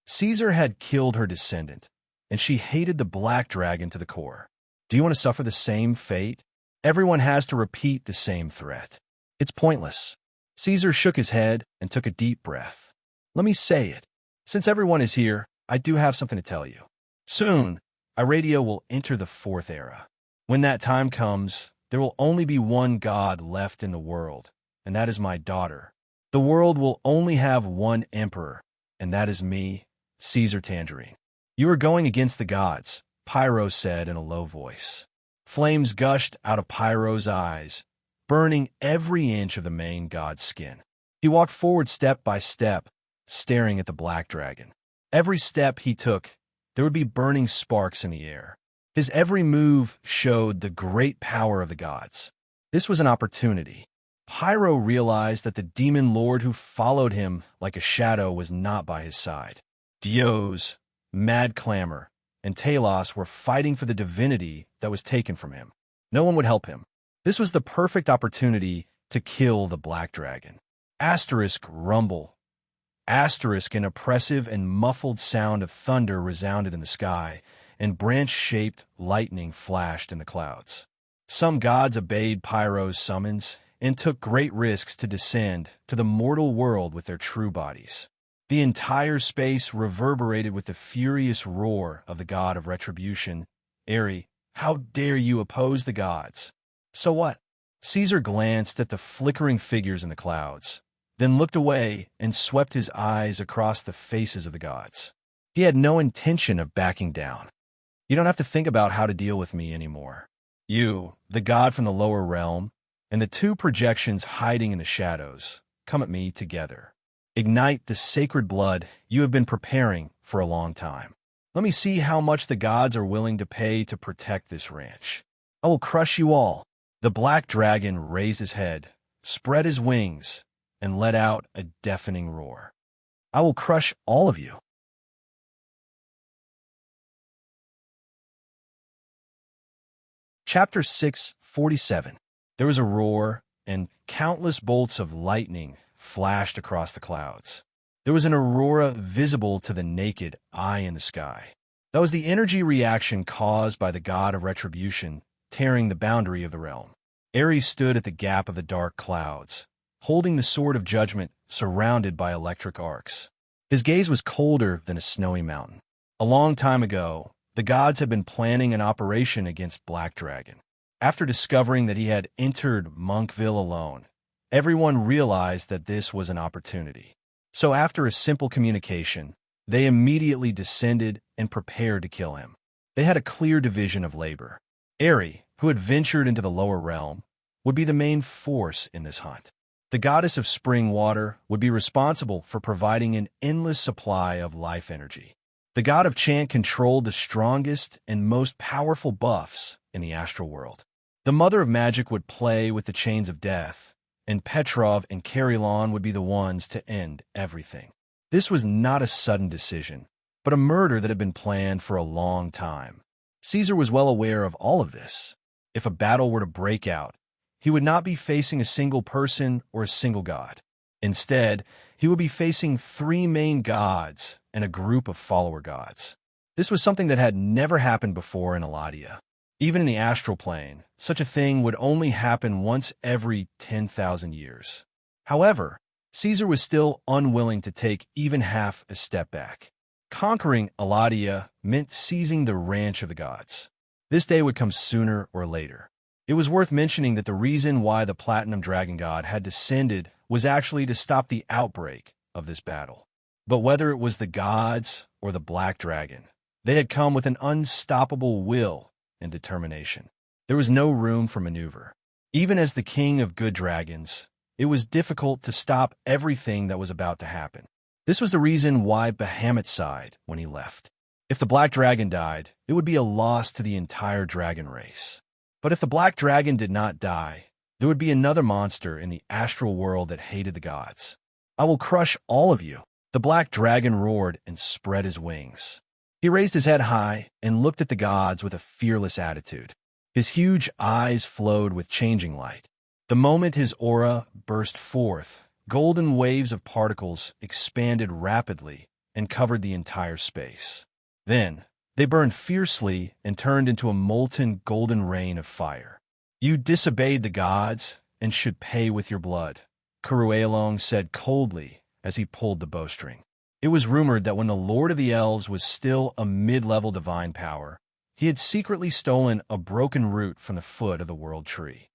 Caesar had killed her descendant, and she hated the Black Dragon to the core. Do you want to suffer the same fate? Everyone has to repeat the same threat. It's pointless. Caesar shook his head and took a deep breath. Let me say it. Since everyone is here, I do have something to tell you. Soon, Iradia will enter the fourth era. When that time comes, there will only be one god left in the world, and that is my daughter. The world will only have one emperor, and that is me, Caesar Tangerine. You are going against the gods, Pyro said in a low voice. Flames gushed out of Pyro's eyes, burning every inch of the main god's skin. He walked forward step by step, staring at the Black Dragon. Every step he took, there would be burning sparks in the air. His every move showed the great power of the gods. This was an opportunity. Pyro realized that the demon lord who followed him like a shadow was not by his side. Dios, Mad Clamor, and Talos were fighting for the divinity that was taken from him. No one would help him. This was the perfect opportunity to kill the Black Dragon. Asterisk rumble. Asterisk, an oppressive and muffled sound of thunder resounded in the sky, and branch-shaped lightning flashed in the clouds. Some gods obeyed Pyro's summons and took great risks to descend to the mortal world with their true bodies. The entire space reverberated with the furious roar of the god of retribution. Ares, how dare you oppose the gods? So what? Caesar glanced at the flickering figures in the clouds, then looked away and swept his eyes across the faces of the gods. He had no intention of backing down. You don't have to think about how to deal with me anymore. You, the god from the lower realm, and the two projections hiding in the shadows, come at me together. Ignite the sacred blood you have been preparing for a long time. Let me see how much the gods are willing to pay to protect this ranch. I will crush you all. The Black Dragon raised his head, spread his wings, and let out a deafening roar. I will crush all of you. Chapter 647. There was a roar, and countless bolts of lightning flashed across the clouds. There was an aurora visible to the naked eye in the sky. That was the energy reaction caused by the god of retribution tearing the boundary of the realm. Ares stood at the gap of the dark clouds, holding the sword of judgment surrounded by electric arcs. His gaze was colder than a snowy mountain. A long time ago, the gods had been planning an operation against Black Dragon. After discovering that he had entered Monkville alone, everyone realized that this was an opportunity. So after a simple communication, they immediately descended and prepared to kill him. They had a clear division of labor. Eri, who had ventured into the lower realm, would be the main force in this hunt. The goddess of spring water would be responsible for providing an endless supply of life energy. The god of chant controlled the strongest and most powerful buffs in the astral world. The mother of magic would play with the chains of death, and Petrov and Carillon would be the ones to end everything. This was not a sudden decision, but a murder that had been planned for a long time. Caesar was well aware of all of this. If a battle were to break out, he would not be facing a single person or a single god. Instead, he would be facing three main gods and a group of follower gods. This was something that had never happened before in Eladia. Even in the astral plane, such a thing would only happen once every 10,000 years. However, Caesar was still unwilling to take even half a step back. Conquering Eladia meant seizing the ranch of the gods. This day would come sooner or later. It was worth mentioning that the reason why the Platinum Dragon God had descended was actually to stop the outbreak of this battle. But whether it was the gods or the Black Dragon, they had come with an unstoppable will and determination. There was no room for maneuver. Even as the king of good dragons, it was difficult to stop everything that was about to happen. This was the reason why Bahamut sighed when he left. If the Black Dragon died, it would be a loss to the entire dragon race. But if the Black Dragon did not die, there would be another monster in the astral world that hated the gods. "I will crush all of you," the Black Dragon roared and spread his wings. He raised his head high and looked at the gods with a fearless attitude. His huge eyes flowed with changing light. The moment his aura burst forth, golden waves of particles expanded rapidly and covered the entire space. Then, they burned fiercely and turned into a molten golden rain of fire. "You disobeyed the gods and should pay with your blood," Kuruelong said coldly as he pulled the bowstring. It was rumored that when the Lord of the Elves was still a mid-level divine power, he had secretly stolen a broken root from the foot of the World Tree.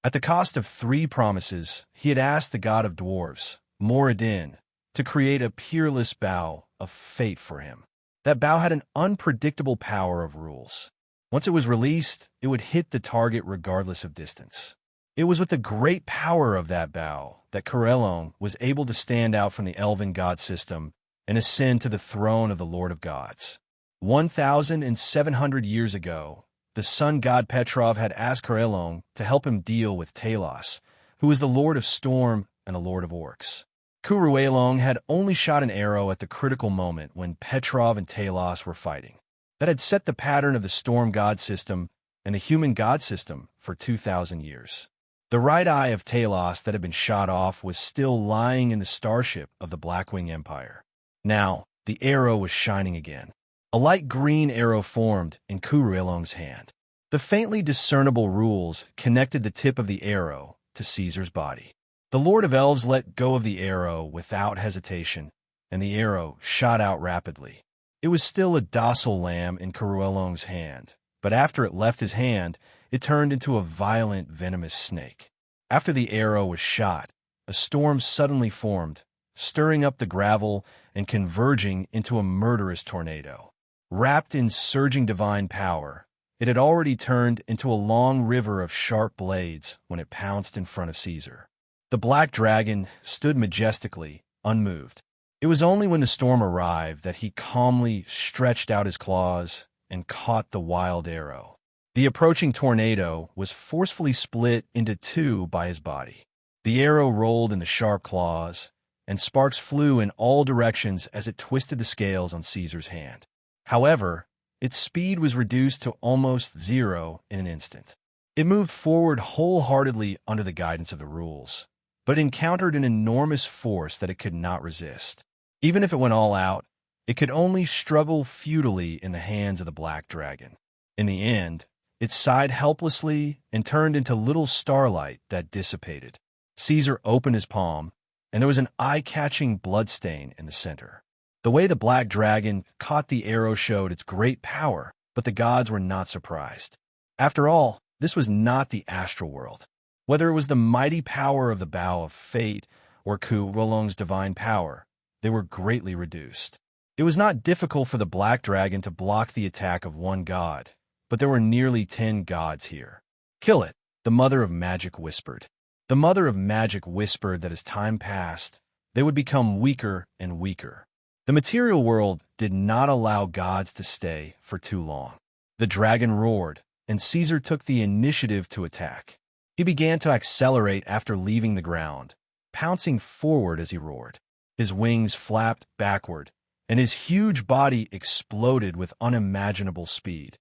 At the cost of 3 promises, he had asked the god of dwarves, Moradin, to create a peerless bow of fate for him. That bow had an unpredictable power of rules. Once it was released, it would hit the target regardless of distance. It was with the great power of that bow that Corellon was able to stand out from the elven god system and ascend to the throne of the Lord of Gods. 1,700 years ago, the sun god Petrov had asked Corellon to help him deal with Talos, who was the Lord of Storm and the Lord of Orcs. Kuruelong had only shot an arrow at the critical moment when Petrov and Talos were fighting. That had set the pattern of the storm god system and the human god system for 2,000 years. The right eye of Talos that had been shot off was still lying in the starship of the Blackwing Empire. Now, the arrow was shining again. A light green arrow formed in Kuruelong's hand. The faintly discernible rules connected the tip of the arrow to Caesar's body. The Lord of Elves let go of the arrow without hesitation, and the arrow shot out rapidly. It was still a docile lamb in Kuruelong's hand, but after it left his hand, it turned into a violent, venomous snake. After the arrow was shot, a storm suddenly formed, stirring up the gravel and converging into a murderous tornado. Wrapped in surging divine power, it had already turned into a long river of sharp blades when it pounced in front of Caesar. The Black Dragon stood majestically, unmoved. It was only when the storm arrived that he calmly stretched out his claws and caught the wild arrow. The approaching tornado was forcefully split into 2 by his body. The arrow rolled in the sharp claws, and sparks flew in all directions as it twisted the scales on Caesar's hand. However, its speed was reduced to almost 0 in an instant. It moved forward wholeheartedly under the guidance of the rules, but encountered an enormous force that it could not resist. Even if it went all out, it could only struggle futilely in the hands of the Black Dragon. In the end, It sighed helplessly and turned into little starlight that dissipated. Caesar opened his palm, and there was an eye-catching bloodstain in the center. The way the black dragon caught the arrow showed its great power, but the gods were not surprised. After all, this was not the astral world. Whether it was the mighty power of the bow of fate or Ku Rolong's divine power, they were greatly reduced. It was not difficult for the black dragon to block the attack of one god, but there were nearly 10 gods here. "Kill it," the Mother of Magic whispered. The Mother of Magic whispered that as time passed, they would become weaker and weaker. The material world did not allow gods to stay for too long. The dragon roared, and Caesar took the initiative to attack. He began to accelerate after leaving the ground, pouncing forward as he roared. His wings flapped backward, and his huge body exploded with unimaginable speed.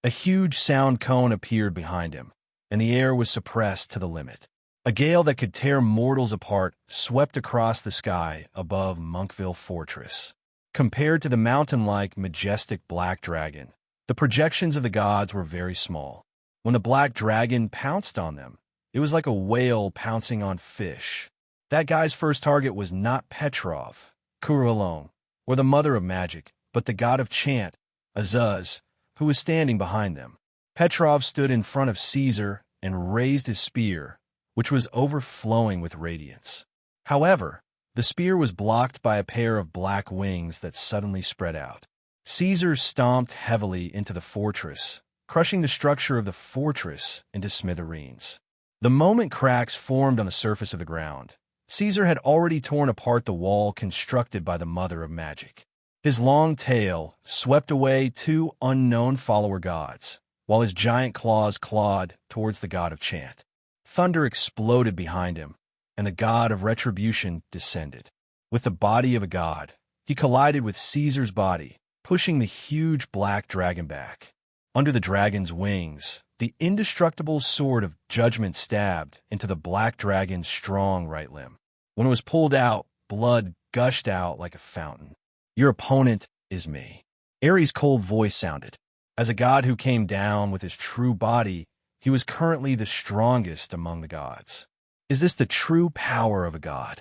A huge sound cone appeared behind him, and the air was suppressed to the limit. A gale that could tear mortals apart swept across the sky above Monkville Fortress. Compared to the mountain-like, majestic black dragon, the projections of the gods were very small. When the black dragon pounced on them, it was like a whale pouncing on fish. That guy's first target was not Petrov, Kurulong, or the Mother of Magic, but the god of chant, Azuz, who was standing behind them. Petrov stood in front of Caesar and raised his spear, which was overflowing with radiance. However, the spear was blocked by a pair of black wings that suddenly spread out. Caesar stomped heavily into the fortress, crushing the structure of the fortress into smithereens. The moment cracks formed on the surface of the ground, Caesar had already torn apart the wall constructed by the Mother of Magic. His long tail swept away 2 unknown follower gods, while his giant claws clawed towards the god of chant. Thunder exploded behind him, and the god of retribution descended. With the body of a god, he collided with Caesar's body, pushing the huge black dragon back. Under the dragon's wings, the indestructible sword of judgment stabbed into the black dragon's strong right limb. When it was pulled out, blood gushed out like a fountain. "Your opponent is me." Ares' cold voice sounded. As a god who came down with his true body, he was currently the strongest among the gods. Is this the true power of a god?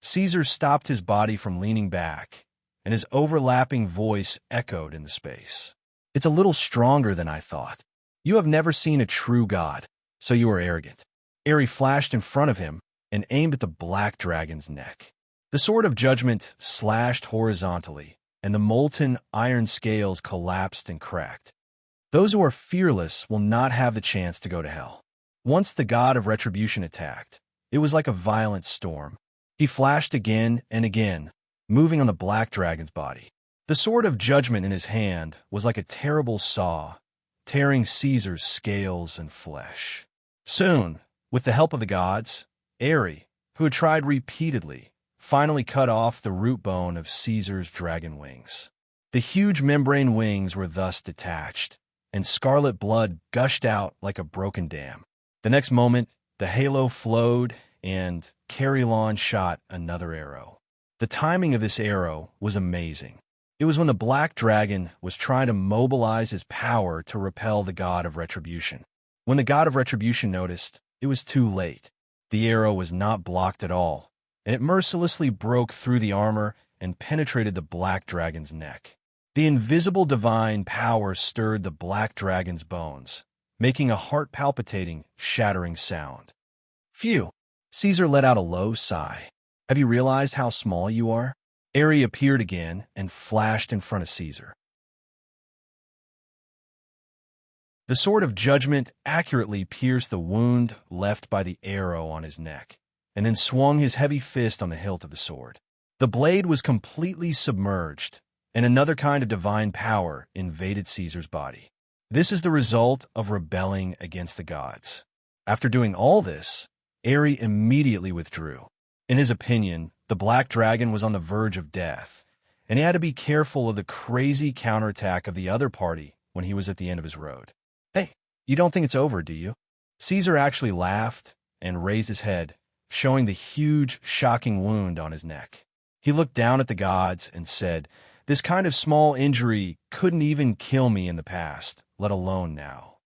Caesar stopped his body from leaning back, and his overlapping voice echoed in the space. "It's a little stronger than I thought. You have never seen a true god, so you are arrogant." Ares flashed in front of him and aimed at the black dragon's neck. The sword of judgment slashed horizontally, and the molten iron scales collapsed and cracked. Those who are fearless will not have the chance to go to hell. Once the god of retribution attacked, it was like a violent storm. He flashed again and again, moving on the black dragon's body. The sword of judgment in his hand was like a terrible saw, tearing Caesar's scales and flesh. Soon, with the help of the gods, Ares, who had tried repeatedly, finally cut off the root bone of Caesar's dragon wings. The huge membrane wings were thus detached, and scarlet blood gushed out like a broken dam. The next moment, the halo flowed, and Carillon shot another arrow. The timing of this arrow was amazing. It was when the black dragon was trying to mobilize his power to repel the god of retribution. When the god of retribution noticed, it was too late. The arrow was not blocked at all, and it mercilessly broke through the armor and penetrated the black dragon's neck. The invisible divine power stirred the black dragon's bones, making a heart-palpitating, shattering sound. "Phew!" Caesar let out a low sigh. "Have you realized how small you are?" Ares appeared again and flashed in front of Caesar. The sword of judgment accurately pierced the wound left by the arrow on his neck, and then swung his heavy fist on the hilt of the sword. The blade was completely submerged, and another kind of divine power invaded Caesar's body. This is the result of rebelling against the gods. After doing all this, Ares immediately withdrew. In his opinion, the black dragon was on the verge of death, and he had to be careful of the crazy counterattack of the other party when he was at the end of his road. "Hey, you don't think it's over, do you?" Caesar actually laughed and raised his head, showing the huge, shocking wound on his neck. He looked down at the gods and said, This kind of small injury couldn't even kill me in the past, let alone now.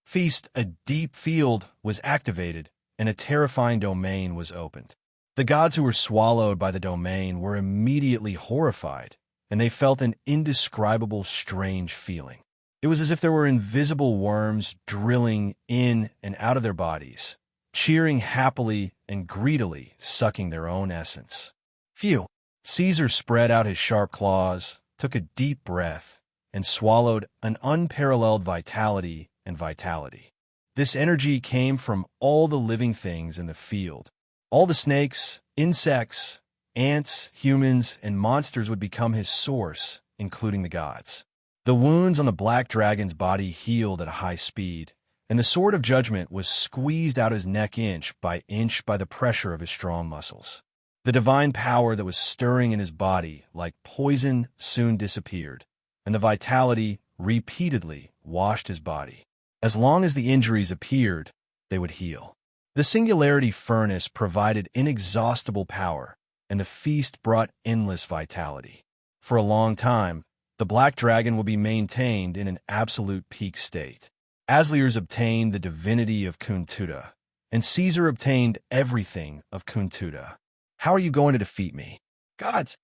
Feast, a deep field, was activated, and a terrifying domain was opened. The gods who were swallowed by the domain were immediately horrified, and they felt an indescribable strange feeling. It was as if there were invisible worms drilling in and out of their bodies, cheering happily and greedily, sucking their own essence. Phew! Caesar spread out his sharp claws, took a deep breath, and swallowed an unparalleled vitality and vitality. This energy came from all the living things in the field. All the snakes, insects, ants, humans, and monsters would become his source, including the gods. The wounds on the black dragon's body healed at a high speed, and the sword of judgment was squeezed out his neck inch by the pressure of his strong muscles. The divine power that was stirring in his body like poison soon disappeared, and the vitality repeatedly washed his body. As long as the injuries appeared, they would heal. The singularity furnace provided inexhaustible power, and the feast brought endless vitality. For a long time, the black dragon will be maintained in an absolute peak state. Asliers obtained the divinity of Kuntuda, and Caesar obtained everything of Kuntuda. How are you going to defeat me? Gods!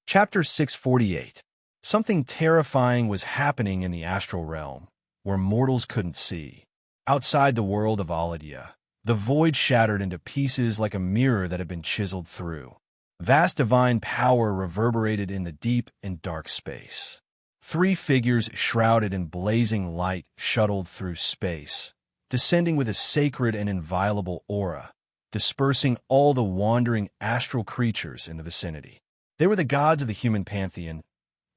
Chapter 648. Something terrifying was happening in the astral realm, where mortals couldn't see. Outside the world of Aladia, the void shattered into pieces like a mirror that had been chiseled through. Vast divine power reverberated in the deep and dark space. 3 figures shrouded in blazing light shuttled through space, descending with a sacred and inviolable aura, dispersing all the wandering astral creatures in the vicinity. They were the gods of the human pantheon: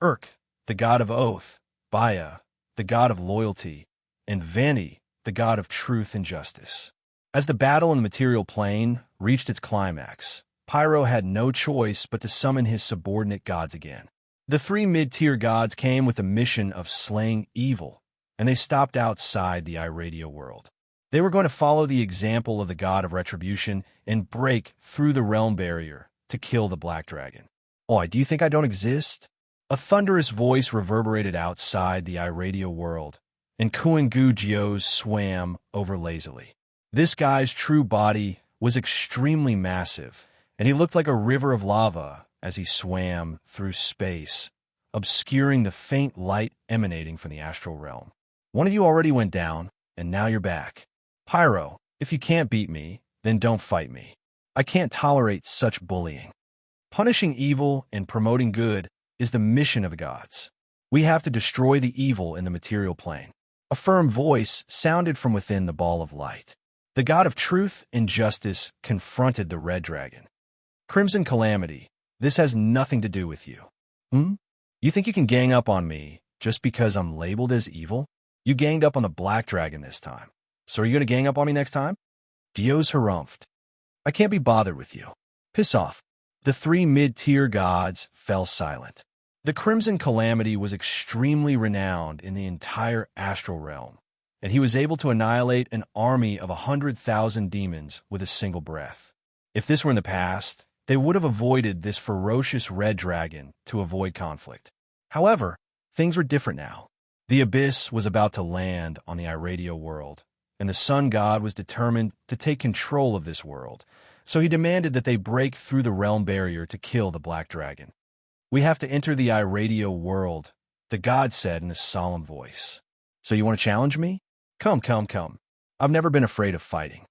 Urk, the god of oath; Baya, the god of loyalty; and Vani, the god of truth and justice. As the battle in the material plane reached its climax, Pyro had no choice but to summon his subordinate gods again. The 3 mid-tier gods came with the mission of slaying evil, and they stopped outside the Iradia world. They were going to follow the example of the god of retribution and break through the realm barrier to kill the black dragon. "Oh, do you think I don't exist?" A thunderous voice reverberated outside the Iradia world, and Kuingu Jios swam over lazily. This guy's true body was extremely massive, and he looked like a river of lava as he swam through space, obscuring the faint light emanating from the astral realm. "One of you already went down, and now you're back. Pyro, if you can't beat me, then don't fight me. I can't tolerate such bullying. Punishing evil and promoting good is the mission of the gods. We have to destroy the evil in the material plane." A firm voice sounded from within the ball of light. The god of truth and justice confronted the red dragon. "Crimson Calamity, this has nothing to do with you. You think you can gang up on me just because I'm labeled as evil? You ganged up on the black dragon this time. So are you going to gang up on me next time?" Dios harumphed. "I can't be bothered with you. Piss off." The 3 mid-tier gods fell silent. The Crimson Calamity was extremely renowned in the entire astral realm, and he was able to annihilate an army of 100,000 demons with a single breath. If this were in the past, they would have avoided this ferocious red dragon to avoid conflict. However, things were different now. The abyss was about to land on the Iradia world, and the sun god was determined to take control of this world, so he demanded that they break through the realm barrier to kill the black dragon. "We have to enter the Iradia world," the god said in a solemn voice. "So you want to challenge me? Come, come, come. I've never been afraid of fighting."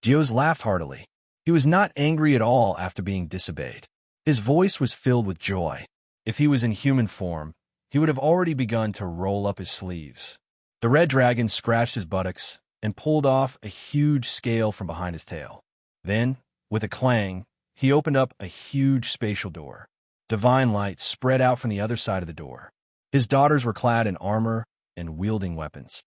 Dios laughed heartily. He was not angry at all after being disobeyed. His voice was filled with joy. If he was in human form, he would have already begun to roll up his sleeves. The red dragon scratched his buttocks and pulled off a huge scale from behind his tail. Then, with a clang, he opened up a huge spatial door. Divine light spread out from the other side of the door. His daughters were clad in armor and wielding weapons.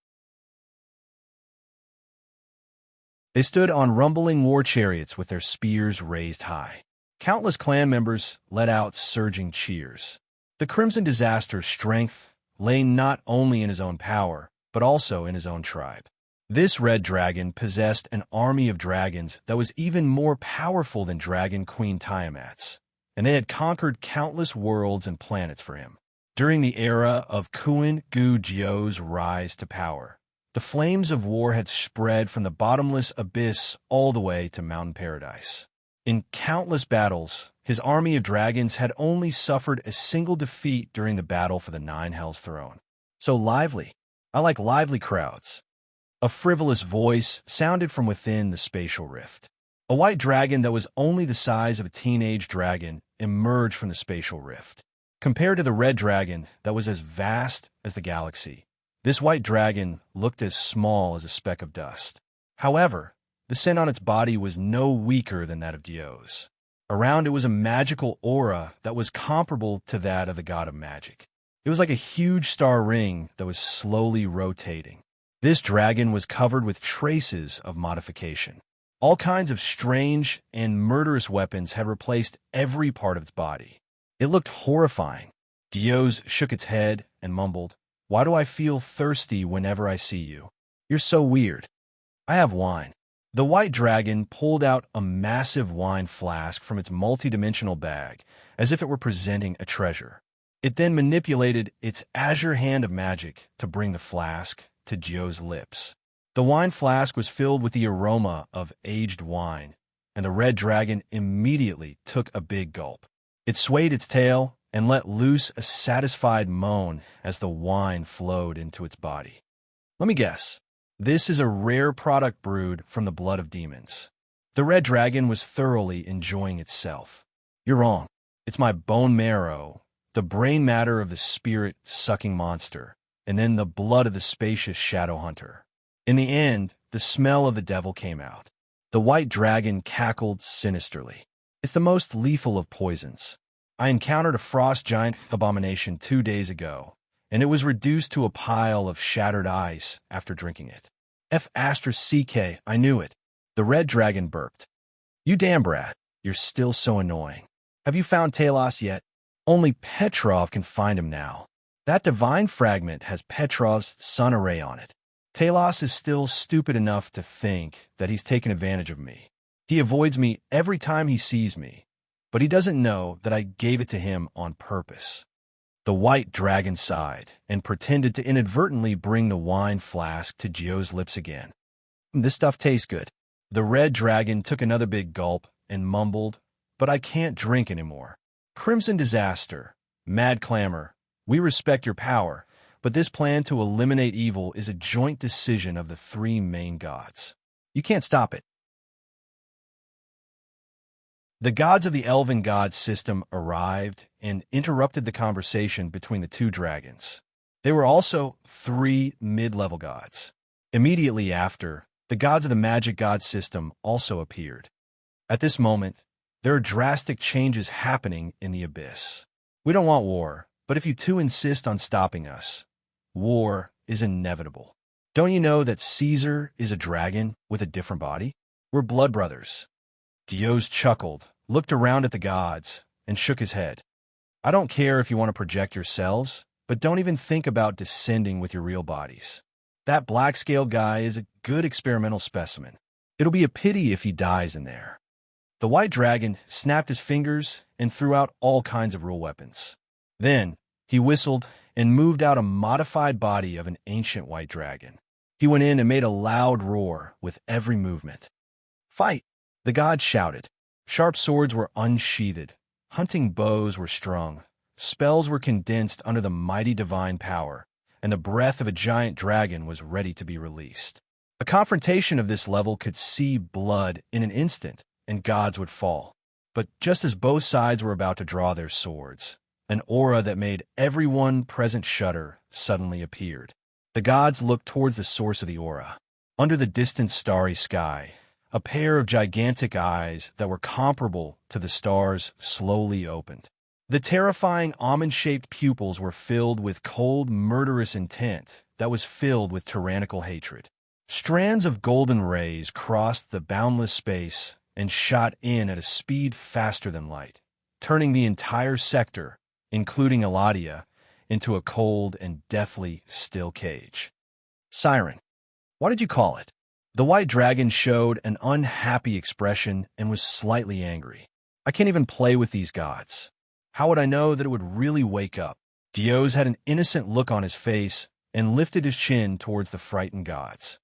They stood on rumbling war chariots with their spears raised high. Countless clan members let out surging cheers. The Crimson Disaster's strength lay not only in his own power, but also in his own tribe. This red dragon possessed an army of dragons that was even more powerful than Dragon Queen Tiamat's, and they had conquered countless worlds and planets for him. During the era of Kuan Gu Jio's rise to power, the flames of war had spread from the bottomless abyss all the way to Mountain Paradise. In countless battles, his army of dragons had only suffered a single defeat during the battle for the Nine Hells throne. So lively. I like lively crowds. A frivolous voice sounded from within the spatial rift. A white dragon that was only the size of a teenage dragon emerged from the spatial rift. Compared to the red dragon that was as vast as the galaxy, this white dragon looked as small as a speck of dust. However, the scent on its body was no weaker than that of Dio's. Around it was a magical aura that was comparable to that of the god of magic. It was like a huge star ring that was slowly rotating. This dragon was covered with traces of modification. All kinds of strange and murderous weapons had replaced every part of its body. It looked horrifying. Dio's shook its head and mumbled, "Why do I feel thirsty whenever I see you? You're so weird. I have wine." The white dragon pulled out a massive wine flask from its multidimensional bag, as if it were presenting a treasure. It then manipulated its azure hand of magic to bring the flask to Dio's lips. The wine flask was filled with the aroma of aged wine, and the red dragon immediately took a big gulp. It swayed its tail and let loose a satisfied moan as the wine flowed into its body. Let me guess. This is a rare product brewed from the blood of demons. The red dragon was thoroughly enjoying itself. You're wrong. It's my bone marrow, the brain matter of the spirit-sucking monster, and then the blood of the spacious shadow hunter. In the end, the smell of the devil came out. The white dragon cackled sinisterly. It's the most lethal of poisons. I encountered a frost giant abomination 2 days ago, and it was reduced to a pile of shattered ice after drinking it. F***, I knew it. The red dragon burped. You damn brat, you're still so annoying. Have you found Talos yet? Only Petrov can find him now. That divine fragment has Petrov's sun array on it. Talos is still stupid enough to think that he's taken advantage of me. He avoids me every time he sees me, but he doesn't know that I gave it to him on purpose. The white dragon sighed and pretended to inadvertently bring the wine flask to Dio's lips again. This stuff tastes good. The red dragon took another big gulp and mumbled, "But I can't drink anymore. Crimson disaster, mad clamor, we respect your power, but this plan to eliminate evil is a joint decision of the three main gods. You can't stop it." The gods of the elven god system arrived and interrupted the conversation between the two dragons. They were also 3 mid-level gods. Immediately after, the gods of the magic god system also appeared. At this moment, there are drastic changes happening in the abyss. We don't want war, but if you two insist on stopping us, war is inevitable. Don't you know that Caesar is a dragon with a different body? We're blood brothers. Dios chuckled, looked around at the gods, and shook his head. I don't care if you want to project yourselves, but don't even think about descending with your real bodies. That black-scale guy is a good experimental specimen. It'll be a pity if he dies in there. The white dragon snapped his fingers and threw out all kinds of rule weapons. Then, he whistled and moved out a modified body of an ancient white dragon. He went in and made a loud roar with every movement. Fight! The gods shouted. Sharp swords were unsheathed. Hunting bows were strung. Spells were condensed under the mighty divine power, and the breath of a giant dragon was ready to be released. A confrontation of this level could see blood in an instant, and gods would fall. But just as both sides were about to draw their swords, an aura that made everyone present shudder suddenly appeared. The gods looked towards the source of the aura. Under the distant starry sky, a pair of gigantic eyes that were comparable to the stars slowly opened. The terrifying almond-shaped pupils were filled with cold, murderous intent that was filled with tyrannical hatred. Strands of golden rays crossed the boundless space and shot in at a speed faster than light, turning the entire sector, including Eladia, into a cold and deathly still cage. Siren. Why did you call it? The white dragon showed an unhappy expression and was slightly angry. I can't even play with these gods. How would I know that it would really wake up? Dios had an innocent look on his face and lifted his chin towards the frightened gods.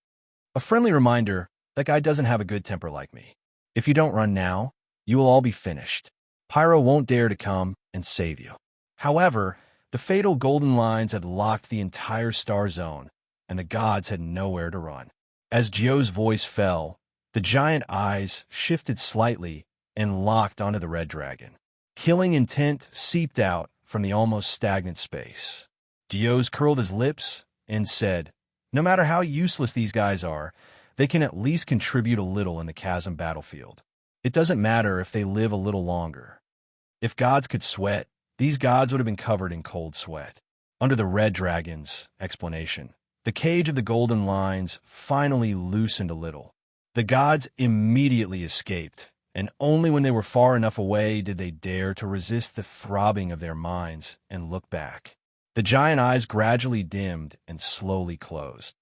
A friendly reminder, that guy doesn't have a good temper like me. If you don't run now, you will all be finished. Pyro won't dare to come and save you. However, the fatal golden lines had locked the entire star zone, and the gods had nowhere to run. As Gio's voice fell, the giant eyes shifted slightly and locked onto the red dragon. Killing intent seeped out from the almost stagnant space. Dios curled his lips and said, "No matter how useless these guys are, they can at least contribute a little in the chasm battlefield. It doesn't matter if they live a little longer. If gods could sweat, these gods would have been covered in cold sweat." Under the red dragon's explanation, the cage of the golden lines finally loosened a little. The gods immediately escaped, and only when they were far enough away did they dare to resist the throbbing of their minds and look back. The giant eyes gradually dimmed and slowly closed.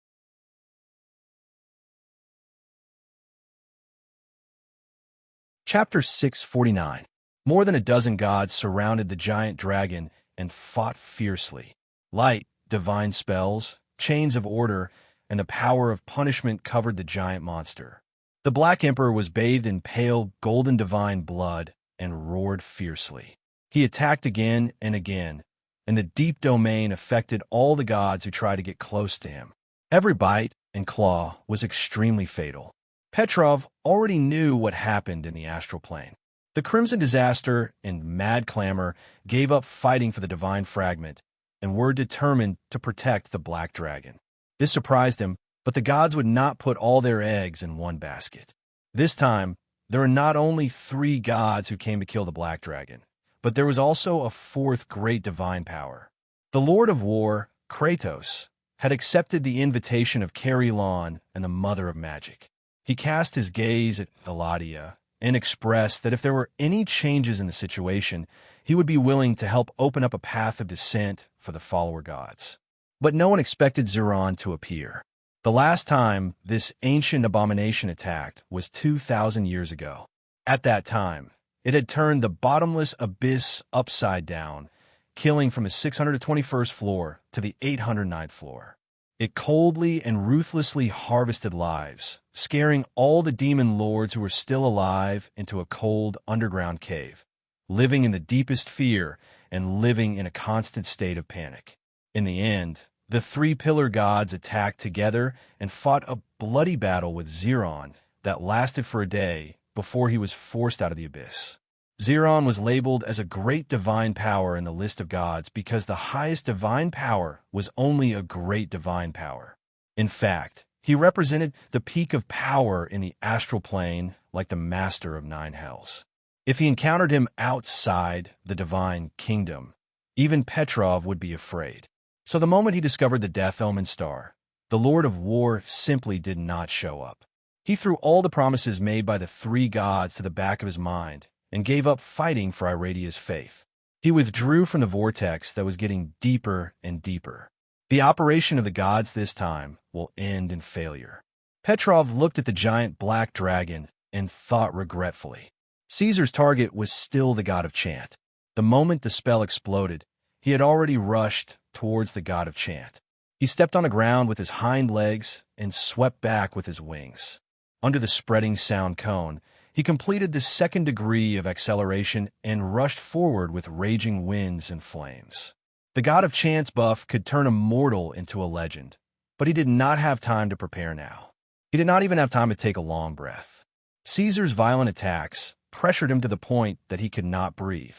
Chapter 649. More than a dozen gods surrounded the giant dragon and fought fiercely. Light, divine spells, chains of order, and the power of punishment covered the giant monster. The Black Emperor was bathed in pale, golden divine blood and roared fiercely. He attacked again and again, and the deep domain affected all the gods who tried to get close to him. Every bite and claw was extremely fatal. Petrov already knew what happened in the astral plane. The Crimson Disaster and Mad Clamor gave up fighting for the divine fragment and were determined to protect the Black Dragon. This surprised him, but the gods would not put all their eggs in one basket. This time, there were not only 3 gods who came to kill the Black Dragon, but there was also a 4th great divine power. The Lord of War, Kratos, had accepted the invitation of Carrie Lawn and the Mother of Magic. He cast his gaze at Eladia and expressed that if there were any changes in the situation, he would be willing to help open up a path of descent for the follower gods. But no one expected Zeron to appear. The last time this ancient abomination attacked was 2,000 years ago. At that time, it had turned the bottomless abyss upside down, killing from the 621st floor to the 809th floor. It coldly and ruthlessly harvested lives, scaring all the demon lords who were still alive into a cold underground cave, living in the deepest fear and living in a constant state of panic. In the end, the 3 pillar gods attacked together and fought a bloody battle with Zeron that lasted for a day before he was forced out of the abyss. Zeron was labeled as a great divine power in the list of gods because the highest divine power was only a great divine power. In fact, he represented the peak of power in the astral plane like the master of 9 hells. If he encountered him outside the divine kingdom, even Petrov would be afraid. So the moment he discovered the Death Omen star, the Lord of War simply did not show up. He threw all the promises made by the 3 gods to the back of his mind and gave up fighting for Iradia's faith. He withdrew from the vortex that was getting deeper and deeper. The operation of the gods this time will end in failure. Petrov looked at the giant black dragon and thought regretfully. Caesar's target was still the god of chant. The moment the spell exploded, he had already rushed towards the god of chant. He stepped on the ground with his hind legs and swept back with his wings. Under the spreading sound cone, he completed the 2nd degree of acceleration and rushed forward with raging winds and flames. The god of chance buff could turn a mortal into a legend, but he did not have time to prepare now. He did not even have time to take a long breath. Caesar's violent attacks pressured him to the point that he could not breathe.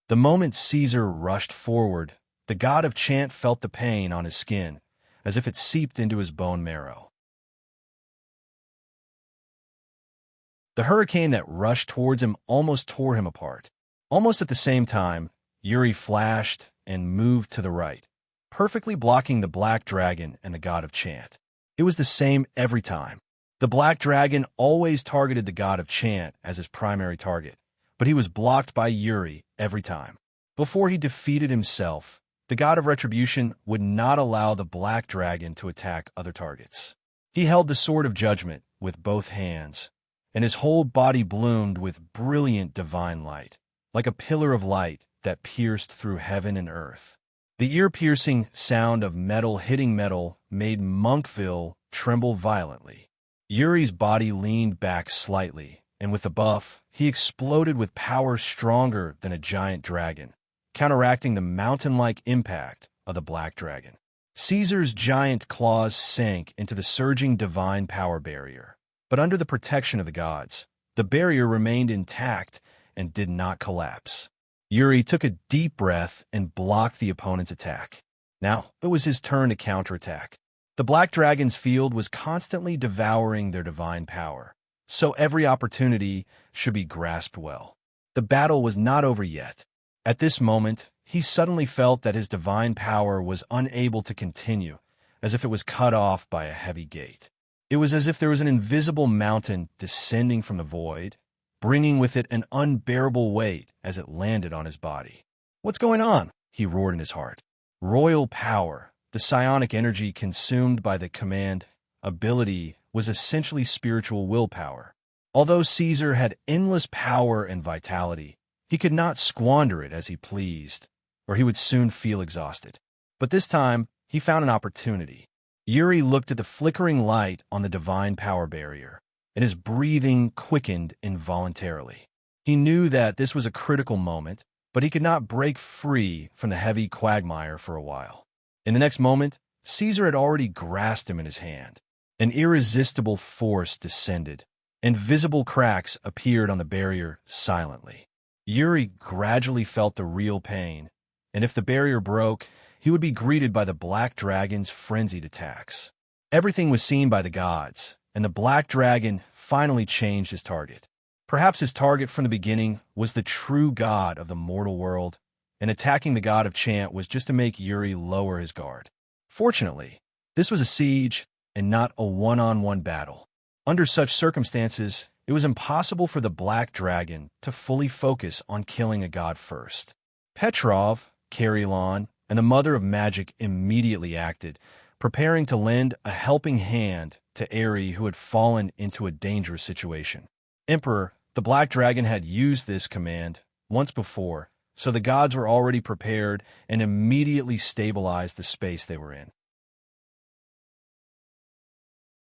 The moment Caesar rushed forward, the god of chant felt the pain on his skin, as if it seeped into his bone marrow. The hurricane that rushed towards him almost tore him apart. Almost at the same time, Yuri flashed and moved to the right, perfectly blocking the Black Dragon and the god of chant. It was the same every time. The Black Dragon always targeted the god of chant as his primary target, but he was blocked by Yuri every time. Before he defeated himself, the god of retribution would not allow the Black Dragon to attack other targets. He held the sword of judgment with both hands, and his whole body bloomed with brilliant divine light, like a pillar of light that pierced through heaven and earth. The ear-piercing sound of metal hitting metal made Monkville tremble violently. Yuri's body leaned back slightly, and with the buff, he exploded with power stronger than a giant dragon, counteracting the mountain-like impact of the black dragon. Caesar's giant claws sank into the surging divine power barrier, but under the protection of the gods, the barrier remained intact and did not collapse. Yuri took a deep breath and blocked the opponent's attack. Now it was his turn to counterattack. The Black Dragon's field was constantly devouring their divine power, so every opportunity should be grasped well. The battle was not over yet. At this moment, he suddenly felt that his divine power was unable to continue, as if it was cut off by a heavy gate. It was as if there was an invisible mountain descending from the void, bringing with it an unbearable weight as it landed on his body. "What's going on?" he roared in his heart. Royal power, the psionic energy consumed by the command ability, was essentially spiritual willpower. Although Caesar had endless power and vitality, he could not squander it as he pleased, or he would soon feel exhausted. But this time, he found an opportunity. Yuri looked at the flickering light on the divine power barrier, and his breathing quickened involuntarily. He knew that this was a critical moment, but he could not break free from the heavy quagmire for a while. In the next moment, Caesar had already grasped him in his hand. An irresistible force descended, and visible cracks appeared on the barrier silently. Yuri gradually felt the real pain, and if the barrier broke, he would be greeted by the Black Dragon's frenzied attacks. Everything was seen by the gods, and the Black Dragon finally changed his target. Perhaps his target from the beginning was the true god of the mortal world, and attacking the god of chant was just to make Yuri lower his guard. Fortunately, this was a siege and not a one-on-one battle. Under such circumstances, it was impossible for the Black Dragon to fully focus on killing a god first. Petrov, Carillon, and the Mother of Magic immediately acted, preparing to lend a helping hand to Aerie, who had fallen into a dangerous situation. Emperor, the Black Dragon had used this command once before, so the gods were already prepared and immediately stabilized the space they were in.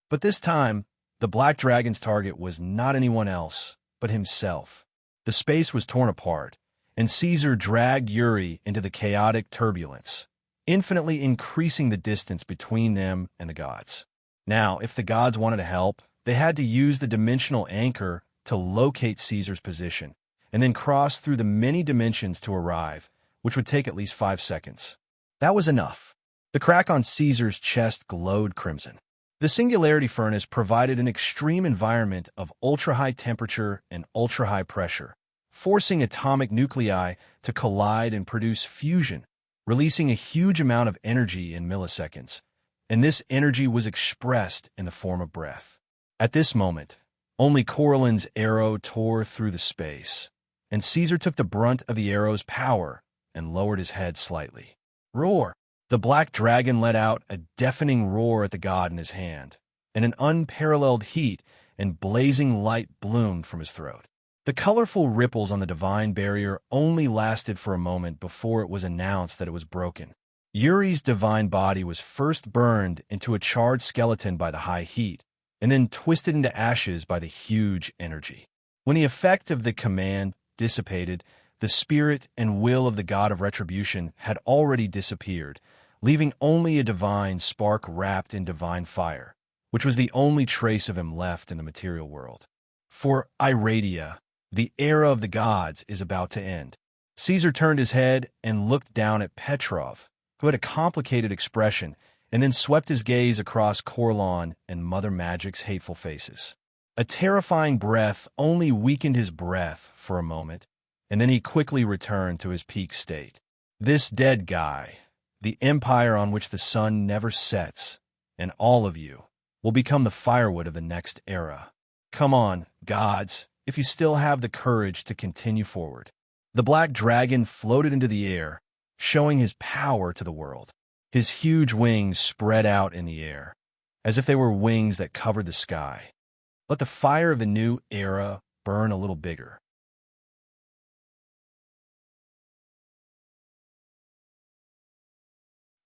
But this time, the Black Dragon's target was not anyone else, but himself. The space was torn apart, and Caesar dragged Yuri into the chaotic turbulence, infinitely increasing the distance between them and the gods. Now, if the gods wanted to help, they had to use the dimensional anchor to locate Caesar's position, and then cross through the many dimensions to arrive, which would take at least 5 seconds. That was enough. The crack on Caesar's chest glowed crimson. The Singularity Furnace provided an extreme environment of ultra-high temperature and ultra-high pressure, forcing atomic nuclei to collide and produce fusion, releasing a huge amount of energy in milliseconds, and this energy was expressed in the form of breath. At this moment, only Corallin's arrow tore through the space, and Caesar took the brunt of the arrow's power and lowered his head slightly. Roar! The Black Dragon let out a deafening roar at the god in his hand, and an unparalleled heat and blazing light bloomed from his throat. The colorful ripples on the divine barrier only lasted for a moment before it was announced that it was broken. Yuri's divine body was first burned into a charred skeleton by the high heat, and then twisted into ashes by the huge energy. When the effect of the command dissipated, the spirit and will of the god of retribution had already disappeared, leaving only a divine spark wrapped in divine fire, which was the only trace of him left in the material world. For Iradia, the era of the gods is about to end. Caesar turned his head and looked down at Petrov, who had a complicated expression, and then swept his gaze across Corlon and Mother Magic's hateful faces. A terrifying breath only weakened his breath for a moment, and then he quickly returned to his peak state. This dead guy, the empire on which the sun never sets, and all of you, will become the firewood of the next era. Come on, gods, if you still have the courage to continue forward. The Black Dragon floated into the air, showing his power to the world. His huge wings spread out in the air, as if they were wings that covered the sky. Let the fire of the new era burn a little bigger.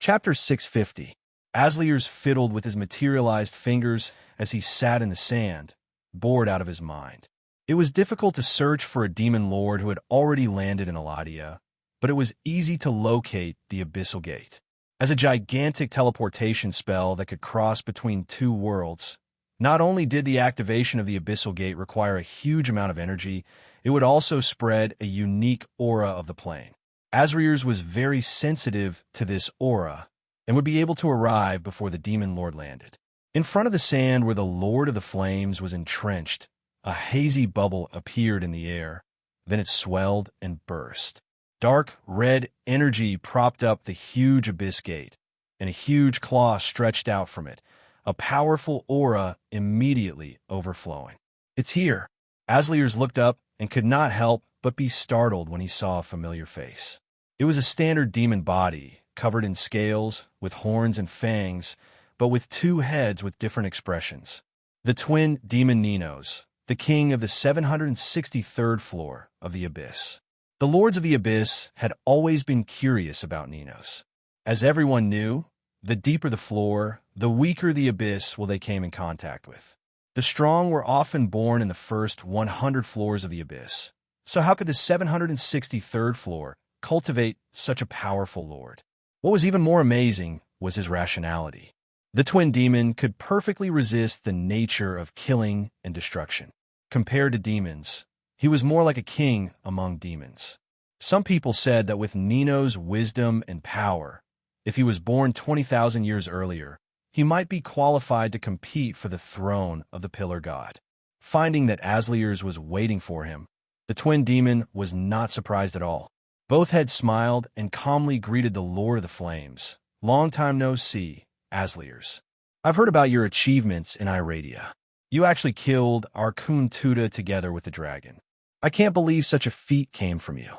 Chapter 650. Aslier's fiddled with his materialized fingers as he sat in the sand, bored out of his mind. It was difficult to search for a demon lord who had already landed in Eladia, but it was easy to locate the Abyssal Gate. As a gigantic teleportation spell that could cross between two worlds, not only did the activation of the Abyssal Gate require a huge amount of energy, it would also spread a unique aura of the plane. Aslier's was very sensitive to this aura and would be able to arrive before the demon lord landed. In front of the sand where the Lord of the Flames was entrenched, a hazy bubble appeared in the air. Then it swelled and burst. Dark red energy propped up the huge abyss gate, and a huge claw stretched out from it, a powerful aura immediately overflowing. "It's here." Aslier's looked up and could not help but be startled when he saw a familiar face. It was a standard demon body, covered in scales, with horns and fangs, but with two heads with different expressions. The twin demon Ninos, the king of the 763rd floor of the Abyss. The Lords of the Abyss had always been curious about Ninos. As everyone knew, the deeper the floor, the weaker the Abyss they came in contact with. The strong were often born in the first 100 floors of the Abyss. So how could the 763rd floor cultivate such a powerful lord? What was even more amazing was his rationality. The twin demon could perfectly resist the nature of killing and destruction. Compared to demons, he was more like a king among demons. Some people said that with Nino's wisdom and power, if he was born 20,000 years earlier, he might be qualified to compete for the throne of the Pillar God. Finding that Aslier's was waiting for him, the twin demon was not surprised at all. Both had smiled and calmly greeted the Lord of the Flames. "Long time no see, Aslier's. I've heard about your achievements in Iradia. You actually killed our Kuntuda together with the dragon. I can't believe such a feat came from you."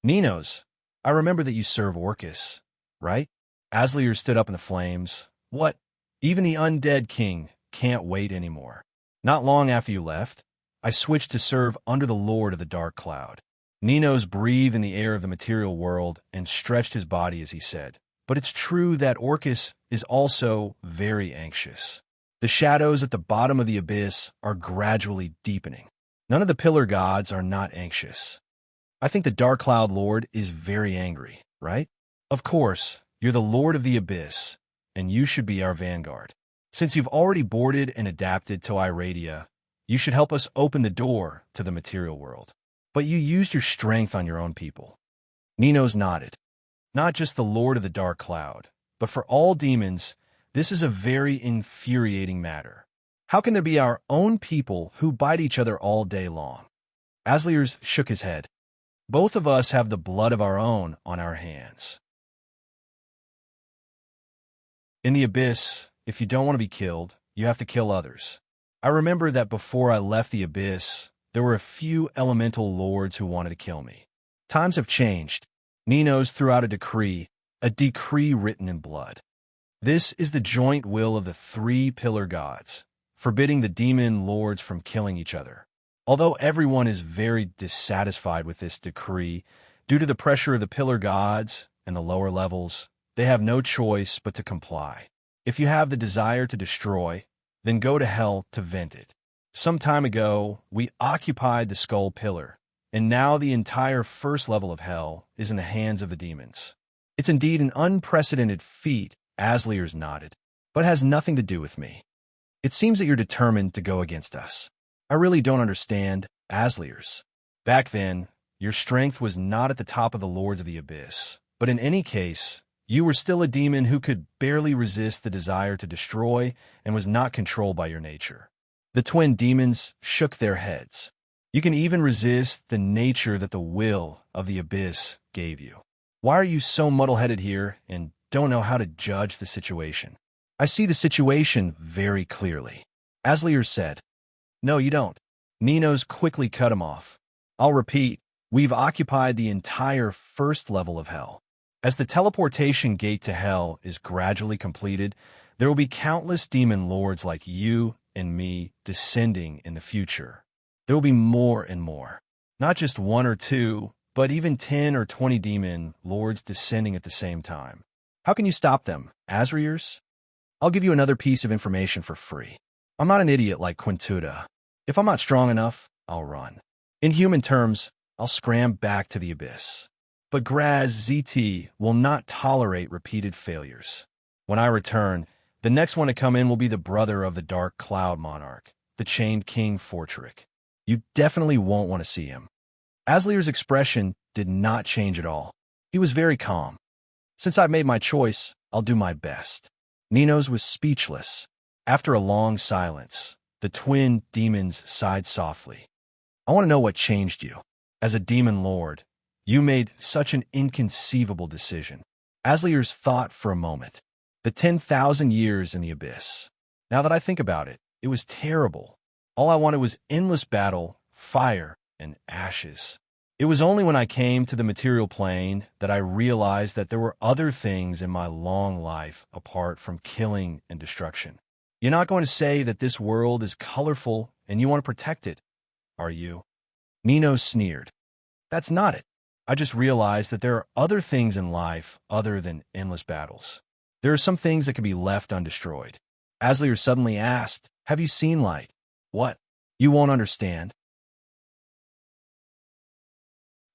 "Ninos, I remember that you serve Orcus, right?" Aslier stood up in the flames. "What? Even the undead king can't wait anymore. Not long after you left, I switched to serve under the Lord of the Dark Cloud." Ninos breathed in the air of the material world and stretched his body as he said, "But it's true that Orcus is also very anxious. The shadows at the bottom of the abyss are gradually deepening. None of the pillar gods are not anxious. I think the Dark Cloud Lord is very angry, right? Of course, you're the Lord of the Abyss, and you should be our vanguard. Since you've already boarded and adapted to Iradia, you should help us open the door to the material world. But you used your strength on your own people." Ninos nodded. "Not just the Lord of the Dark Cloud, but for all demons, this is a very infuriating matter. How can there be our own people who bite each other all day long?" Aslier's shook his head. "Both of us have the blood of our own on our hands. In the Abyss, if you don't want to be killed, you have to kill others. I remember that before I left the Abyss, there were a few elemental lords who wanted to kill me. Times have changed. Ninos threw out a decree written in blood. This is the joint will of the three pillar gods, forbidding the demon lords from killing each other. Although everyone is very dissatisfied with this decree, due to the pressure of the pillar gods and the lower levels, they have no choice but to comply. If you have the desire to destroy, then go to hell to vent it. Some time ago, we occupied the Skull Pillar, and now the entire first level of hell is in the hands of the demons. It's indeed an unprecedented feat," Aslier's nodded, "but has nothing to do with me. It seems that you're determined to go against us. I really don't understand, Aslier's. Back then, your strength was not at the top of the Lords of the Abyss, but in any case, you were still a demon who could barely resist the desire to destroy and was not controlled by your nature." The twin demons shook their heads. "You can even resist the nature that the will of the Abyss gave you. Why are you so muddle-headed here and don't know how to judge the situation?" "I see the situation very clearly," Aslier said. "No, you don't." Ninos quickly cut him off. "I'll repeat, we've occupied the entire first level of hell. As the teleportation gate to hell is gradually completed, There will be countless demon lords like you and me descending in the future. There will be more and more. Not just one or two, but even 10 or 20 demon lords descending at the same time. How can you stop them, Asriers? I'll give you another piece of information for free. I'm not an idiot like Quintuda. If I'm not strong enough, I'll run. In human terms, I'll scram back to the abyss. But Graz ZT will not tolerate repeated failures. When I return, the next one to come in will be the brother of the Dark Cloud Monarch, the Chained King Fortrick. You definitely won't want to see him. Aslier's expression did not change at all. He was very calm. Since I've made my choice, I'll do my best. Ninos was speechless. After a long silence, the twin demons sighed softly. I want to know what changed you. As a demon lord, you made such an inconceivable decision. Aslier's thought for a moment. The 10,000 years in the abyss. Now that I think about it, it was terrible. All I wanted was endless battle, fire, and ashes. It was only when I came to the material plane that I realized that there were other things in my long life apart from killing and destruction. You're not going to say that this world is colorful and you want to protect it, are you? Nino sneered. That's not it. I just realized that there are other things in life other than endless battles. There are some things that can be left undestroyed. Aslier suddenly asked, have you seen light? What? You won't understand.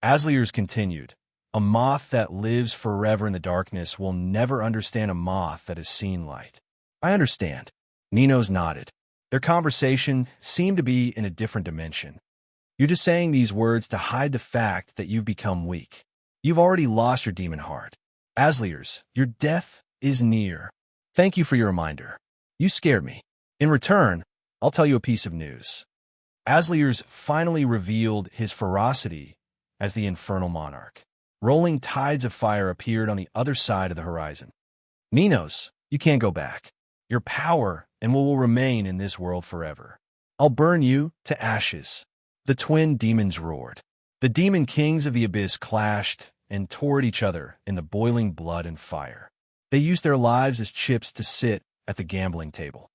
Aslier's continued, a moth that lives forever in the darkness will never understand a moth that has seen light. I understand. Ninos nodded. Their conversation seemed to be in a different dimension. You're just saying these words to hide the fact that you've become weak. You've already lost your demon heart. Aslier's, your death is near. Thank you for your reminder. You scared me. In return, I'll tell you a piece of news. Aslier's finally revealed his ferocity as the infernal monarch. Rolling tides of fire appeared on the other side of the horizon. Ninos, you can't go back. Your power and will remain in this world forever. I'll burn you to ashes. The twin demons roared. The demon kings of the abyss clashed and tore at each other in the boiling blood and fire. They used their lives as chips to sit at the gambling table.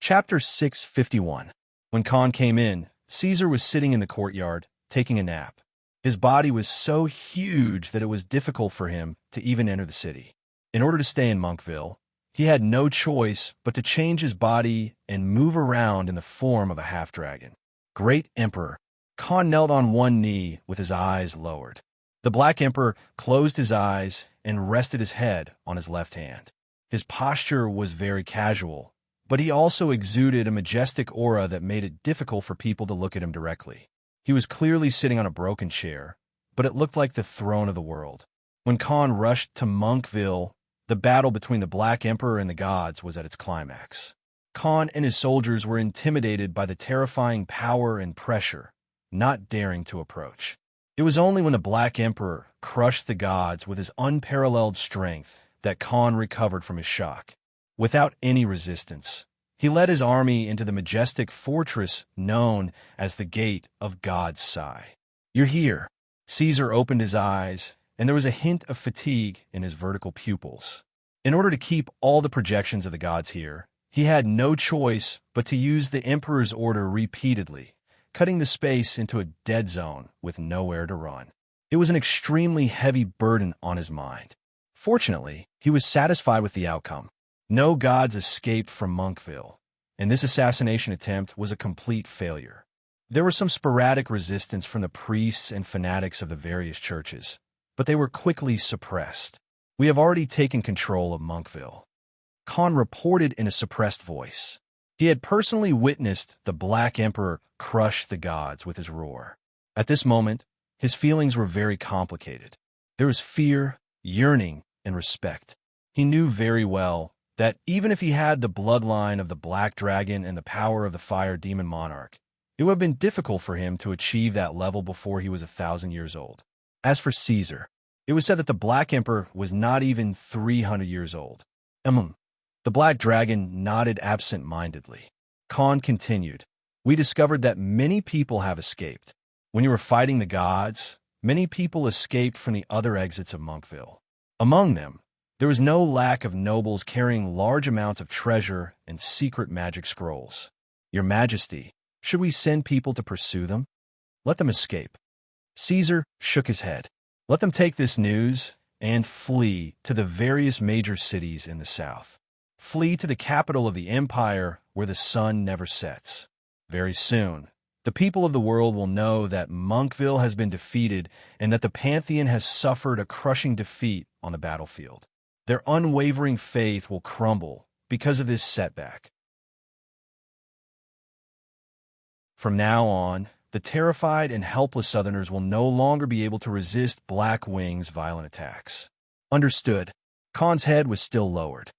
Chapter 651. When Khan came in, Caesar was sitting in the courtyard, taking a nap. His body was so huge that it was difficult for him to even enter the city. In order to stay in Monkville, he had no choice but to change his body and move around in the form of a half-dragon. Great Emperor, Khan knelt on one knee with his eyes lowered. The Black Emperor closed his eyes and rested his head on his left hand. His posture was very casual, but he also exuded a majestic aura that made it difficult for people to look at him directly. He was clearly sitting on a broken chair, but it looked like the throne of the world. When Khan rushed to Monkville, the battle between the Black Emperor and the gods was at its climax. Khan and his soldiers were intimidated by the terrifying power and pressure, not daring to approach. It was only when the Black Emperor crushed the gods with his unparalleled strength that Khan recovered from his shock. Without any resistance, he led his army into the majestic fortress known as the Gate of God's Sigh. You're here. Caesar opened his eyes, and there was a hint of fatigue in his vertical pupils. In order to keep all the projections of the gods here, he had no choice but to use the emperor's order repeatedly, cutting the space into a dead zone with nowhere to run. It was an extremely heavy burden on his mind. Fortunately, he was satisfied with the outcome. No gods escaped from Monkville, and this assassination attempt was a complete failure. There was some sporadic resistance from the priests and fanatics of the various churches, but they were quickly suppressed. We have already taken control of Monkville. Khan reported in a suppressed voice. He had personally witnessed the Black Emperor crush the gods with his roar. At this moment, his feelings were very complicated. There was fear, yearning, and respect. He knew very well that even if he had the bloodline of the Black Dragon and the power of the Fire Demon Monarch, it would have been difficult for him to achieve that level before he was 1,000 years old. As for Caesar, it was said that the Black Emperor was not even 300 years old. The Black Dragon nodded absent-mindedly. Khan continued, we discovered that many people have escaped. When you were fighting the gods, many people escaped from the other exits of Monkville. Among them, there was no lack of nobles carrying large amounts of treasure and secret magic scrolls. Your Majesty, should we send people to pursue them? Let them escape. Caesar shook his head. Let them take this news and flee to the various major cities in the south. Flee to the capital of the empire where the sun never sets. Very soon, the people of the world will know that Monkville has been defeated and that the Pantheon has suffered a crushing defeat on the battlefield. Their unwavering faith will crumble because of this setback. From now on, the terrified and helpless Southerners will no longer be able to resist Black Wing's violent attacks. Understood. Khan's head was still lowered.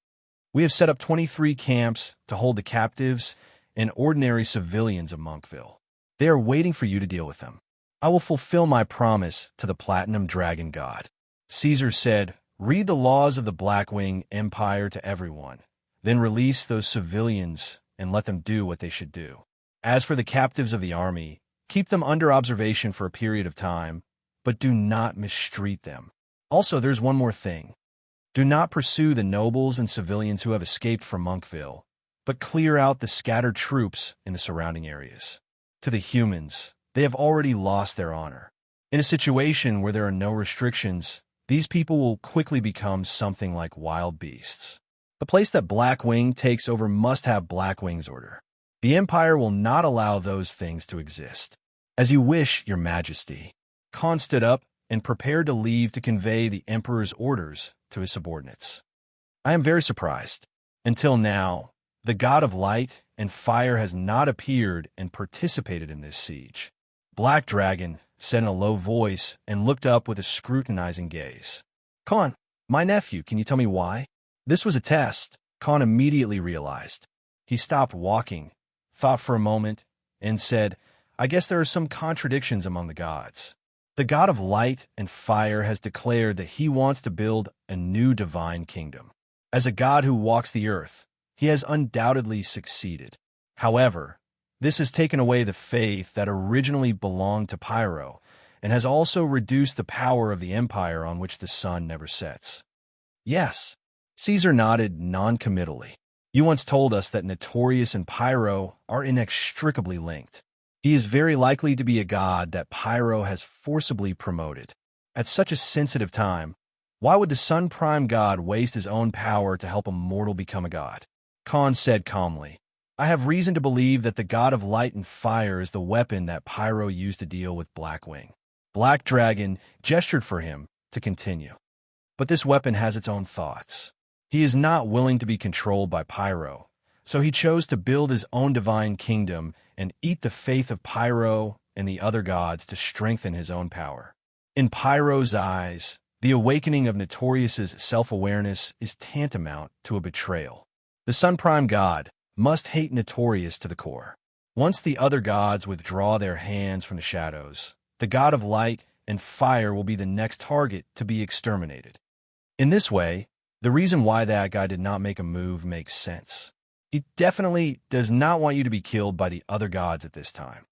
We have set up 23 camps to hold the captives and ordinary civilians of Monkville. They are waiting for you to deal with them. I will fulfill my promise to the Platinum Dragon God. Caesar said, read the laws of the Blackwing Empire to everyone, then release those civilians and let them do what they should do. As for the captives of the army, keep them under observation for a period of time, but do not mistreat them. Also, there's one more thing. Do not pursue the nobles and civilians who have escaped from Monkville, but clear out the scattered troops in the surrounding areas. To the humans, they have already lost their honor. In a situation where there are no restrictions, these people will quickly become something like wild beasts. The place that Blackwing takes over must have Blackwing's order. The Empire will not allow those things to exist. As you wish, Your Majesty. Khan stood up and prepared to leave to convey the Emperor's orders to his subordinates. I am very surprised. Until now, the God of Light and Fire has not appeared and participated in this siege. Black Dragon said in a low voice and looked up with a scrutinizing gaze. Khan, my nephew, can you tell me why? This was a test, Khan immediately realized. He stopped walking, thought for a moment, and said, I guess there are some contradictions among the gods. The God of Light and Fire has declared that he wants to build a new divine kingdom. As a god who walks the earth, he has undoubtedly succeeded. However, this has taken away the faith that originally belonged to Pyro, and has also reduced the power of the empire on which the sun never sets. Yes, Caesar nodded non-committally. You once told us that Notorious and Pyro are inextricably linked. He is very likely to be a god that Pyro has forcibly promoted. At such a sensitive time, why would the Sun Prime God waste his own power to help a mortal become a god? Khan said calmly, I have reason to believe that the God of Light and Fire is the weapon that Pyro used to deal with Blackwing. Black Dragon gestured for him to continue. But this weapon has its own thoughts. He is not willing to be controlled by Pyro, so he chose to build his own divine kingdom and eat the faith of Pyro and the other gods to strengthen his own power. In Pyro's eyes, the awakening of Notorious's self-awareness is tantamount to a betrayal. The Sun Prime God must hate Notorious to the core. Once the other gods withdraw their hands from the shadows, the God of Light and Fire will be the next target to be exterminated. In this way, the reason why that guy did not make a move makes sense. He definitely does not want you to be killed by the other gods at this time.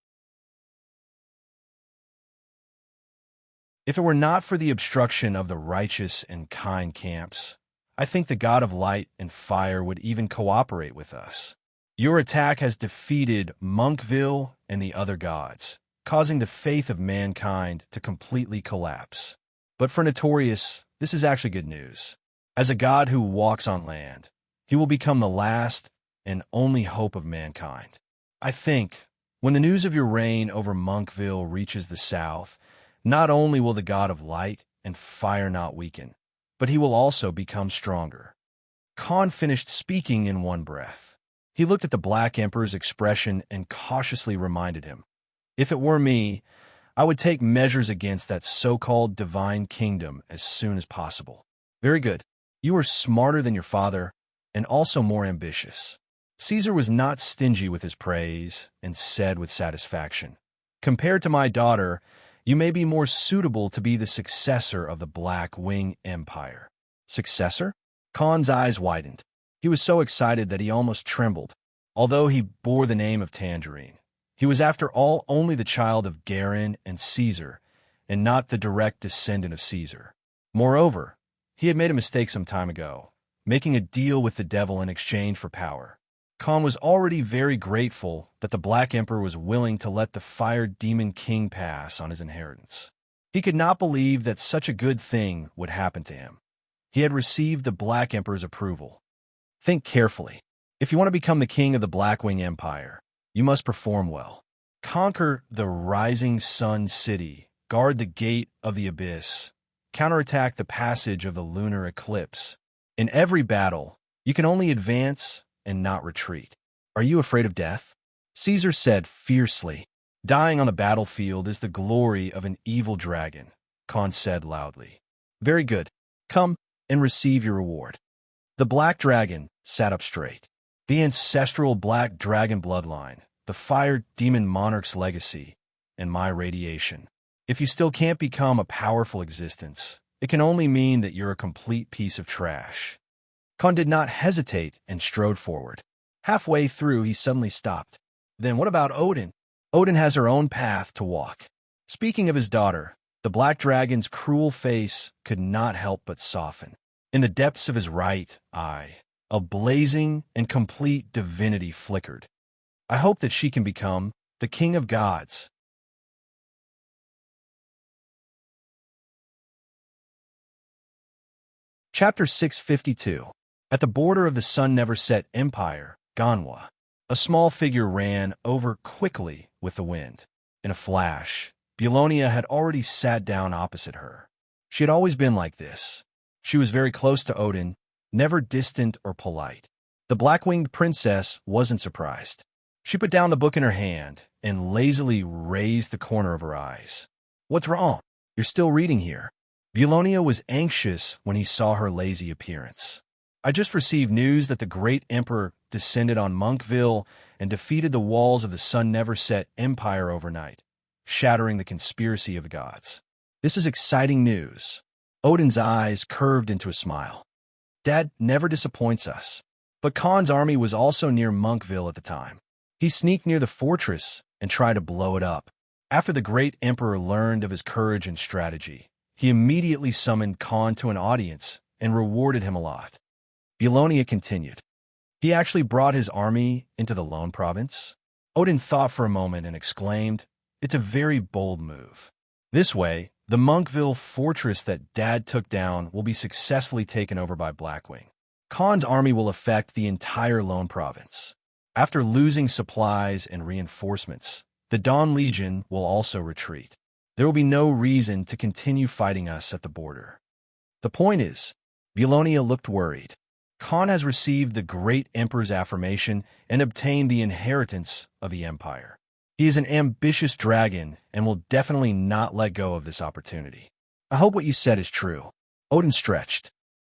If it were not for the obstruction of the righteous and kind camps, I think the God of Light and Fire would even cooperate with us. Your attack has defeated Monkville and the other gods, causing the faith of mankind to completely collapse. But for Notorious, this is actually good news. As a god who walks on land, he will become the last and only hope of mankind. I think, when the news of your reign over Monkville reaches the south, not only will the God of Light and Fire not weaken, but he will also become stronger. Khan finished speaking in one breath. He looked at the Black Emperor's expression and cautiously reminded him, if it were me, I would take measures against that so-called divine kingdom as soon as possible. Very good. You are smarter than your father, and also more ambitious. Caesar was not stingy with his praise, and said with satisfaction, compared to my daughter, you may be more suitable to be the successor of the Black Wing Empire. Successor? Khan's eyes widened. He was so excited that he almost trembled. Although he bore the name of Tangerine, he was after all only the child of Garin and Caesar, and not the direct descendant of Caesar. Moreover, he had made a mistake some time ago, making a deal with the devil in exchange for power. Khan was already very grateful that the Black Emperor was willing to let the Fire Demon King pass on his inheritance. He could not believe that such a good thing would happen to him. He had received the Black Emperor's approval. Think carefully. If you want to become the king of the Blackwing Empire, you must perform well. Conquer the Rising Sun City, guard the Gate of the Abyss, counterattack the passage of the lunar eclipse. In every battle, you can only advance and not retreat. Are you afraid of death? Caesar said fiercely. Dying on the battlefield is the glory of an evil dragon, Khan said loudly. Very good. Come and receive your reward. The Black Dragon sat up straight. The ancestral Black Dragon bloodline, the Fire Demon Monarch's legacy, and my radiation. If you still can't become a powerful existence, it can only mean that you're a complete piece of trash. Khan did not hesitate and strode forward. Halfway through, he suddenly stopped. Then what about Odin? Odin has her own path to walk. Speaking of his daughter, the Black Dragon's cruel face could not help but soften. In the depths of his right eye, a blazing and complete divinity flickered. I hope that she can become the king of gods. Chapter 652. At the border of the sun-never-set empire, Ganwa, a small figure ran over quickly with the wind. In a flash, Bulonia had already sat down opposite her. She had always been like this. She was very close to Odin, never distant or polite. The black-winged princess wasn't surprised. She put down the book in her hand and lazily raised the corner of her eyes. What's wrong? You're still reading here. Bulonia was anxious when he saw her lazy appearance. I just received news that the great emperor descended on Monkville and defeated the walls of the sun-never-set empire overnight, shattering the conspiracy of the gods. This is exciting news. Odin's eyes curved into a smile. Dad never disappoints us. But Khan's army was also near Monkville at the time. He sneaked near the fortress and tried to blow it up. After the great emperor learned of his courage and strategy, he immediately summoned Khan to an audience and rewarded him a lot. Bulonia continued. He actually brought his army into the Lone Province. Odin thought for a moment and exclaimed, "It's a very bold move. This way, the Monkville fortress that Dad took down will be successfully taken over by Blackwing. Khan's army will affect the entire Lone Province. After losing supplies and reinforcements, the Dawn Legion will also retreat. There will be no reason to continue fighting us at the border." The point is, Bulonia looked worried. Khan has received the great emperor's affirmation and obtained the inheritance of the empire. He is an ambitious dragon and will definitely not let go of this opportunity. I hope what you said is true. Odin stretched.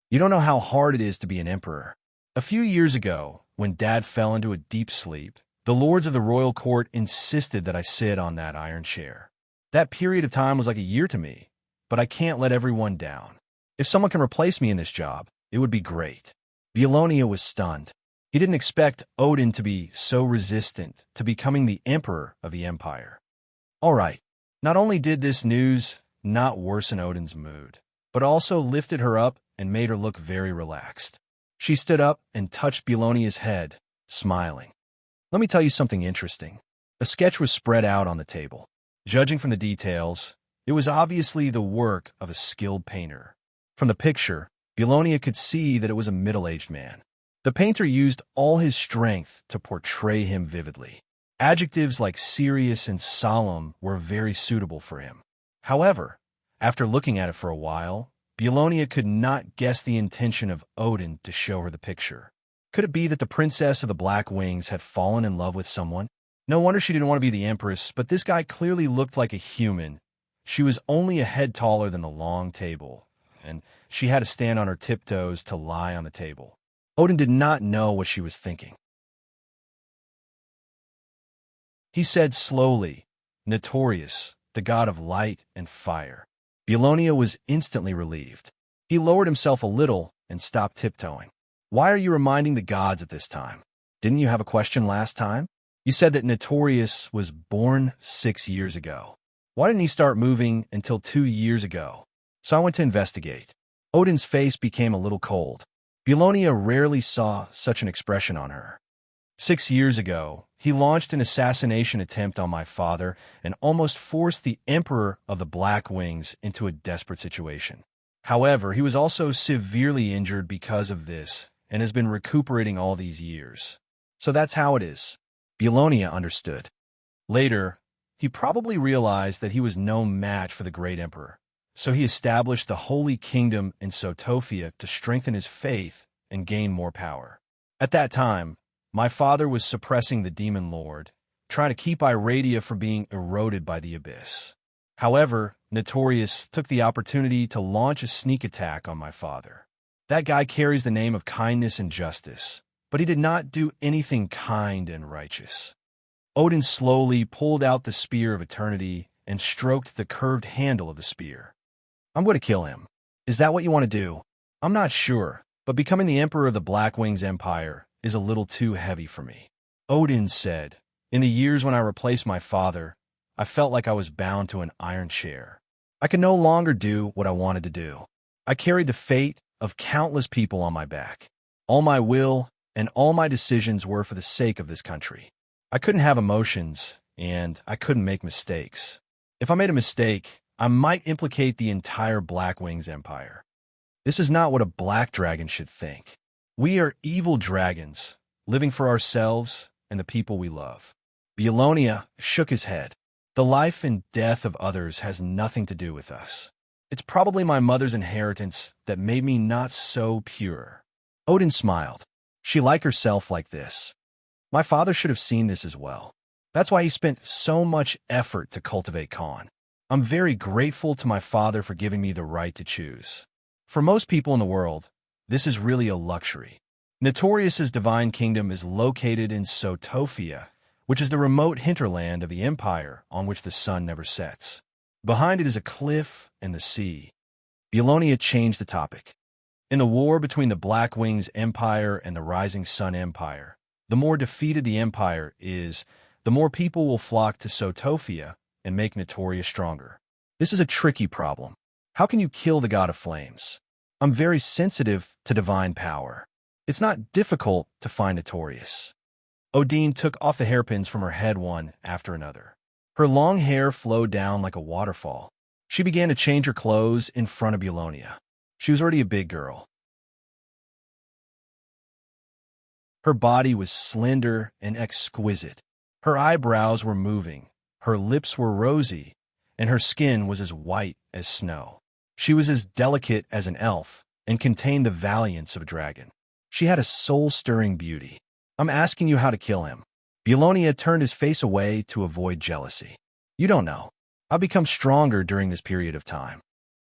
You don't know how hard it is to be an emperor. A few years ago, when Dad fell into a deep sleep, the lords of the royal court insisted that I sit on that iron chair. That period of time was like a year to me, but I can't let everyone down. If someone can replace me in this job, it would be great. Bulonia was stunned. He didn't expect Odin to be so resistant to becoming the emperor of the empire. All right, not only did this news not worsen Odin's mood, but also lifted her up and made her look very relaxed. She stood up and touched Bulonia's head, smiling. Let me tell you something interesting. A sketch was spread out on the table. Judging from the details, it was obviously the work of a skilled painter. From the picture, Bulonia could see that it was a middle-aged man. The painter used all his strength to portray him vividly. Adjectives like serious and solemn were very suitable for him. However, after looking at it for a while, Bulonia could not guess the intention of Odin to show her the picture. Could it be that the princess of the Black Wings had fallen in love with someone? No wonder she didn't want to be the empress, but this guy clearly looked like a human. She was only a head taller than the long table, and she had to stand on her tiptoes to lie on the table. Odin did not know what she was thinking. He said slowly, "Notorious, the god of light and fire." Bulonia was instantly relieved. He lowered himself a little and stopped tiptoeing. "Why are you reminding the gods at this time? Didn't you have a question last time? You said that Notorious was born 6 years ago." Why didn't he start moving until 2 years ago? So I went to investigate. Odin's face became a little cold. Belonia rarely saw such an expression on her. 6 years ago, he launched an assassination attempt on my father and almost forced the Emperor of the Black Wings into a desperate situation. However, he was also severely injured because of this and has been recuperating all these years. So that's how it is. Belonia understood. Later, he probably realized that he was no match for the great emperor. So he established the Holy Kingdom in Sotofia to strengthen his faith and gain more power. At that time, my father was suppressing the demon lord, trying to keep Iradia from being eroded by the abyss. However, Notorious took the opportunity to launch a sneak attack on my father. That guy carries the name of kindness and justice, but he did not do anything kind and righteous. Odin slowly pulled out the Spear of Eternity and stroked the curved handle of the spear. I'm going to kill him. Is that what you want to do? I'm not sure, but becoming the Emperor of the Black Wings Empire is a little too heavy for me. Odin said, in the years when I replaced my father, I felt like I was bound to an iron chair. I could no longer do what I wanted to do. I carried the fate of countless people on my back. All my will and all my decisions were for the sake of this country. I couldn't have emotions, and I couldn't make mistakes. If I made a mistake, I might implicate the entire Black Wings Empire. This is not what a black dragon should think. We are evil dragons, living for ourselves and the people we love. Belonia shook his head. The life and death of others has nothing to do with us. It's probably my mother's inheritance that made me not so pure. Odin smiled. She liked herself like this. My father should have seen this as well. That's why he spent so much effort to cultivate Khan. I'm very grateful to my father for giving me the right to choose. For most people in the world, this is really a luxury. Notorious's divine kingdom is located in Sotofia, which is the remote hinterland of the empire on which the sun never sets. Behind it is a cliff and the sea. Belonia changed the topic. In the war between the Black Wings Empire and the Rising Sun Empire, the more defeated the empire is, the more people will flock to Sotofia and make Notorious stronger. This is a tricky problem. How can you kill the god of flames? I'm very sensitive to divine power. It's not difficult to find Notorious. Odin took off the hairpins from her head one after another. Her long hair flowed down like a waterfall. She began to change her clothes in front of Belonia. She was already a big girl. Her body was slender and exquisite. Her eyebrows were moving, her lips were rosy, and her skin was as white as snow. She was as delicate as an elf and contained the valiance of a dragon. She had a soul-stirring beauty. I'm asking you how to kill him. Belonia turned his face away to avoid jealousy. You don't know. I'll become stronger during this period of time.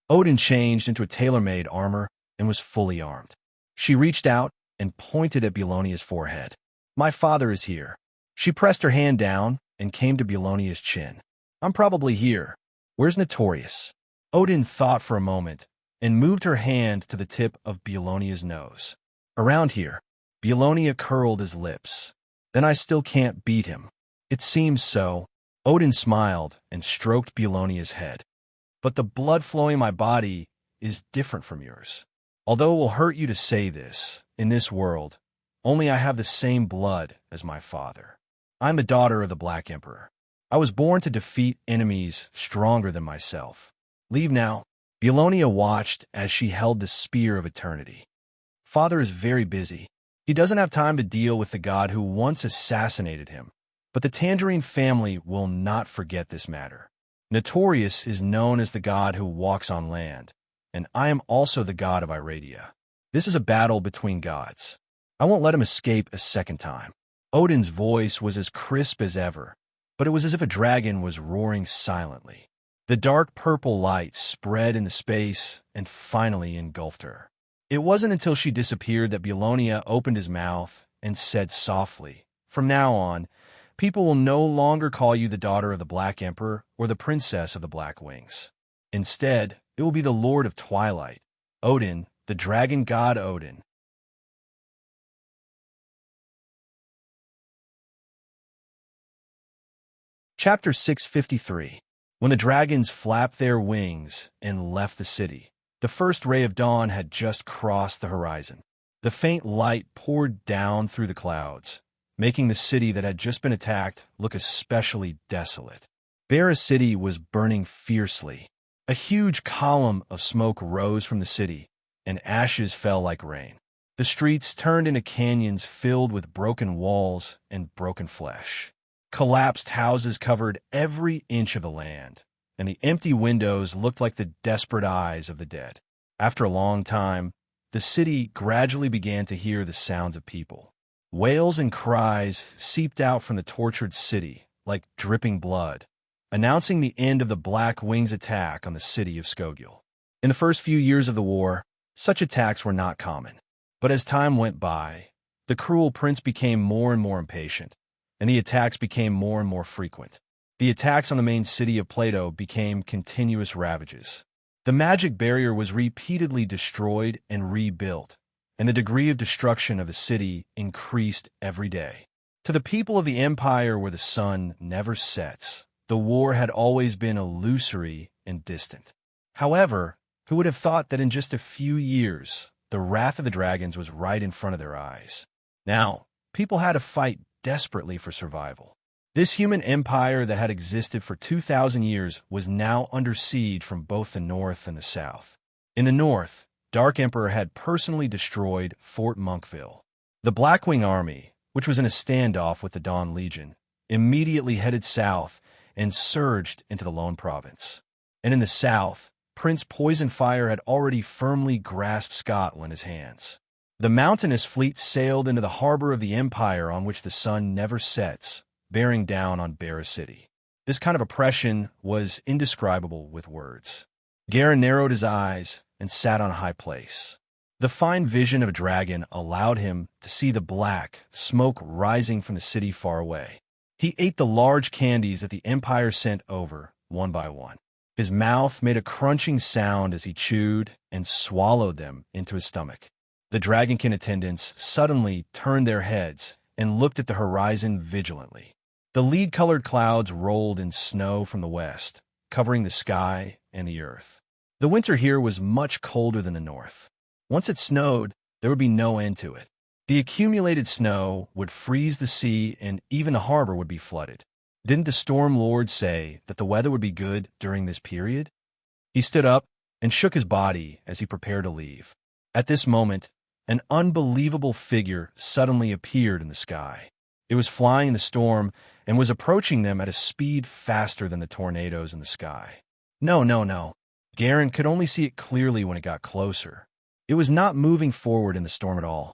Odin changed into a tailor-made armor and was fully armed. She reached out and pointed at Belonia's forehead. My father is here. She pressed her hand down and came to Belonia's chin. I'm probably here. Where's Notorious? Odin thought for a moment and moved her hand to the tip of Belonia's nose. Around here. Belonia curled his lips. Then I still can't beat him. It seems so. Odin smiled and stroked Belonia's head. But the blood flowing in my body is different from yours. Although it will hurt you to say this, in this world, only I have the same blood as my father. I'm the daughter of the Black Emperor. I was born to defeat enemies stronger than myself. Leave now. Belonia watched as she held the Spear of Eternity. Father is very busy. He doesn't have time to deal with the god who once assassinated him. But the Tangerine family will not forget this matter. Notorious is known as the god who walks on land, and I am also the god of Iradia. This is a battle between gods. I won't let him escape a second time. Odin's voice was as crisp as ever, but it was as if a dragon was roaring silently. The dark purple light spread in the space and finally engulfed her. It wasn't until she disappeared that Belonia opened his mouth and said softly, "From now on, people will no longer call you the daughter of the Black Emperor or the princess of the Black Wings. Instead, it will be the Lord of Twilight, Odin, the dragon god Odin." Chapter 653. When the dragons flapped their wings and left the city, the first ray of dawn had just crossed the horizon. The faint light poured down through the clouds, making the city that had just been attacked look especially desolate. Barra City was burning fiercely. A huge column of smoke rose from the city, and ashes fell like rain. The streets turned into canyons filled with broken walls and broken flesh. Collapsed houses covered every inch of the land, and the empty windows looked like the desperate eyes of the dead. After a long time, the city gradually began to hear the sounds of people. Wails and cries seeped out from the tortured city like dripping blood, announcing the end of the Black Wings' attack on the city of Skogul. In the first few years of the war, such attacks were not common. But as time went by, the cruel prince became more and more impatient, and the attacks became more and more frequent. The attacks on the main city of Plato became continuous ravages. The magic barrier was repeatedly destroyed and rebuilt, and the degree of destruction of the city increased every day. To the people of the empire where the sun never sets, the war had always been illusory and distant. However, who would have thought that in just a few years, the wrath of the dragons was right in front of their eyes? Now, people had to fight desperately for survival. This human empire that had existed for 2,000 years was now under siege from both the north and the south. In the north, Dark Emperor had personally destroyed Fort Monkville. The Blackwing Army, which was in a standoff with the Dawn Legion, immediately headed south and surged into the Lone Province. And in the south, Prince Poisonfire had already firmly grasped Scotland in his hands. The mountainous fleet sailed into the harbor of the empire on which the sun never sets, bearing down on Barra City. This kind of oppression was indescribable with words. Garen narrowed his eyes and sat on a high place. The fine vision of a dragon allowed him to see the black smoke rising from the city far away. He ate the large candies that the empire sent over, one by one. His mouth made a crunching sound as he chewed and swallowed them into his stomach. The dragonkin attendants suddenly turned their heads and looked at the horizon vigilantly. The lead-colored clouds rolled in snow from the west, covering the sky and the earth. The winter here was much colder than the north. Once it snowed, there would be no end to it. The accumulated snow would freeze the sea and even the harbor would be flooded. Didn't the Storm Lord say that the weather would be good during this period? He stood up and shook his body as he prepared to leave. At this moment, an unbelievable figure suddenly appeared in the sky. It was flying in the storm and was approaching them at a speed faster than the tornadoes in the sky. No. Garen could only see it clearly when it got closer. It was not moving forward in the storm at all.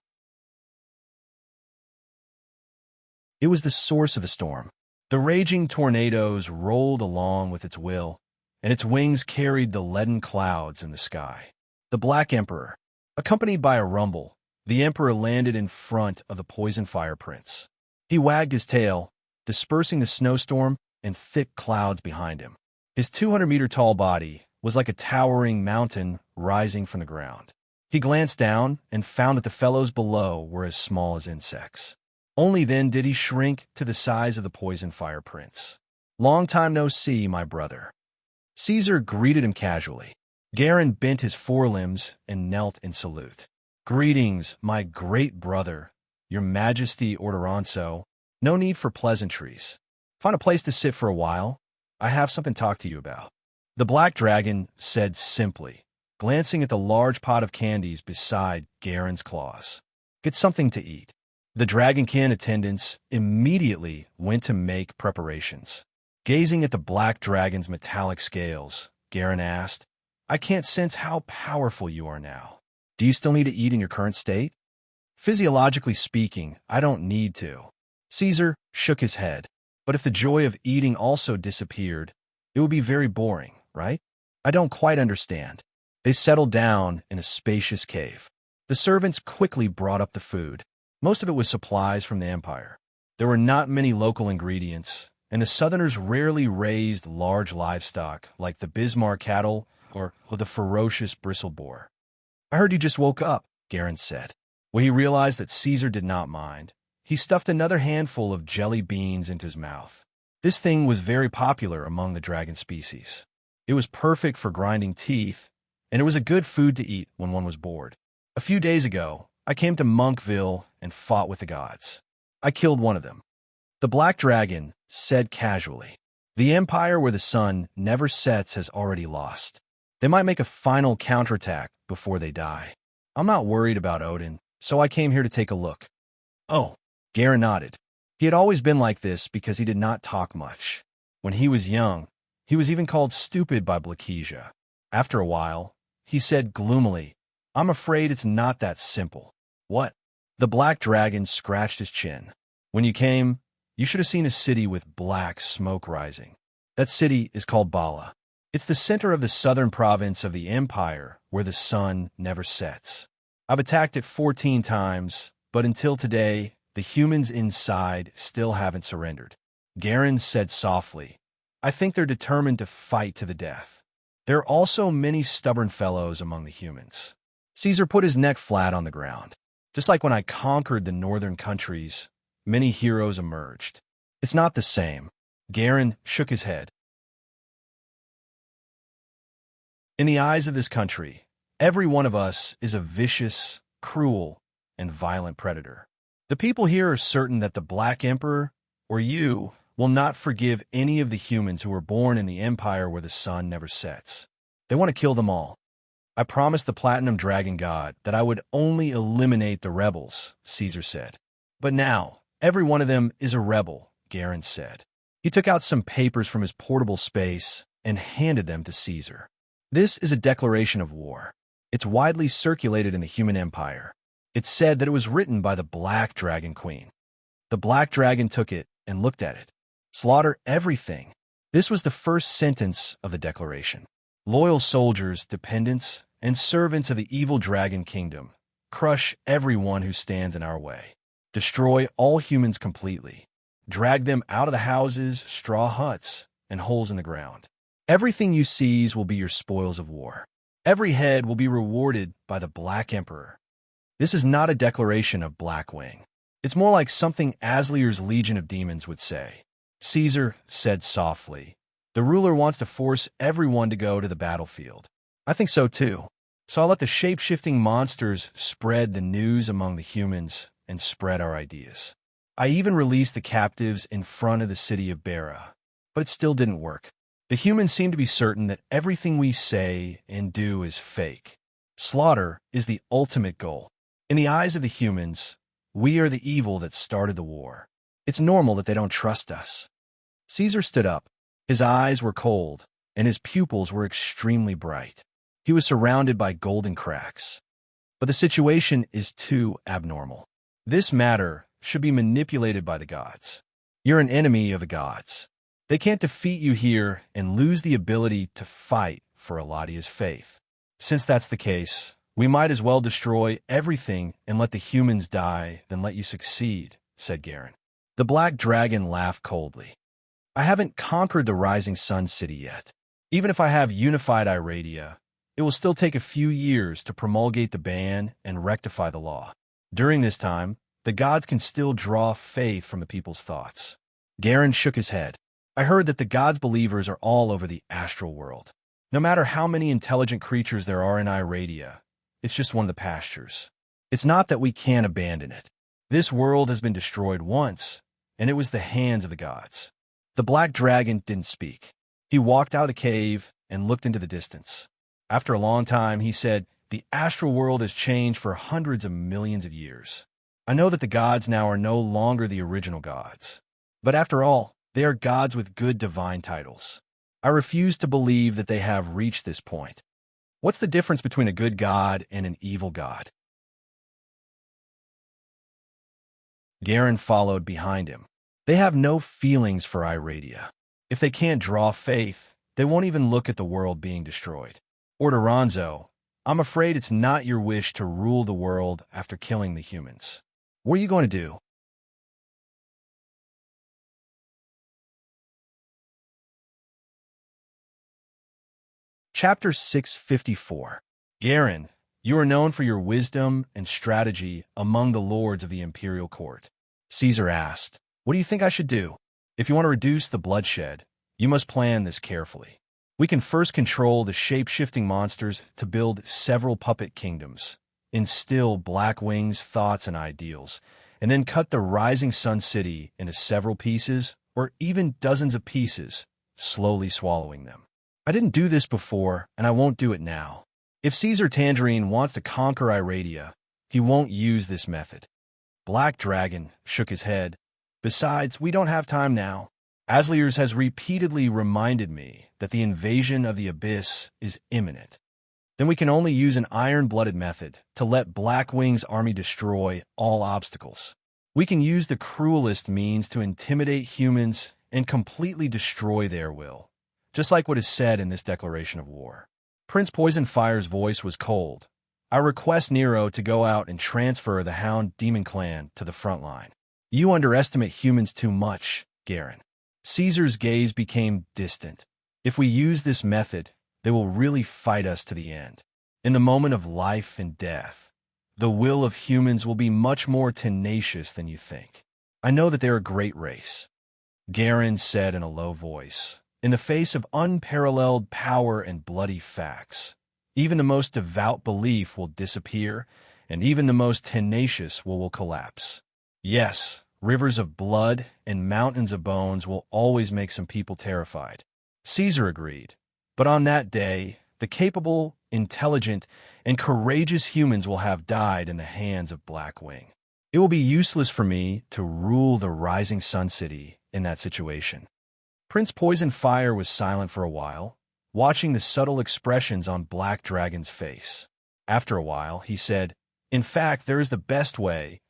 It was the source of the storm. The raging tornadoes rolled along with its will, and its wings carried the leaden clouds in the sky. The Black Emperor. Accompanied by a rumble, the Emperor landed in front of the Poisonfire Prince. He wagged his tail, dispersing the snowstorm and thick clouds behind him. His 200-meter-tall body was like a towering mountain rising from the ground. He glanced down and found that the fellows below were as small as insects. Only then did he shrink to the size of the Poisonfire Prince. "Long time no see, my brother." Caesar greeted him casually. Garen bent his forelimbs and knelt in salute. "Greetings, my great brother, your Majesty Orderonso. No need for pleasantries. Find a place to sit for a while. I have something to talk to you about." The Black Dragon said simply, glancing at the large pot of candies beside Garen's claws. "Get something to eat." The dragonkin attendants immediately went to make preparations. Gazing at the black dragon's metallic scales, Garen asked, "I can't sense how powerful you are now. Do you still need to eat in your current state?" "Physiologically speaking, I don't need to." Caesar shook his head. "But if the joy of eating also disappeared, it would be very boring, right?" "I don't quite understand." They settled down in a spacious cave. The servants quickly brought up the food. Most of it was supplies from the empire. There were not many local ingredients, and the Southerners rarely raised large livestock like the Bismarck cattle or the ferocious bristle boar. "I heard you just woke up," Garen said. When he realized that Caesar did not mind, he stuffed another handful of jelly beans into his mouth. This thing was very popular among the dragon species. It was perfect for grinding teeth, and it was a good food to eat when one was bored. A few days ago, I came to Monkville and fought with the gods. I killed one of them. The black dragon said casually. The empire where the sun never sets has already lost. They might make a final counterattack before they die. I'm not worried about Odin, so I came here to take a look. Oh, Garen nodded. He had always been like this because he did not talk much. When he was young, he was even called stupid by Blakesia. After a while, he said gloomily, I'm afraid it's not that simple. What? The black dragon scratched his chin. When you came, you should have seen a city with black smoke rising. That city is called Bala. It's the center of the southern province of the empire where the sun never sets. I've attacked it 14 times, but until today, the humans inside still haven't surrendered. Garen said softly, I think they're determined to fight to the death. There are also many stubborn fellows among the humans. Caesar put his neck flat on the ground. Just like when I conquered the northern countries, many heroes emerged. It's not the same. Garen shook his head. In the eyes of this country, every one of us is a vicious, cruel, and violent predator. The people here are certain that the Black Emperor, or you, will not forgive any of the humans who were born in the empire where the sun never sets. They want to kill them all. I promised the Platinum Dragon God that I would only eliminate the rebels, Caesar said. But now, every one of them is a rebel, Garen said. He took out some papers from his portable space and handed them to Caesar. This is a declaration of war. It's widely circulated in the human empire. It's said that it was written by the Black Dragon Queen. The Black Dragon took it and looked at it. Slaughter everything. This was the first sentence of the declaration. Loyal soldiers, dependents, and servants of the evil dragon kingdom, crush everyone who stands in our way. Destroy all humans completely. Drag them out of the houses, straw huts, and holes in the ground. Everything you seize will be your spoils of war. Every head will be rewarded by the Black Emperor. This is not a declaration of Blackwing. It's more like something Aslier's Legion of Demons would say. Caesar said softly, the ruler wants to force everyone to go to the battlefield. I think so too. So I'll let the shape-shifting monsters spread the news among the humans and spread our ideas. I even released the captives in front of the city of Bera, but it still didn't work. The humans seem to be certain that everything we say and do is fake. Slaughter is the ultimate goal. In the eyes of the humans, we are the evil that started the war. It's normal that they don't trust us. Caesar stood up. His eyes were cold, and his pupils were extremely bright. He was surrounded by golden cracks. But the situation is too abnormal. This matter should be manipulated by the gods. You're an enemy of the gods. They can't defeat you here and lose the ability to fight for Eladia's faith. Since that's the case, we might as well destroy everything and let the humans die than let you succeed, said Garen. The Black Dragon laughed coldly. I haven't conquered the Rising Sun City yet. Even if I have unified Iradia, it will still take a few years to promulgate the ban and rectify the law. During this time, the gods can still draw faith from the people's thoughts. Garen shook his head. I heard that the gods' believers are all over the astral world. No matter how many intelligent creatures there are in Iradia, it's just one of the pastures. It's not that we can't abandon it. This world has been destroyed once, and it was the hands of the gods. The Black Dragon didn't speak. He walked out of the cave and looked into the distance. After a long time, he said, the astral world has changed for hundreds of millions of years. I know that the gods now are no longer the original gods. But after all, they are gods with good divine titles. I refuse to believe that they have reached this point. What's the difference between a good god and an evil god? Garen followed behind him. They have no feelings for Iradia. If they can't draw faith, they won't even look at the world being destroyed. Orderonzo, I'm afraid it's not your wish to rule the world after killing the humans. What are you going to do? Chapter 654. Garen, you are known for your wisdom and strategy among the lords of the imperial court. Caesar asked, what do you think I should do? If you want to reduce the bloodshed, you must plan this carefully. We can first control the shape-shifting monsters to build several puppet kingdoms, instill Blackwing's thoughts and ideals, and then cut the Rising Sun City into several pieces or even dozens of pieces, slowly swallowing them. I didn't do this before, and I won't do it now. If Caesar Tangerine wants to conquer Iradia, he won't use this method. Black Dragon shook his head. Besides, we don't have time now. Asliers has repeatedly reminded me that the invasion of the Abyss is imminent. Then we can only use an iron-blooded method to let Blackwing's army destroy all obstacles. We can use the cruelest means to intimidate humans and completely destroy their will, just like what is said in this declaration of war. Prince Poisonfire's voice was cold. I request Nero to go out and transfer the Hound Demon Clan to the front line. You underestimate humans too much, Garen. Caesar's gaze became distant. If we use this method, they will really fight us to the end. In the moment of life and death, the will of humans will be much more tenacious than you think. I know that they're a great race, Garen said in a low voice. In the face of unparalleled power and bloody facts, even the most devout belief will disappear, and even the most tenacious will collapse. Yes, rivers of blood and mountains of bones will always make some people terrified. Caesar agreed. But on that day, the capable, intelligent, and courageous humans will have died in the hands of Blackwing. It will be useless for me to rule the Rising Sun City in that situation. Prince Poisonfire was silent for a while, watching the subtle expressions on Black Dragon's face. After a while, he said, "In fact, there is the best way,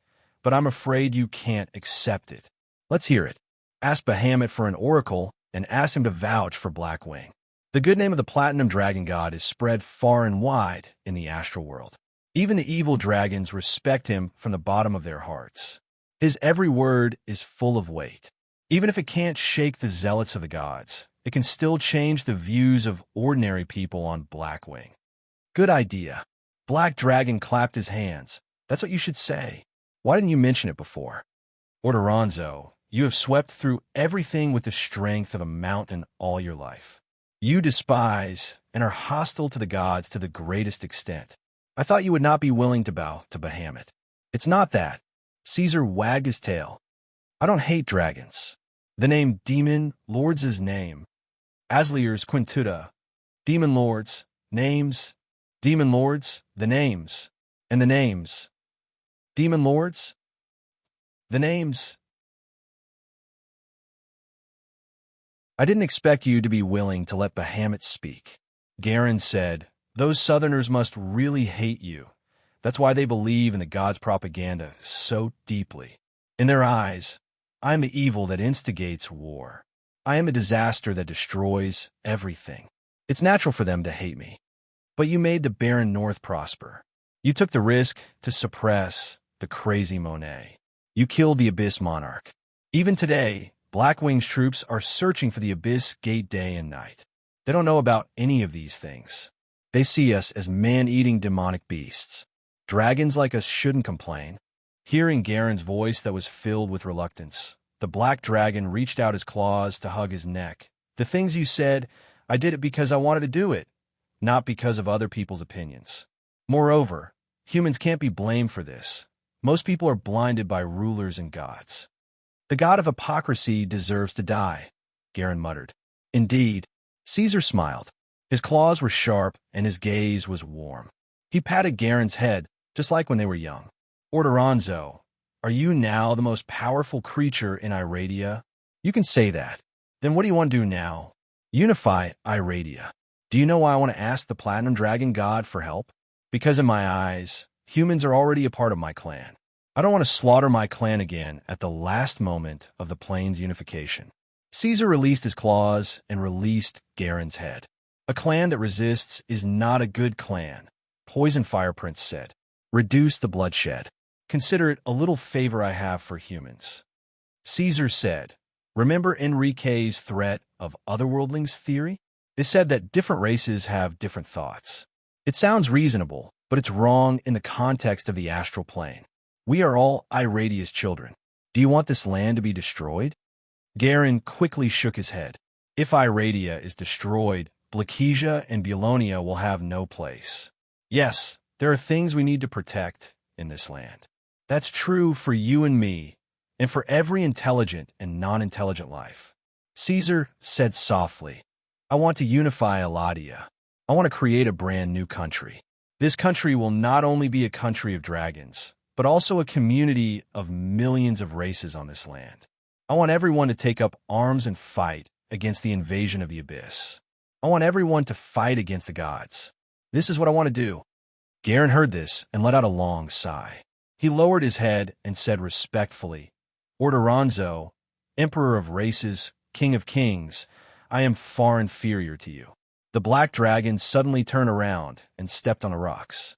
but I'm afraid you can't accept it. Let's hear it. Ask Bahamut for an oracle and ask him to vouch for Blackwing." The good name of the Platinum Dragon God is spread far and wide in the astral world. Even the evil dragons respect him from the bottom of their hearts. His every word is full of weight. Even if it can't shake the zealots of the gods, it can still change the views of ordinary people on Blackwing. Good idea. Black Dragon clapped his hands. That's what you should say. Why didn't you mention it before? Orderonzo, you have swept through everything with the strength of a mountain all your life. You despise and are hostile to the gods to the greatest extent. I thought you would not be willing to bow to Bahamut. It's not that. Caesar wagged his tail. I don't hate dragons. The name Demon Lords' name. Aslier's Quintuta. Demon Lords, names. Demon Lords, the names. And the names. Demon Lords, the names. I didn't expect you to be willing to let Bahamut speak. Garen said, those Southerners must really hate you. That's why they believe in the gods' propaganda so deeply. In their eyes, I am the evil that instigates war. I am a disaster that destroys everything. It's natural for them to hate me. But you made the barren North prosper. You took the risk to suppress the crazy Monet. You killed the Abyss Monarch. Even today, Blackwing's troops are searching for the Abyss Gate day and night. They don't know about any of these things. They see us as man-eating demonic beasts. Dragons like us shouldn't complain. Hearing Garen's voice that was filled with reluctance, the Black Dragon reached out his claws to hug his neck. The things you said, I did it because I wanted to do it, not because of other people's opinions. Moreover, humans can't be blamed for this. Most people are blinded by rulers and gods. The god of hypocrisy deserves to die, Garen muttered. Indeed, Caesar smiled. His claws were sharp and his gaze was warm. He patted Garen's head, just like when they were young. Orderonzo, are you now the most powerful creature in Iradia? You can say that. Then what do you want to do now? Unify Iradia. Do you know why I want to ask the Platinum Dragon God for help? Because in my eyes, humans are already a part of my clan. I don't want to slaughter my clan again at the last moment of the plane's unification. Caesar released his claws and released Garen's head. A clan that resists is not a good clan, Poisonfire Prince said. Reduce the bloodshed. Consider it a little favor I have for humans. Caesar said, remember Enrique's threat of otherworldlings theory? They said that different races have different thoughts. It sounds reasonable, but it's wrong in the context of the astral plane. We are all Iradia's children. Do you want this land to be destroyed? Garen quickly shook his head. If Iradia is destroyed, Blakesia and Bulonia will have no place. Yes, there are things we need to protect in this land. That's true for you and me, and for every intelligent and non-intelligent life. Caesar said softly, I want to unify Eladia. I want to create a brand new country. This country will not only be a country of dragons, but also a community of millions of races on this land. I want everyone to take up arms and fight against the invasion of the abyss. I want everyone to fight against the gods. This is what I want to do. Garen heard this and let out a long sigh. He lowered his head and said respectfully, Ordoronzo, Emperor of Races, King of Kings, I am far inferior to you. The black dragon suddenly turned around and stepped on the rocks.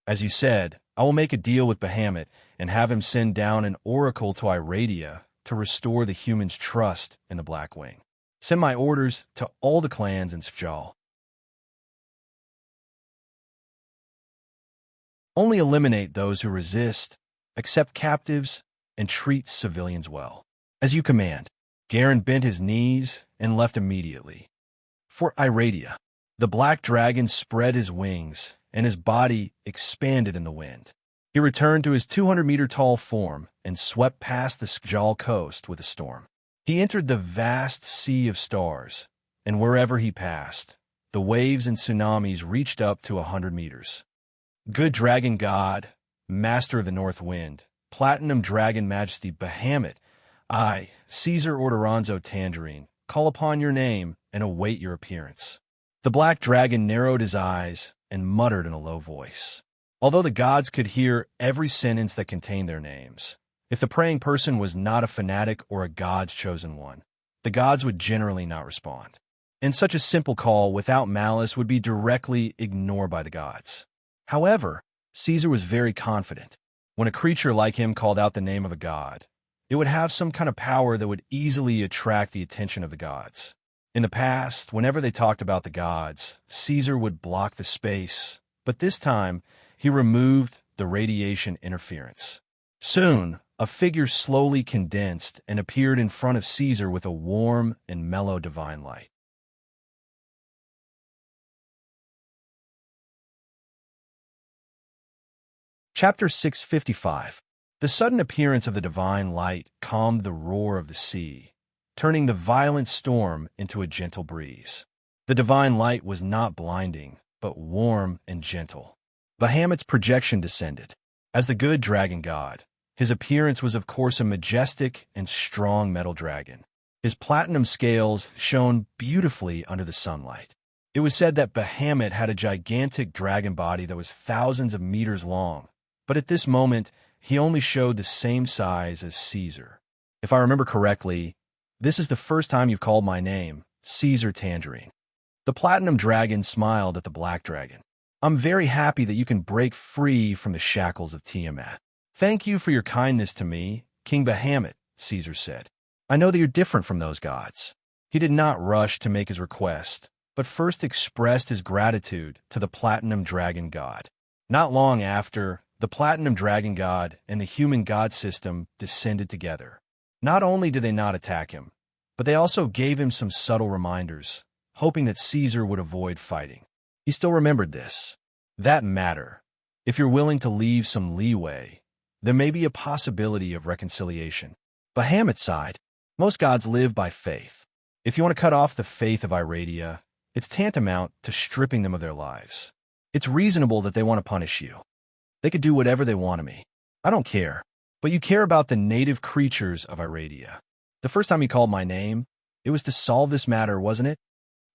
As you said, I will make a deal with Bahamut and have him send down an oracle to Iradia to restore the humans' trust in the Black Wing. Send my orders to all the clans in Sjal. Only eliminate those who resist, accept captives, and treat civilians well. As you command. Garen bent his knees and left immediately. For Iradia, the black dragon spread his wings, and his body expanded in the wind. He returned to his 200-meter-tall form and swept past the Sjal coast with a storm. He entered the vast sea of stars, and wherever he passed, the waves and tsunamis reached up to 100 meters. Good dragon god, master of the north wind, platinum dragon majesty Bahamut, I, Caesar Ordoronzo Tangerine, call upon your name and await your appearance. The black dragon narrowed his eyes and muttered in a low voice. Although the gods could hear every sentence that contained their names, if the praying person was not a fanatic or a god's chosen one, the gods would generally not respond. And such a simple call without malice would be directly ignored by the gods. However, Caesar was very confident. When a creature like him called out the name of a god, it would have some kind of power that would easily attract the attention of the gods. In the past, whenever they talked about the gods, Caesar would block the space, but this time, he removed the radiation interference. Soon, a figure slowly condensed and appeared in front of Caesar with a warm and mellow divine light. Chapter 655. The sudden appearance of the divine light calmed the roar of the sea, turning the violent storm into a gentle breeze. The divine light was not blinding, but warm and gentle. Bahamut's projection descended. As the good dragon god, his appearance was of course a majestic and strong metal dragon. His platinum scales shone beautifully under the sunlight. It was said that Bahamut had a gigantic dragon body that was thousands of meters long, but at this moment, he only showed the same size as Caesar. If I remember correctly, this is the first time you've called my name, Caesar Tangerine. The platinum dragon smiled at the black dragon. I'm very happy that you can break free from the shackles of Tiamat. Thank you for your kindness to me, King Bahamut, Caesar said. I know that you're different from those gods. He did not rush to make his request, but first expressed his gratitude to the platinum dragon god. Not long after, the platinum dragon god and the human god system descended together. Not only did they not attack him, but they also gave him some subtle reminders, hoping that Caesar would avoid fighting. He still remembered this. That matter. If you're willing to leave some leeway, there may be a possibility of reconciliation. Bahamut sighed. Most gods live by faith. If you want to cut off the faith of Iradia, it's tantamount to stripping them of their lives. It's reasonable that they want to punish you. They could do whatever they want to me. I don't care. But you care about the native creatures of Iradia. The first time you called my name, it was to solve this matter, wasn't it?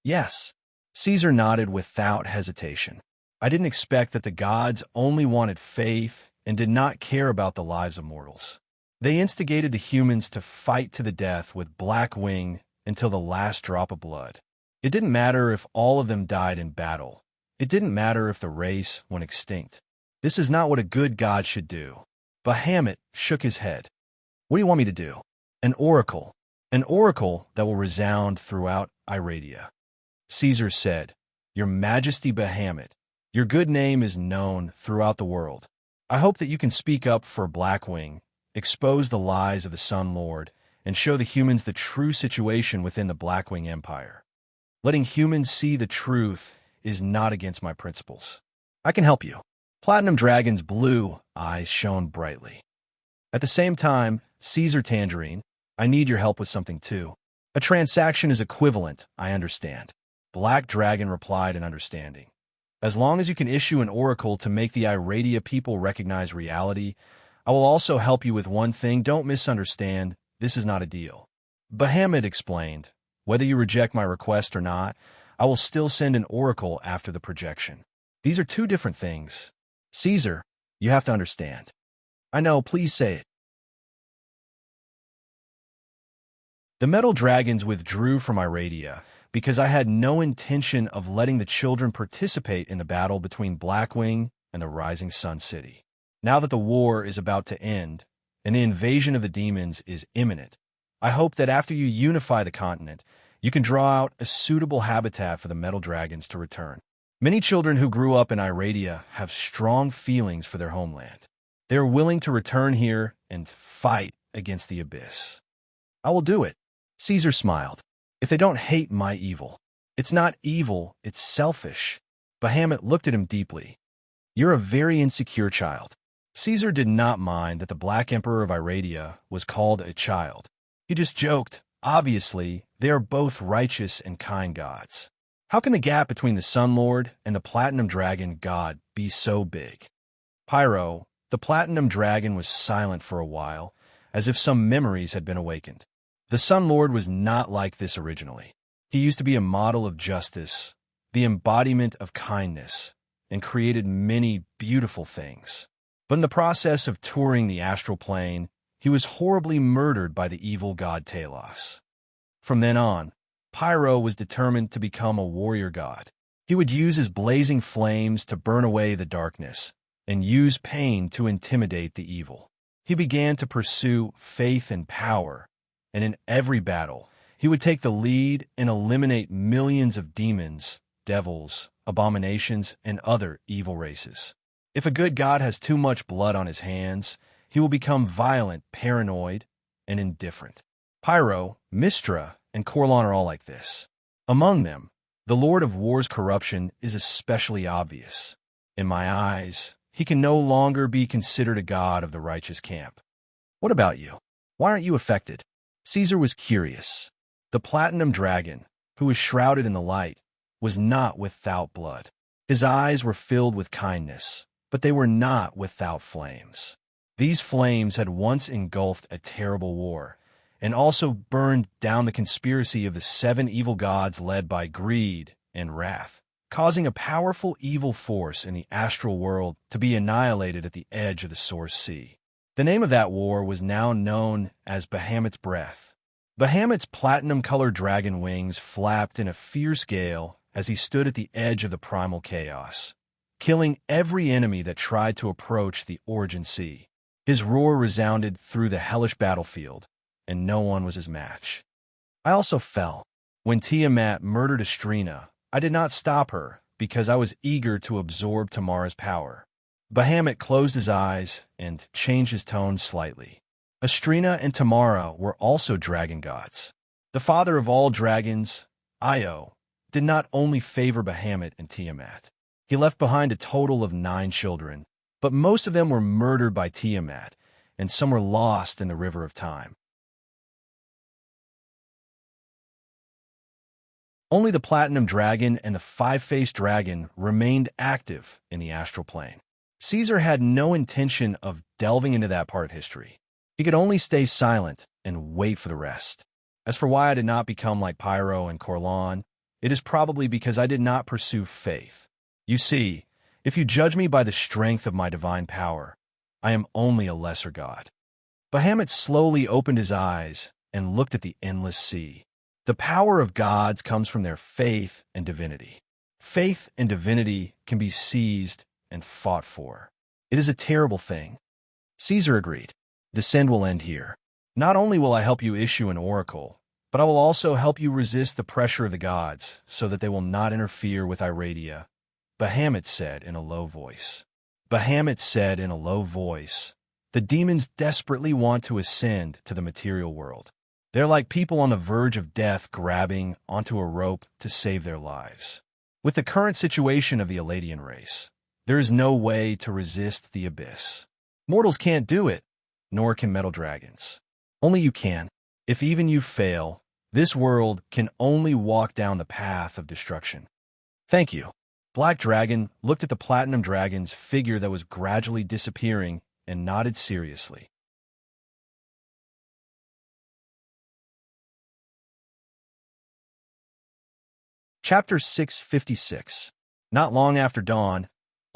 Yes. Caesar nodded without hesitation. I didn't expect that the gods only wanted faith and did not care about the lives of mortals. They instigated the humans to fight to the death with Black Wing until the last drop of blood. It didn't matter if all of them died in battle. It didn't matter if the race went extinct. This is not what a good god should do. Bahamut shook his head. What do you want me to do? An oracle. An oracle that will resound throughout Iradia. Caesar said, Your Majesty Bahamut, your good name is known throughout the world. I hope that you can speak up for Blackwing, expose the lies of the Sun Lord, and show the humans the true situation within the Blackwing Empire. Letting humans see the truth is not against my principles. I can help you." Platinum Dragon's blue eyes shone brightly. At the same time, Caesar Tangerine, "I need your help with something too." "A transaction is equivalent, I understand." Black Dragon replied in understanding. "As long as you can issue an oracle to make the Iradia people recognize reality, I will also help you with one thing. Don't misunderstand, this is not a deal." Bahamut explained, "Whether you reject my request or not, I will still send an oracle after the projection. These are two different things. Caesar, you have to understand." "I know, please say it." The metal dragons withdrew from Iradia because I had no intention of letting the children participate in the battle between Blackwing and the Rising Sun City. Now that the war is about to end and the invasion of the demons is imminent, I hope that after you unify the continent, you can draw out a suitable habitat for the metal dragons to return. Many children who grew up in Iradia have strong feelings for their homeland. They are willing to return here and fight against the abyss. "I will do it." Caesar smiled. "If they don't hate my evil." "It's not evil, it's selfish." Bahamut looked at him deeply. "You're a very insecure child." Caesar did not mind that the Black Emperor of Iradia was called a child. He just joked, "Obviously, they are both righteous and kind gods. How can the gap between the Sun Lord and the Platinum Dragon god be so big?" Pyro, the Platinum Dragon, was silent for a while, as if some memories had been awakened. The Sun Lord was not like this originally. He used to be a model of justice, the embodiment of kindness, and created many beautiful things. But in the process of touring the astral plane, he was horribly murdered by the evil god Talos. From then on, Pyro was determined to become a warrior god. He would use his blazing flames to burn away the darkness and use pain to intimidate the evil. He began to pursue faith and power, and in every battle, he would take the lead and eliminate millions of demons, devils, abominations, and other evil races. If a good god has too much blood on his hands, he will become violent, paranoid, and indifferent. Pyro, Mistra, and Corlon are all like this. Among them, the Lord of War's corruption is especially obvious. In my eyes, he can no longer be considered a god of the righteous camp. What about you? Why aren't you affected? Caesar was curious. The Platinum Dragon, who was shrouded in the light, was not without blood. His eyes were filled with kindness, but they were not without flames. These flames had once engulfed a terrible war, and also burned down the conspiracy of the 7 evil gods led by greed and wrath, causing a powerful evil force in the astral world to be annihilated at the edge of the Source Sea. The name of that war was now known as Bahamut's Breath. Bahamut's platinum-colored dragon wings flapped in a fierce gale as he stood at the edge of the primal chaos, killing every enemy that tried to approach the Origin Sea. His roar resounded through the hellish battlefield, and no one was his match. I also fell. When Tiamat murdered Astrina, I did not stop her because I was eager to absorb Tamara's power. Bahamut closed his eyes and changed his tone slightly. Astrina and Tamara were also dragon gods. The father of all dragons, Io, did not only favor Bahamut and Tiamat. He left behind a total of 9 children, but most of them were murdered by Tiamat, and some were lost in the river of time. Only the Platinum Dragon and the 5-faced dragon remained active in the astral plane. Caesar had no intention of delving into that part of history. He could only stay silent and wait for the rest. As for why I did not become like Pyro and Corlon, it is probably because I did not pursue faith. You see, if you judge me by the strength of my divine power, I am only a lesser god. Bahamut slowly opened his eyes and looked at the endless sea. The power of gods comes from their faith and divinity. Faith and divinity can be seized and fought for. It is a terrible thing. Caesar agreed. Descend will end here. Not only will I help you issue an oracle, but I will also help you resist the pressure of the gods so that they will not interfere with Iradia, Bahamut said in a low voice. Bahamut said in a low voice, the demons desperately want to ascend to the material world. They're like people on the verge of death grabbing onto a rope to save their lives. With the current situation of the Eladian race, there is no way to resist the abyss. Mortals can't do it, nor can metal dragons. Only you can. If even you fail, this world can only walk down the path of destruction. Thank you. Black Dragon looked at the Platinum Dragon's figure that was gradually disappearing and nodded seriously. Chapter 656. Not long after dawn,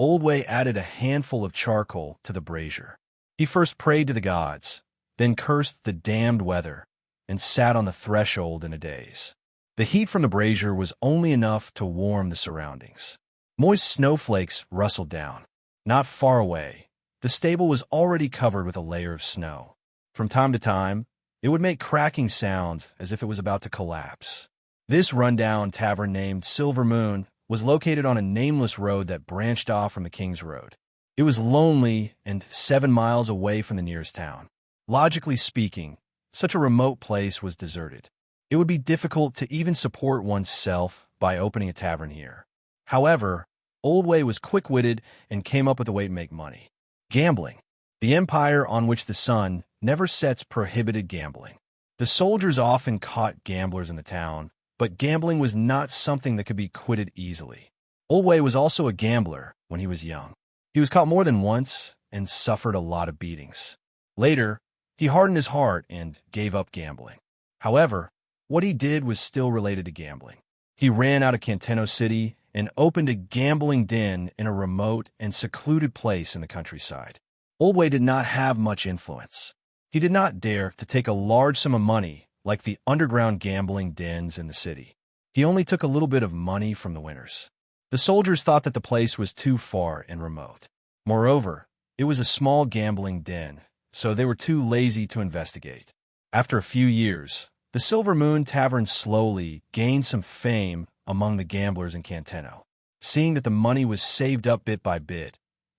Oldway added a handful of charcoal to the brazier. He first prayed to the gods, then cursed the damned weather, and sat on the threshold in a daze. The heat from the brazier was only enough to warm the surroundings. Moist snowflakes rustled down. Not far away, the stable was already covered with a layer of snow. From time to time, it would make cracking sounds as if it was about to collapse. This rundown tavern named Silver Moon was located on a nameless road that branched off from the King's Road. It was lonely and 7 miles away from the nearest town. Logically speaking, such a remote place was deserted. It would be difficult to even support oneself by opening a tavern here. However, Oldway was quick-witted and came up with a way to make money. Gambling. The empire on which the sun never sets prohibited gambling. The soldiers often caught gamblers in the town, but gambling was not something that could be quitted easily. Oldway was also a gambler when he was young. He was caught more than once and suffered a lot of beatings. Later, he hardened his heart and gave up gambling. However, what he did was still related to gambling. He ran out of Canteno City and opened a gambling den in a remote and secluded place in the countryside. Oldway did not have much influence. He did not dare to take a large sum of money like the underground gambling dens in the city. He only took a little bit of money from the winners. The soldiers thought that the place was too far and remote. Moreover, it was a small gambling den, so they were too lazy to investigate. After a few years, the Silver Moon Tavern slowly gained some fame among the gamblers in Canteno. Seeing that the money was saved up bit by bit,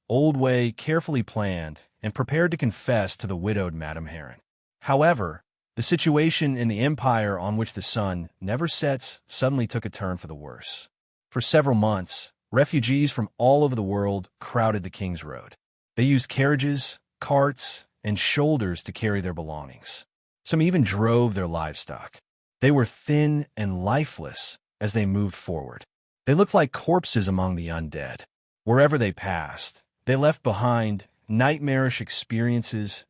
Oldway carefully planned and prepared to confess to the widowed Madame Heron. However, the situation in the empire on which the sun never sets suddenly took a turn for the worse. For several months, refugees from all over the world crowded the King's Road. They used carriages, carts, and shoulders to carry their belongings. Some even drove their livestock. They were thin and lifeless as they moved forward. They looked like corpses among the undead. Wherever they passed, they left behind nightmarish experiences.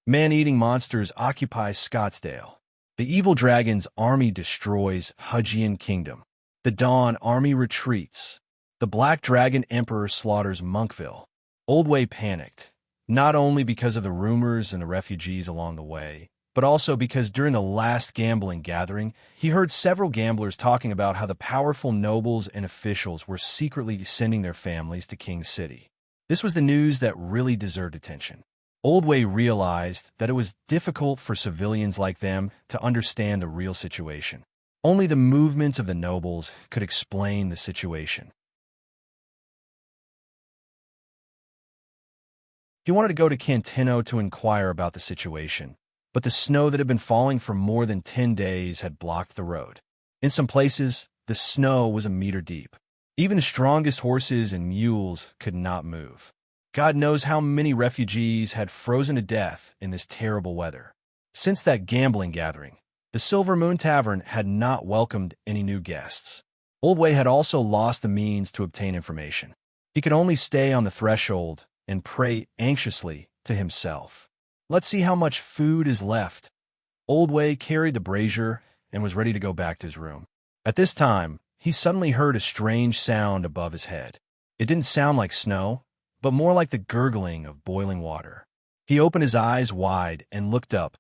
Man-eating monsters occupy Scottsdale. The evil dragon's army destroys Hudgian Kingdom. The Dawn army retreats. The Black Dragon Emperor slaughters Monkville. Oldway panicked, not only because of the rumors and the refugees along the way, but also because during the last gambling gathering, he heard several gamblers talking about how the powerful nobles and officials were secretly sending their families to King City. This was the news that really deserved attention. Oldway realized that it was difficult for civilians like them to understand the real situation. Only the movements of the nobles could explain the situation. He wanted to go to Canteno to inquire about the situation, but the snow that had been falling for more than 10 days had blocked the road. In some places, the snow was a meter deep. Even the strongest horses and mules could not move. God knows how many refugees had frozen to death in this terrible weather. Since that gambling gathering, the Silver Moon Tavern had not welcomed any new guests. Oldway had also lost the means to obtain information. He could only stay on the threshold and pray anxiously to himself. Let's see how much food is left. Oldway carried the brazier and was ready to go back to his room. At this time, he suddenly heard a strange sound above his head. It didn't sound like snow, but more like the gurgling of boiling water. He opened his eyes wide and looked up,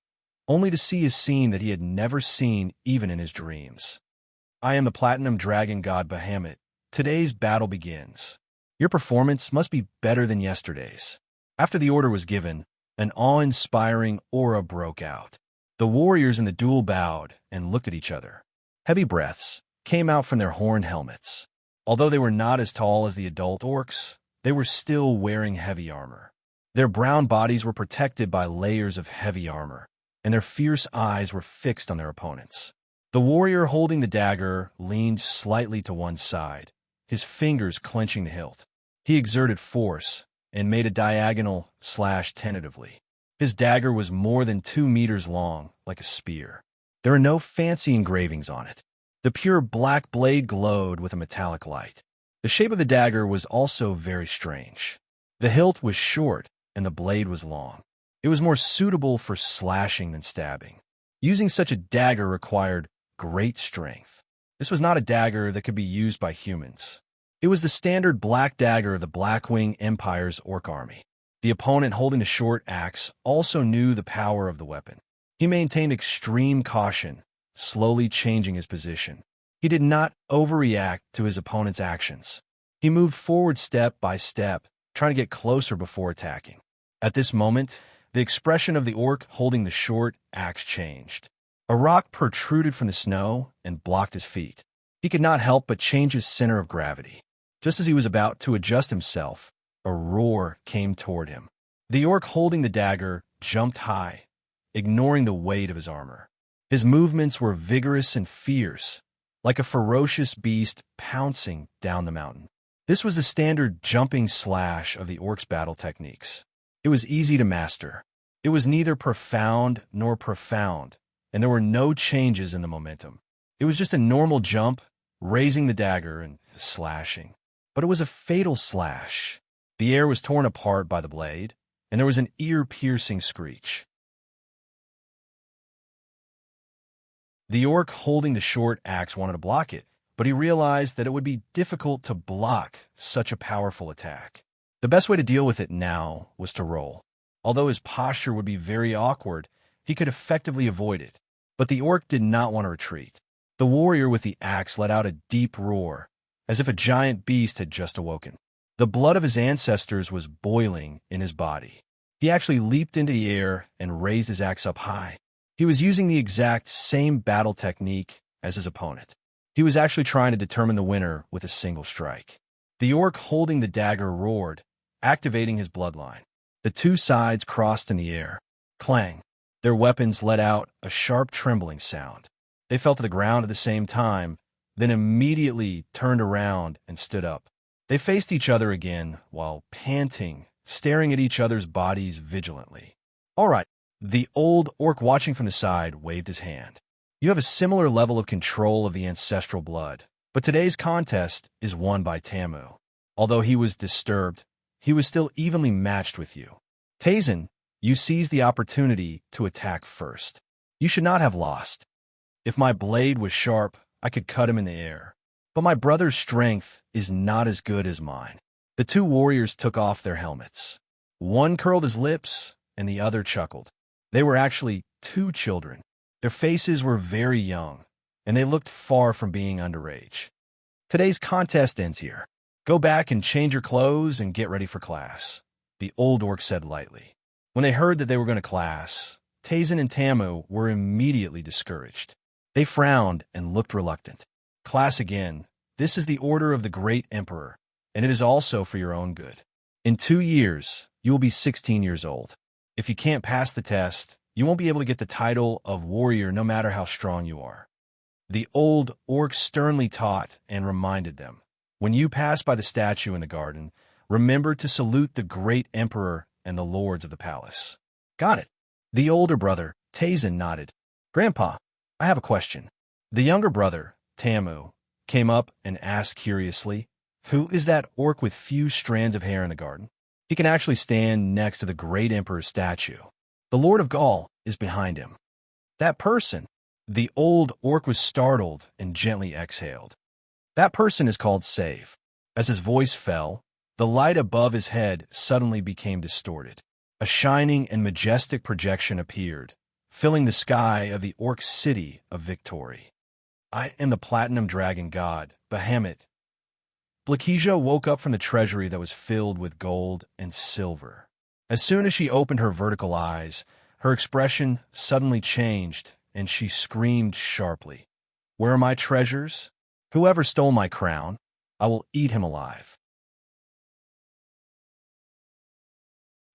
only to see a scene that he had never seen even in his dreams. I am the Platinum Dragon God Bahamut. Today's battle begins. Your performance must be better than yesterday's. After the order was given, an awe-inspiring aura broke out. The warriors in the duel bowed and looked at each other. Heavy breaths came out from their horned helmets. Although they were not as tall as the adult orcs, they were still wearing heavy armor. Their brown bodies were protected by layers of heavy armor. and their fierce eyes were fixed on their opponents. The warrior holding the dagger leaned slightly to one side, his fingers clenching the hilt. He exerted force and made a diagonal slash tentatively. His dagger was more than 2 meters long, like a spear. There were no fancy engravings on it. The pure black blade glowed with a metallic light. The shape of the dagger was also very strange. The hilt was short, and the blade was long. It was more suitable for slashing than stabbing. Using such a dagger required great strength. This was not a dagger that could be used by humans. It was the standard black dagger of the Blackwing Empire's orc army. The opponent holding the short axe also knew the power of the weapon. He maintained extreme caution, slowly changing his position. He did not overreact to his opponent's actions. He moved forward step by step, trying to get closer before attacking. At this moment, the expression of the orc holding the short axe changed. A rock protruded from the snow and blocked his feet. He could not help but change his center of gravity. Just as he was about to adjust himself, a roar came toward him. The orc holding the dagger jumped high, ignoring the weight of his armor. His movements were vigorous and fierce, like a ferocious beast pouncing down the mountain. This was the standard jumping slash of the orc's battle techniques. It was easy to master. It was neither profound nor profound, and there were no changes in the momentum. It was just a normal jump, raising the dagger and slashing. But it was a fatal slash. The air was torn apart by the blade, and there was an ear-piercing screech. The orc holding the short axe wanted to block it, but he realized that it would be difficult to block such a powerful attack. The best way to deal with it now was to roll. Although his posture would be very awkward, he could effectively avoid it. But the orc did not want to retreat. The warrior with the axe let out a deep roar, as if a giant beast had just awoken. The blood of his ancestors was boiling in his body. He actually leaped into the air and raised his axe up high. He was using the exact same battle technique as his opponent. He was actually trying to determine the winner with a single strike. The orc holding the dagger roared, activating his bloodline. The two sides crossed in the air. Clang! Their weapons let out a sharp trembling sound. They fell to the ground at the same time, then immediately turned around and stood up. They faced each other again while panting, staring at each other's bodies vigilantly. All right, the old orc watching from the side waved his hand. You have a similar level of control of the ancestral blood, but today's contest is won by Tamu. Although he was disturbed, he was still evenly matched with you. Tazen, you seized the opportunity to attack first. You should not have lost. If my blade was sharp, I could cut him in the air. But my brother's strength is not as good as mine. The two warriors took off their helmets. One curled his lips, and the other chuckled. They were actually two children. Their faces were very young, and they looked far from being underage. Today's contest ends here. Go back and change your clothes and get ready for class, the old orc said lightly. When they heard that they were going to class, Tazen and Tamu were immediately discouraged. They frowned and looked reluctant. Class again. This is the order of the great emperor, and it is also for your own good. In 2 years, you will be 16 years old. If you can't pass the test, you won't be able to get the title of warrior no matter how strong you are. The old orc sternly taught and reminded them, when you pass by the statue in the garden, remember to salute the great emperor and the lords of the palace. Got it. The older brother, Tazen, nodded. Grandpa, I have a question. The younger brother, Tamu, came up and asked curiously, who is that orc with few strands of hair in the garden? He can actually stand next to the great emperor's statue. The Lord of Gaul is behind him. That person. The old orc was startled and gently exhaled. That person is called Save. As his voice fell, the light above his head suddenly became distorted. A shining and majestic projection appeared, filling the sky of the orc city of Victory. I am the platinum dragon god, Bahamut. Blakija woke up from the treasury that was filled with gold and silver. As soon as she opened her vertical eyes, her expression suddenly changed, and she screamed sharply. Where are my treasures? Whoever stole my crown, I will eat him alive.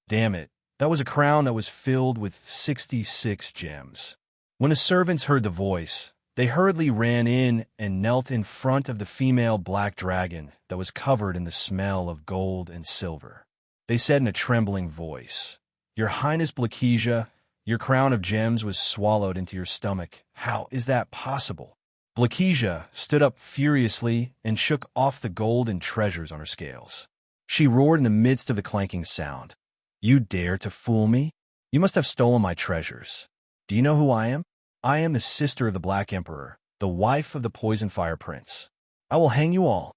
Damn it, That was a crown that was filled with 66 gems. When the servants heard the voice, they hurriedly ran in and knelt in front of the female black dragon that was covered in the smell of gold and silver. They said in a trembling voice, "Your Highness Blakesia, your crown of gems was swallowed into your stomach. How is that possible?" Blakesia stood up furiously and shook off the gold and treasures on her scales. She roared in the midst of the clanking sound, "You dare to fool me? You must have stolen my treasures. Do you know who I am? I am the sister of the Black Emperor, the wife of the Poison Fire Prince. I will hang you all."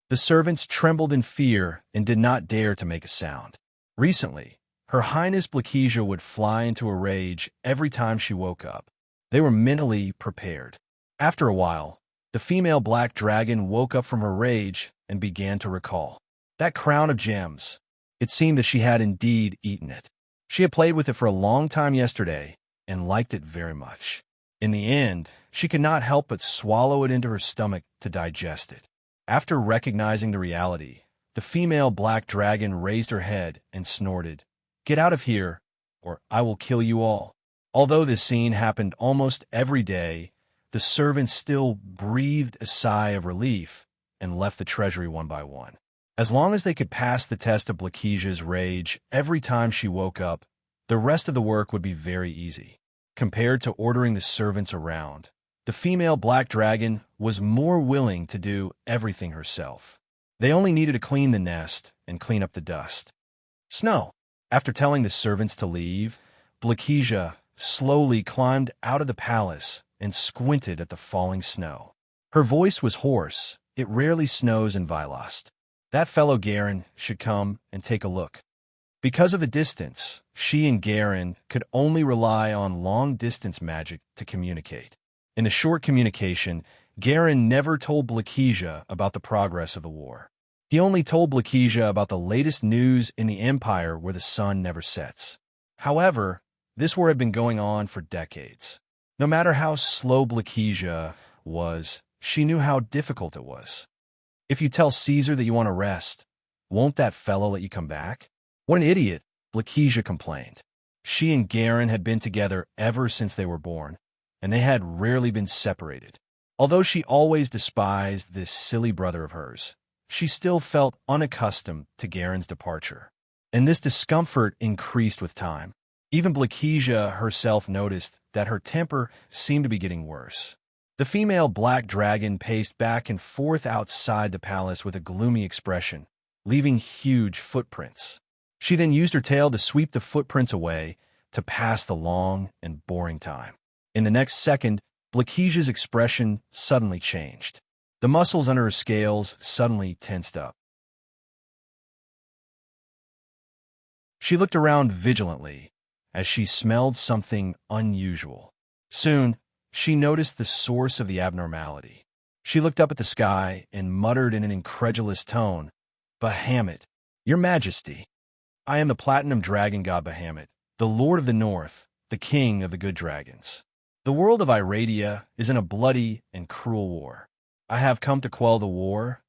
The servants trembled in fear and did not dare to make a sound. Recently, Her Highness Blakesia would fly into a rage every time she woke up. They were mentally prepared. After a while, the female black dragon woke up from her rage and began to recall. That crown of gems. It seemed that she had indeed eaten it. She had played with it for a long time yesterday and liked it very much. In the end, she could not help but swallow it into her stomach to digest it. After recognizing the reality, the female black dragon raised her head and snorted, "Get out of here, or I will kill you all." Although this scene happened almost every day, the servants still breathed a sigh of relief and left the treasury one by one. As long as they could pass the test of Blakesia's rage every time she woke up, the rest of the work would be very easy. Compared to ordering the servants around, the female black dragon was more willing to do everything herself. They only needed to clean the nest and clean up the dust. Snow. After telling the servants to leave, Blakesia slowly climbed out of the palace and squinted at the falling snow. Her voice was hoarse. "It rarely snows in Vilost. That fellow Garin should come and take a look." Because of the distance, she and Garin could only rely on long-distance magic to communicate. In the short communication, Garin never told Blakesia about the progress of the war. He only told Blakesia about the latest news in the empire where the sun never sets. However, this war had been going on for decades. No matter how slow Blakesia was, she knew how difficult it was. "If you tell Caesar that you want to rest, won't that fellow let you come back?" "What an idiot," Blakesia complained. She and Garin had been together ever since they were born, and they had rarely been separated. Although she always despised this silly brother of hers, she still felt unaccustomed to Garin's departure. And this discomfort increased with time. Even Blakesia herself noticed that her temper seemed to be getting worse. The female black dragon paced back and forth outside the palace with a gloomy expression, leaving huge footprints. She then used her tail to sweep the footprints away to pass the long and boring time. In the next second, Blakesia's expression suddenly changed. The muscles under her scales suddenly tensed up. She looked around vigilantly as she smelled something unusual. Soon, she noticed the source of the abnormality. She looked up at the sky and muttered in an incredulous tone, "Bahamut, Your Majesty, I am the platinum dragon god Bahamut, the Lord of the North, the king of the good dragons. The world of Iradia is in a bloody and cruel war. I have come to quell the war.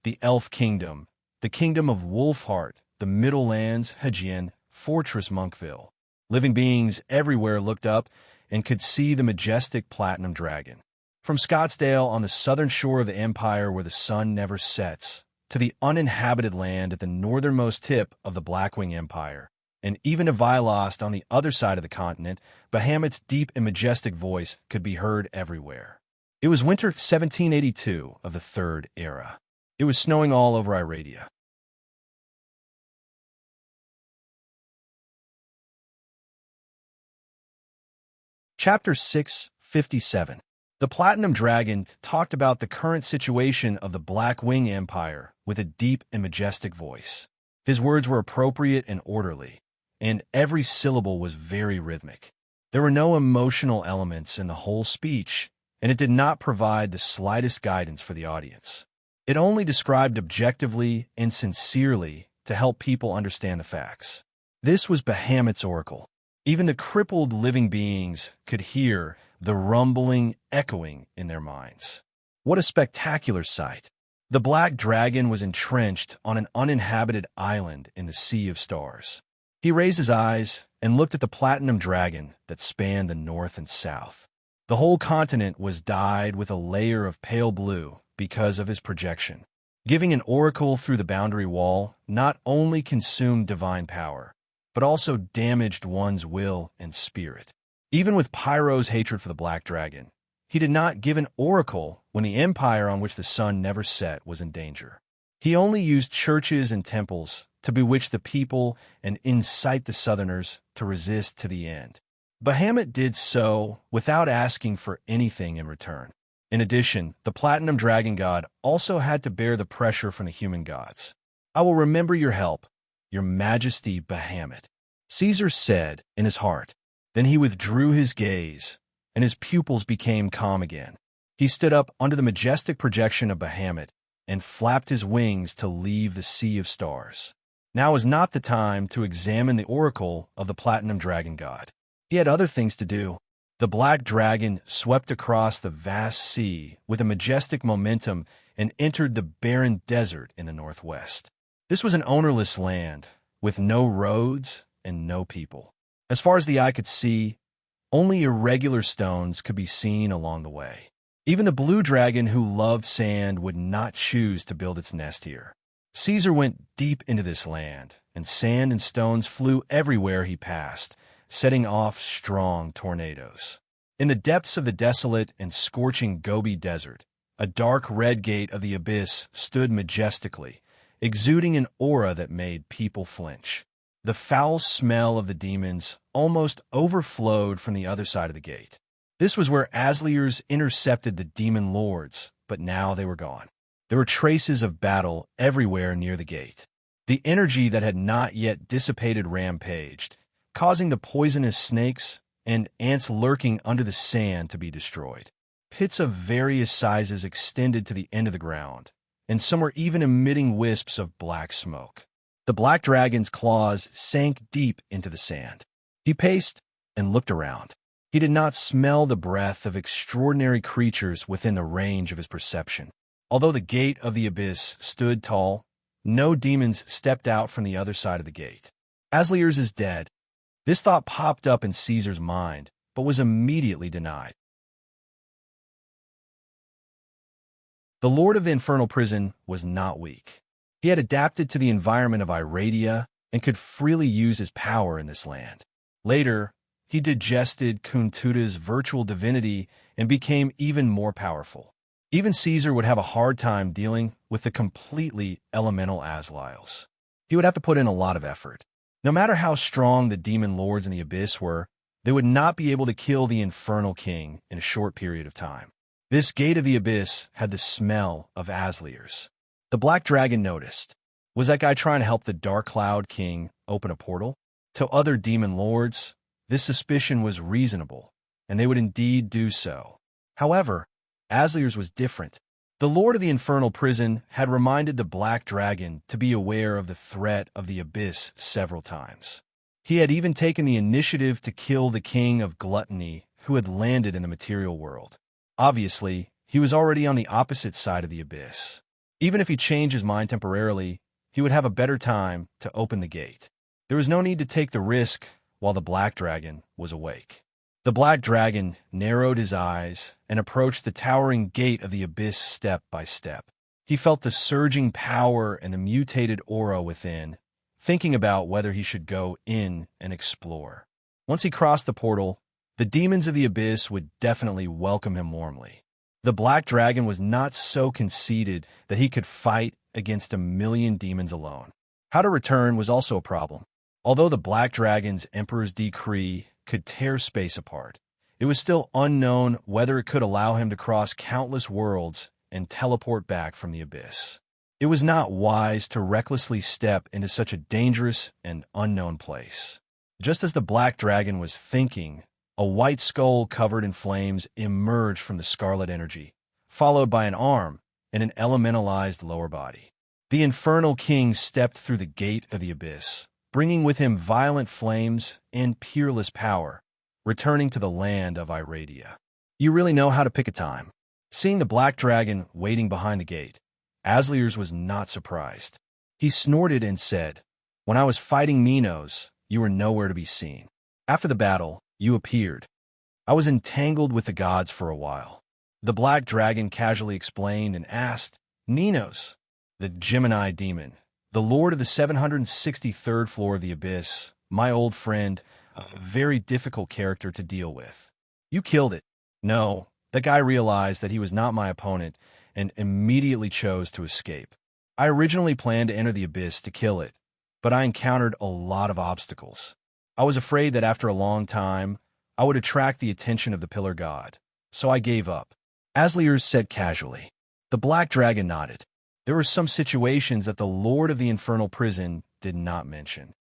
The Elf Kingdom, the Kingdom of Wolfheart, the Middle Lands, Hajian, Fortress Monkville." Living beings everywhere looked up and could see the majestic platinum dragon. From Scottsdale on the southern shore of the empire where the sun never sets, to the uninhabited land at the northernmost tip of the Blackwing Empire, and even to Vilost on the other side of the continent, Bahamut's deep and majestic voice could be heard everywhere. It was winter 1782 of the Third Era. It was snowing all over Iradia. Chapter 657. The Platinum Dragon talked about the current situation of the Blackwing Empire with a deep and majestic voice. His words were appropriate and orderly, and every syllable was very rhythmic. There were no emotional elements in the whole speech, and it did not provide the slightest guidance for the audience. It only described objectively and sincerely to help people understand the facts. This was Bahamut's oracle. Even the crippled living beings could hear the rumbling echoing in their minds. What a spectacular sight! The black dragon was entrenched on an uninhabited island in the Sea of Stars. He raised his eyes and looked at the platinum dragon that spanned the north and south. The whole continent was dyed with a layer of pale blue because of his projection. Giving an oracle through the boundary wall not only consumed divine power, but also damaged one's will and spirit. Even with Pyro's hatred for the black dragon, he did not give an oracle when the empire on which the sun never set was in danger. He only used churches and temples to bewitch the people and incite the Southerners to resist to the end. Bahamut did so without asking for anything in return. In addition, the platinum dragon god also had to bear the pressure from the human gods. "I will remember your help, your majesty Bahamut," Caesar said in his heart. Then he withdrew his gaze, and his pupils became calm again. He stood up under the majestic projection of Bahamut and flapped his wings to leave the sea of stars. Now is not the time to examine the oracle of the platinum dragon god. He had other things to do. The black dragon swept across the vast sea with a majestic momentum and entered the barren desert in the northwest. This was an ownerless land, with no roads and no people. As far as the eye could see, only irregular stones could be seen along the way. Even the blue dragon who loved sand would not choose to build its nest here. Caesar went deep into this land, and sand and stones flew everywhere he passed, setting off strong tornadoes. In the depths of the desolate and scorching Gobi Desert, a dark red gate of the abyss stood majestically, exuding an aura that made people flinch. The foul smell of the demons almost overflowed from the other side of the gate. This was where Asliers intercepted the demon lords, but now they were gone. There were traces of battle everywhere near the gate. The energy that had not yet dissipated rampaged, causing the poisonous snakes and ants lurking under the sand to be destroyed. Pits of various sizes extended to the end of the ground, and some were even emitting wisps of black smoke. The black dragon's claws sank deep into the sand. He paced and looked around. He did not smell the breath of extraordinary creatures within the range of his perception. Although the gate of the abyss stood tall, no demons stepped out from the other side of the gate. Asliers is dead. This thought popped up in Caesar's mind, but was immediately denied. The lord of the infernal prison was not weak. He had adapted to the environment of Iradia and could freely use his power in this land. Later, he digested Kuntuta's virtual divinity and became even more powerful. Even Caesar would have a hard time dealing with the completely elemental Asliels. He would have to put in a lot of effort. No matter how strong the demon lords in the abyss were, they would not be able to kill the infernal king in a short period of time. This gate of the abyss had the smell of Asliers. The black dragon noticed. Was that guy trying to help the Dark Cloud King open a portal? To other demon lords, this suspicion was reasonable, and they would indeed do so. However, Asliers was different. The lord of the infernal prison had reminded the black dragon to be aware of the threat of the abyss several times. He had even taken the initiative to kill the king of gluttony who had landed in the material world. Obviously, he was already on the opposite side of the abyss. Even if he changed his mind temporarily, he would have a better time to open the gate. There was no need to take the risk while the black dragon was awake. The black dragon narrowed his eyes and approached the towering gate of the abyss step by step. He felt the surging power and the mutated aura within, thinking about whether he should go in and explore. Once he crossed the portal, the demons of the abyss would definitely welcome him warmly. The black dragon was not so conceited that he could fight against 1,000,000 demons alone. How to return was also a problem. Although the black dragon's emperor's decree could tear space apart, it was still unknown whether it could allow him to cross countless worlds and teleport back from the abyss. It was not wise to recklessly step into such a dangerous and unknown place. Just as the black dragon was thinking, a white skull covered in flames emerged from the scarlet energy, followed by an arm and an elementalized lower body. The infernal king stepped through the gate of the abyss, bringing with him violent flames and peerless power, returning to the land of Iradia. You really know how to pick a time. Seeing the black dragon waiting behind the gate, Asliers was not surprised. He snorted and said, "When I was fighting Minos, you were nowhere to be seen. After the battle, you appeared. I was entangled with the gods for a while. The black dragon casually explained and asked, Ninos, the Gemini demon, the lord of the 763rd floor of the abyss, my old friend, a very difficult character to deal with. You killed it. No, the guy realized that he was not my opponent and immediately chose to escape. I originally planned to enter the abyss to kill it, but I encountered a lot of obstacles. I was afraid that after a long time, I would attract the attention of the pillar god, so I gave up. Asliers said casually. The black dragon nodded. There were some situations that the lord of the infernal prison did not mention.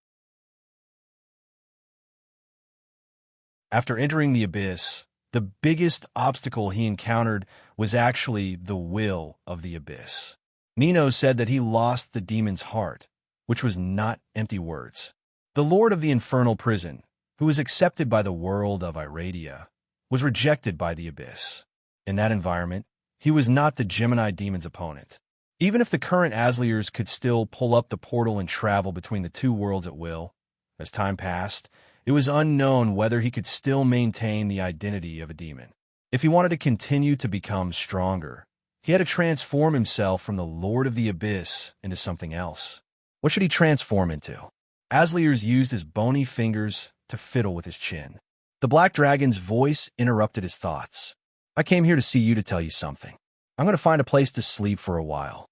After entering the abyss, the biggest obstacle he encountered was actually the will of the abyss. Nino said that he lost the demon's heart, which was not empty words. The lord of the infernal prison, who was accepted by the world of Iradia, was rejected by the abyss. In that environment, he was not the Gemini demon's opponent. Even if the current Asliers could still pull up the portal and travel between the two worlds at will, as time passed, it was unknown whether he could still maintain the identity of a demon. If he wanted to continue to become stronger, he had to transform himself from the Lord of the Abyss into something else. What should he transform into? Asliers used his bony fingers to fiddle with his chin. The black dragon's voice interrupted his thoughts. I came here to see you to tell you something. I'm going to find a place to sleep for a while.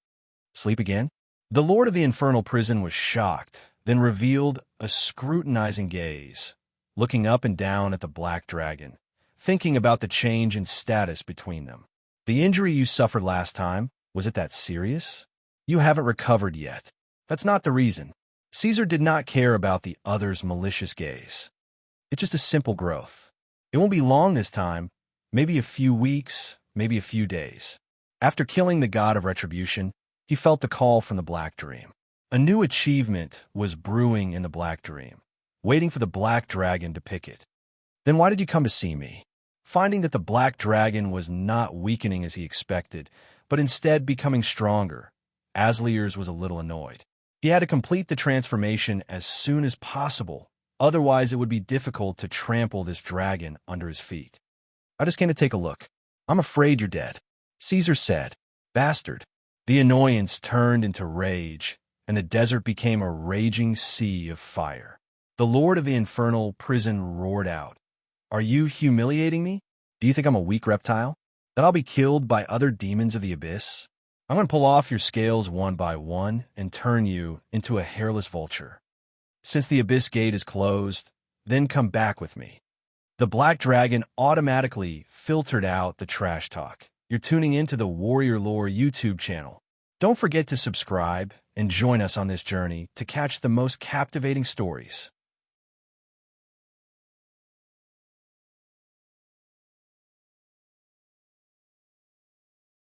Sleep again? The Lord of the infernal prison was shocked, then revealed a scrutinizing gaze, looking up and down at the black dragon, thinking about the change in status between them. The injury you suffered last time, was it that serious? You haven't recovered yet. That's not the reason. Caesar did not care about the other's malicious gaze. It's just a simple growth. It won't be long this time, maybe a few weeks, maybe a few days. After killing the god of retribution, he felt the call from the Black Dream. A new achievement was brewing in the Black Dream, waiting for the Black Dragon to pick it. Then why did you come to see me? Finding that the Black Dragon was not weakening as he expected, but instead becoming stronger, Asliers was a little annoyed. He had to complete the transformation as soon as possible, otherwise it would be difficult to trample this dragon under his feet. I just came to take a look. I'm afraid you're dead, Caesar said. Bastard. The annoyance turned into rage, and the desert became a raging sea of fire. The Lord of the infernal prison roared out, Are you humiliating me? Do you think I'm a weak reptile? That I'll be killed by other demons of the abyss? I'm going to pull off your scales one by one and turn you into a hairless vulture. Since the abyss gate is closed, then come back with me. The black dragon automatically filtered out the trash talk. You're tuning into the Warrior Lore YouTube channel. Don't forget to subscribe and join us on this journey to catch the most captivating stories.